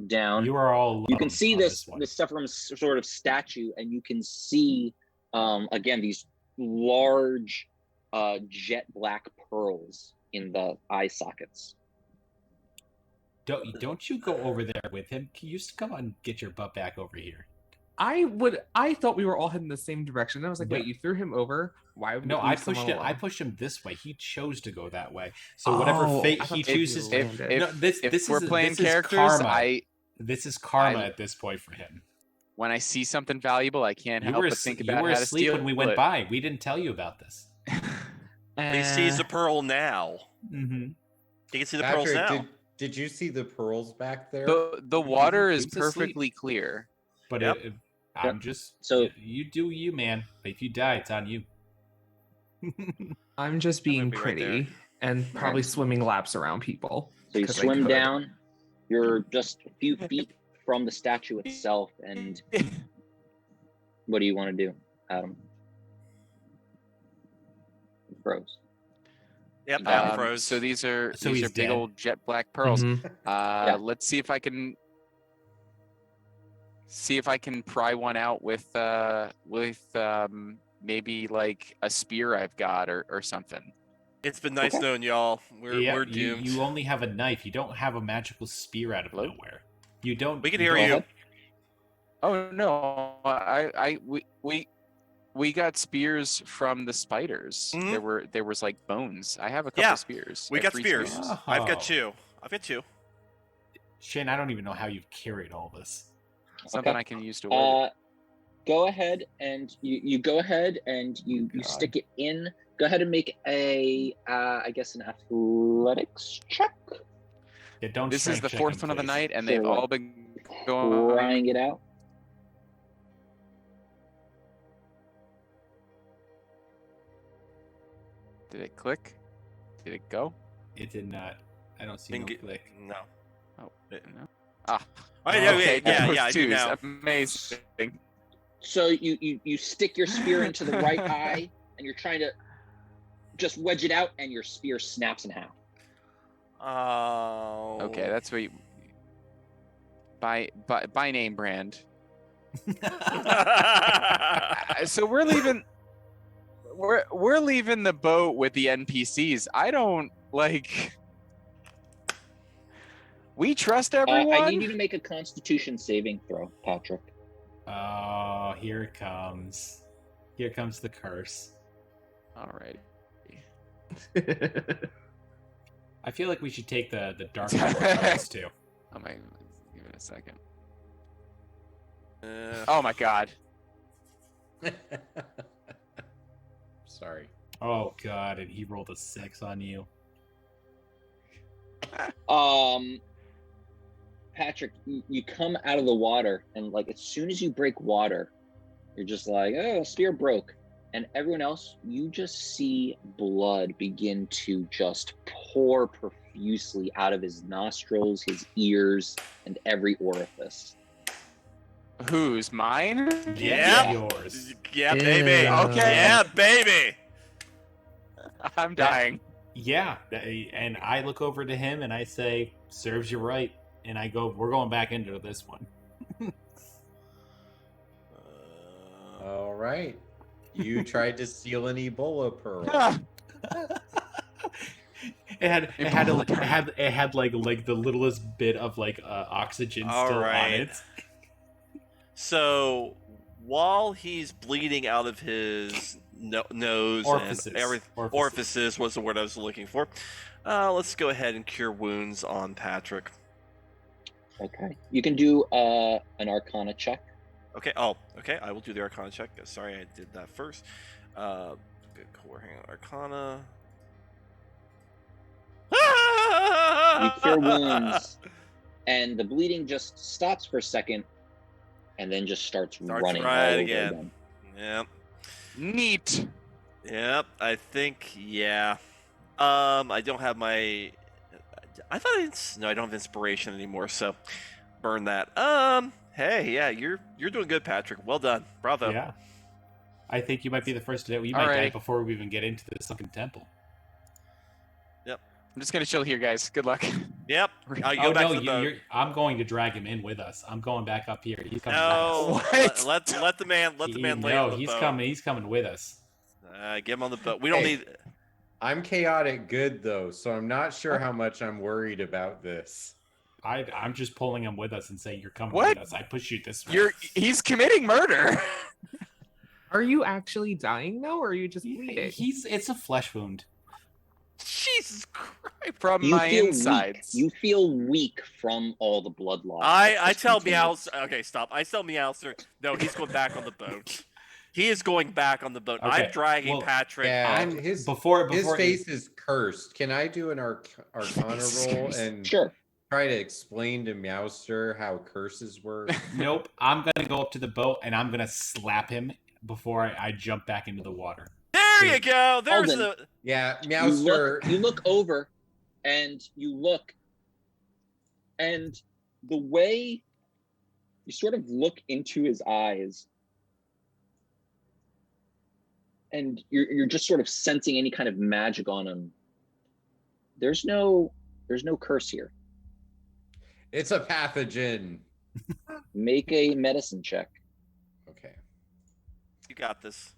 down, You are all. you can alone see on this one. stuff from a sort of statue, and you can see again these large jet black pearls in the eye sockets. Don't you go over there with him. You just come on, get your butt back over here. I thought we were all heading the same direction. I was like, No. wait, you threw him over? Why would No, you I leave pushed someone him. I alone? pushed him this way. He chose to go that way. So whatever Oh, fate I thought he that's where you chooses. landed. No, this we're is playing this is characters, karma. This is karma I- at this point for him. when I see something valuable, I can't help but think about you were how to asleep steal when we went it. by. We didn't tell you about this. He sees Eh, the pearl now. Mm-hmm. He can see the pearls Patrick, now. did you see the pearls back there? The water He is was asleep. perfectly clear. But Yep. I'm just So- you do you, man. But if you die, it's on you. I'm just being be right pretty and probably swimming laps around people. So you 'cause I swim could. down. You're just a few feet from the statue itself, and what do you want to do, Adam? Froze. Yep, that Um, froze. So these are So big he's dead. old jet black pearls. Mhm. Let's see if I can pry one out with maybe like a spear I've got or something. It's been nice Okay. knowing y'all. We're you, doomed. you only have a knife. You don't have a magical spear out of Hello? nowhere. You don't. We can you hear don't- you. ahead. Oh no, we got spears from the spiders. Mhm. There was like bones. I have a couple Yeah, spears. We I have got 3 spears. Oh. I've got two. Shane, I don't even know how you've carried all this. Something Okay. I can use to work. Go ahead and you go ahead and you God. stick it in. Go ahead and make a I guess an athletics check. Yeah, don't. This is strength the check 4th him, one of the please. night, and So they've what? all been going. Trying it out. Did it click? Did it go? It did not. I don't see Didn't no get- click. No. Oh, no. Ah. Oh, yeah, okay, yeah, those I do twos. now. Amazing. So you stick your spear into the right eye, and you're trying to just wedge it out, and your spear snaps in half. Oh. Okay, that's what you by name brand. So we're leaving the boat with the NPCs. I don't like. We trust everyone. I need you to make a Constitution saving throw, Patrick. Oh, here it comes. Here comes the curse. All right. I feel like we should take the dark curse too. I might give it a second. Uh, Oh my god. Sorry. Oh god, and he rolled a 6 on you. Patrick, you come out of the water, and like as soon as you break water, you're just like, oh, spear broke. And everyone else, you just see blood begin to just pour profusely out of his nostrils, his ears, and every orifice. Who's mine? Yeah. Yours. Yeah, baby. Okay. Yeah, baby. I'm dying. Yeah, and I look over to him and I say, "Serves you right." And I go, "We're going back into this one." All right. You tried to steal an Ebola pearl. It had like the littlest bit of like oxygen All still right. on it. So while he's bleeding out of his nose Orifices. and everything, orifices was the word I was looking for. Let's go ahead and cure wounds on Patrick. Okay. You can do an Arcana check. Okay. Oh, okay. I will do the Arcana check. Sorry, I did that first. Good core. Hang on. Arcana. You cure wounds, and the bleeding just stops for a second, and then just starts running all over again. Yep. Neat. Yep. I think. Yeah. I don't have my. I thought it's no. I don't have inspiration anymore. So, burn that. Hey, yeah, you're doing good, Patrick. Well done. Bravo. Yeah. I think you might be the first to die. We might die Alrighty. before we even get into the sunken temple. I'm just gonna chill here, guys. Good luck. Yep. You Oh go back no, to the boat. I'm going to drag him in with us. I'm going back up here. He's coming. No. with us. Let the man lay on the he's boat. coming. He's coming with us. Get him on the boat. We don't Hey. need. I'm chaotic good though, so I'm not sure how much I'm worried about this. I'm just pulling him with us and saying you're coming What? with us. I push you this way. He's committing murder. Are you actually dying now, or are you just bleeding? It's a flesh wound. Jesus Christ! From You my feel insides. weak. You feel weak from all the blood loss. I tell Meows. Meowster. Okay, stop. I tell Meowster. No, he's going back on the boat. He is going back on the boat. Okay, I'm dragging well, Patrick. Yeah, his face is cursed. Can I do an Arcana roll and Sure. try to explain to Meowster how curses work? Nope. I'm gonna go up to the boat and I'm gonna slap him before I jump back into the water. There you go. There's Alden. the. Yeah, You Meowster. look over, and you look, and the way you sort of look into his eyes, and you're just sort of sensing any kind of magic on him. There's no curse here. It's a pathogen. Make a medicine check. Okay. You got this.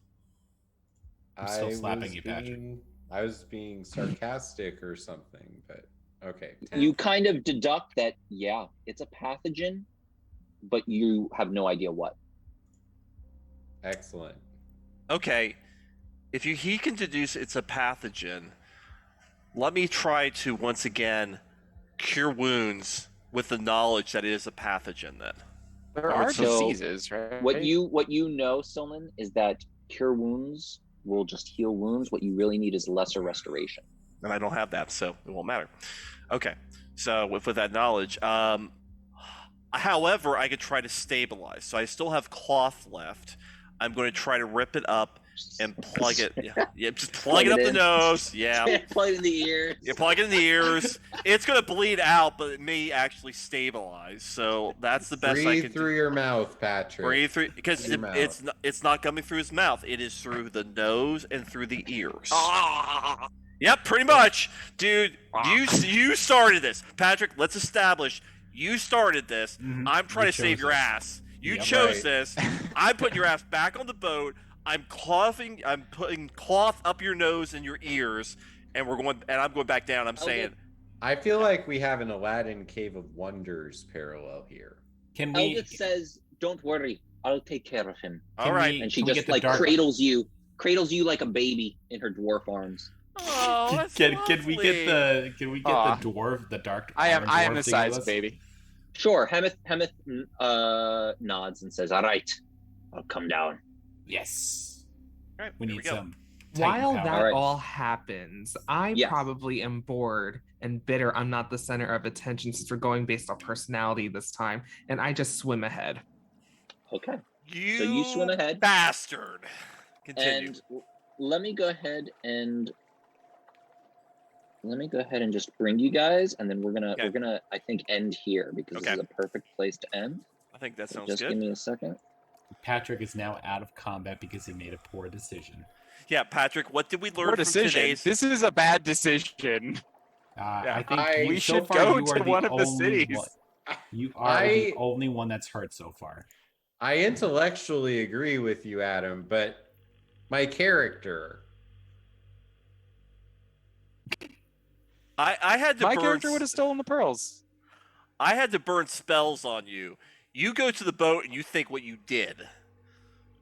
I'm still slapping you, Patrick. I was being sarcastic or something, but okay. You kind of deduct that, yeah, it's a pathogen, but you have no idea what. Excellent. Okay, if he can deduce it's a pathogen, let me try to once again cure wounds with the knowledge that it is a pathogen. Then There are So, diseases, right? What you know, Silman, is that cure wounds will just heal wounds. What you really need is lesser restoration. and I don't have that, so it won't matter. Okay, so with that knowledge, however, I could try to stabilize. So I still have cloth left. I'm going to try to rip it up and plug it. Yeah, just plug it up the in. nose. Yeah. Plug it in the ear. You plug it in the ears. It's gonna bleed out, but it may actually stabilize. So that's the best I Breathe can through your mouth, Patrick. Breathe through, because Through your it's not coming through his mouth. It is through the nose and through the ears. Ah! Yep, pretty much, dude. You started this, Patrick. Let's establish you started this. I'm trying You to save chose your this. ass. You Yep. chose Right. this. I'm putting your ass back on the boat. I'm putting cloth up your nose and your ears, and I'm going back down. I'm saying, I feel like we have an Aladdin Cave of Wonders parallel here. Can we? Eldith says, "Don't worry, I'll take care of him." all right. And she Can we just get the like dark- cradles you like a baby in her dwarf arms. Oh, that's Can we get lovely. Aw. the dwarf, the dark? I am dwarf the to size, give us? baby. Sure, Hemeth nods and says, "All right, I'll come down." Yes. All right, We there need go. some. While Titan that power. Alright. all happens, I Yes. probably am bored and bitter I'm not the center of attention since we're going based on personality this time, and I just swim ahead. Okay. You, So you swim ahead. bastard. Continue. And let me go ahead and just bring you guys, and then we're gonna I think end here because this Okay. is a perfect place to end. I think that So sounds just good. give me a second. Patrick is now out of combat because he made a poor decision. Yeah, Patrick, what did we learn Poor from decision. today's? This is a bad decision. I think we so should far go you to are the one of the only cities. one- You are the only one that's hurt so far. I intellectually agree with you, Adam, but my character. I had to My burn. character would have stolen the pearls. I had to burn spells on you. You go to the boat and you think what you did.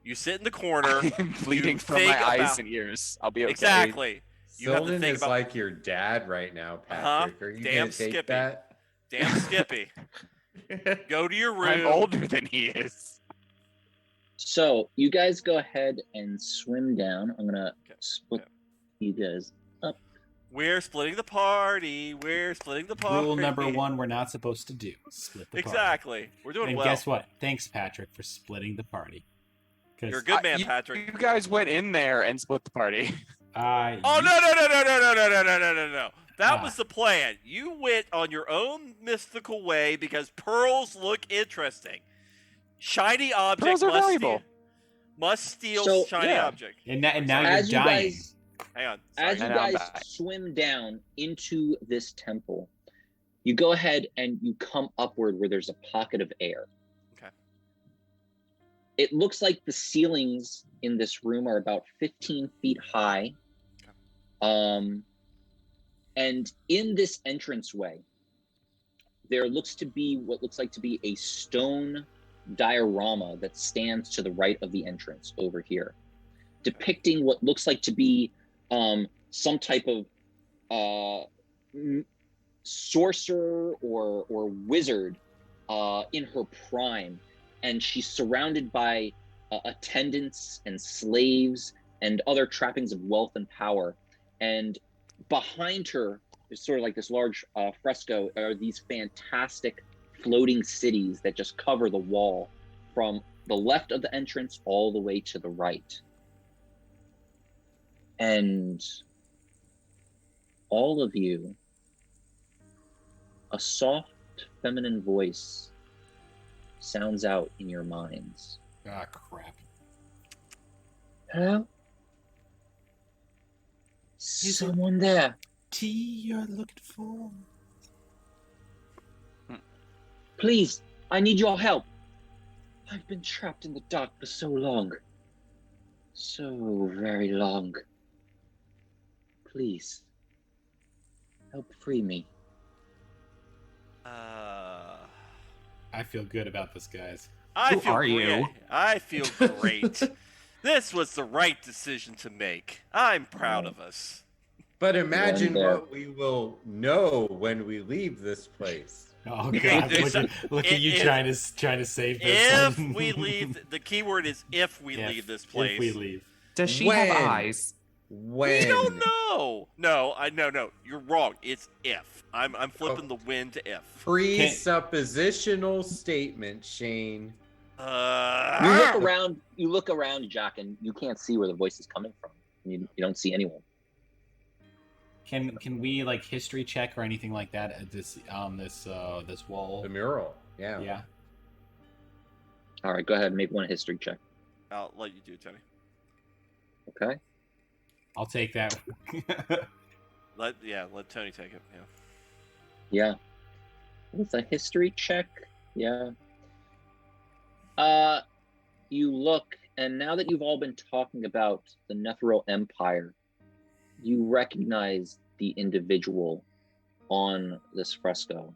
You sit in the corner. I'm bleeding you from think my eyes about- and ears. I'll be okay. Exactly. You have to Sylvan think is about- like your dad right now, Uh-huh. Patrick. Are you Damn gonna take Skippy. that? Damn Skippy. Go to your room. I'm older than he is. So you guys go ahead and swim down. I'm gonna split you guys up. We're splitting the party. We're splitting the party. Rule number 1 we're not supposed to do. Split the party. Exactly. We're doing And well. guess what? Thanks, Patrick, for splitting the party. You're a good man, Patrick. You guys went in there and split the party. Oh no! That was the plan. You went on your own mystical way because pearls look interesting. Shiny object Pearls are valuable. Must steal shiny object. And now As you're you dying. guys, Hang on. as you And I'm guys back. swim down into this temple, you go ahead and you come upward where there's a pocket of air. Okay. It looks like the ceilings in this room are about 15 feet high. Okay. And in this entranceway, there looks to be what looks like to be a stone diorama that stands to the right of the entrance over here, depicting what looks like to be some type of sorcerer or wizard in her prime, and she's surrounded by attendants and slaves and other trappings of wealth and power. And behind her is sort of like this large fresco are these fantastic floating cities that just cover the wall from the left of the entrance all the way to the right. And all of you, a soft feminine voice sounds out in your minds. Ah, crap. Hello? Someone there. Tea you're looking for? Please, I need your help. I've been trapped in the dark for so long. So very long. Please, help free me. I feel good about this, guys. Who are you? I feel great. This was the right decision to make. I'm proud of us. But imagine One there. what we will know when we leave this place. Oh Okay, god, it's- look at you if- trying to save this. If we leave, the key word is if we leave this place. If we leave. Does she When? have eyes? When? We don't know. No. You're wrong. It's if. I'm flipping the win to if. Presuppositional statement, Shane. You look around, Jack, and you can't see where the voice is coming from. You don't see anyone. Can we like history check or anything like that at this this wall? The mural. Yeah. Yeah. All right, go ahead and make one history check. I'll let you do it, Tony. Okay. I'll take that. Let Tony take it. Yeah. Yeah. It's a history check. Yeah. You look, and now that you've all been talking about the Netheril Empire, you recognize the individual on this fresco.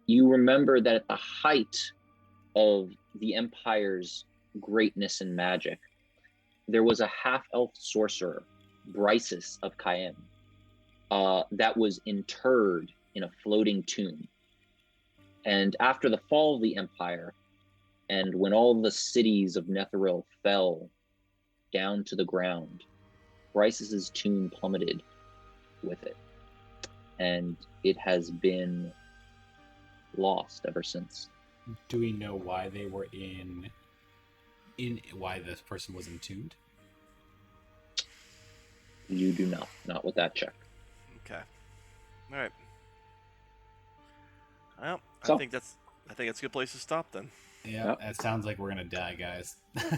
You remember that at the height of the Empire's greatness and magic, there was a half-elf sorcerer, Brysis of Caem, that was interred in a floating tomb. And after the fall of the Empire, and when all the cities of Netheril fell down to the ground, Bryce's tomb plummeted with it. And it has been lost ever since. Do we know why they were in why this person was entombed? You do not with that check. Okay. All right. Well, So- I think that's a good place to stop then. Yeah, Yep. that sounds like we're gonna die, guys. All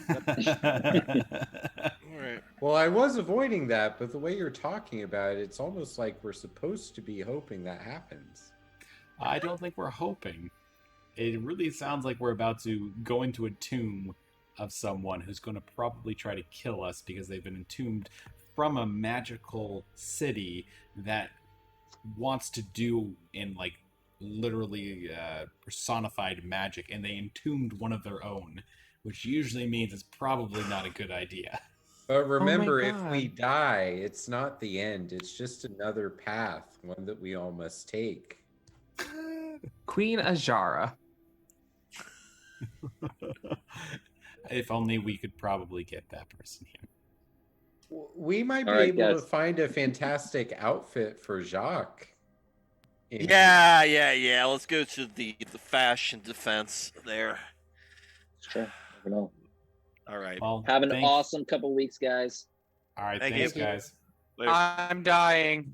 right. Well, I was avoiding that, but the way you're talking about it, it's almost like we're supposed to be hoping that happens. I don't think we're hoping. It really sounds like we're about to go into a tomb of someone who's going to probably try to kill us because they've been entombed from a magical city that wants to do in like literally personified magic, and they entombed one of their own, which usually means it's probably not a good idea. But remember, if God. we die, it's not the end. It's just another path, one that we all must take. Queen Ajara. If only we could probably get that person here. We might be All right, able to guys. find a fantastic outfit for Jacques. in here. Yeah. Let's go to the fashion defense there. Sure. Never know. All right. Well, Have an thanks. awesome couple weeks, guys. All right, Thank thanks, you. guys. Later. I'm dying.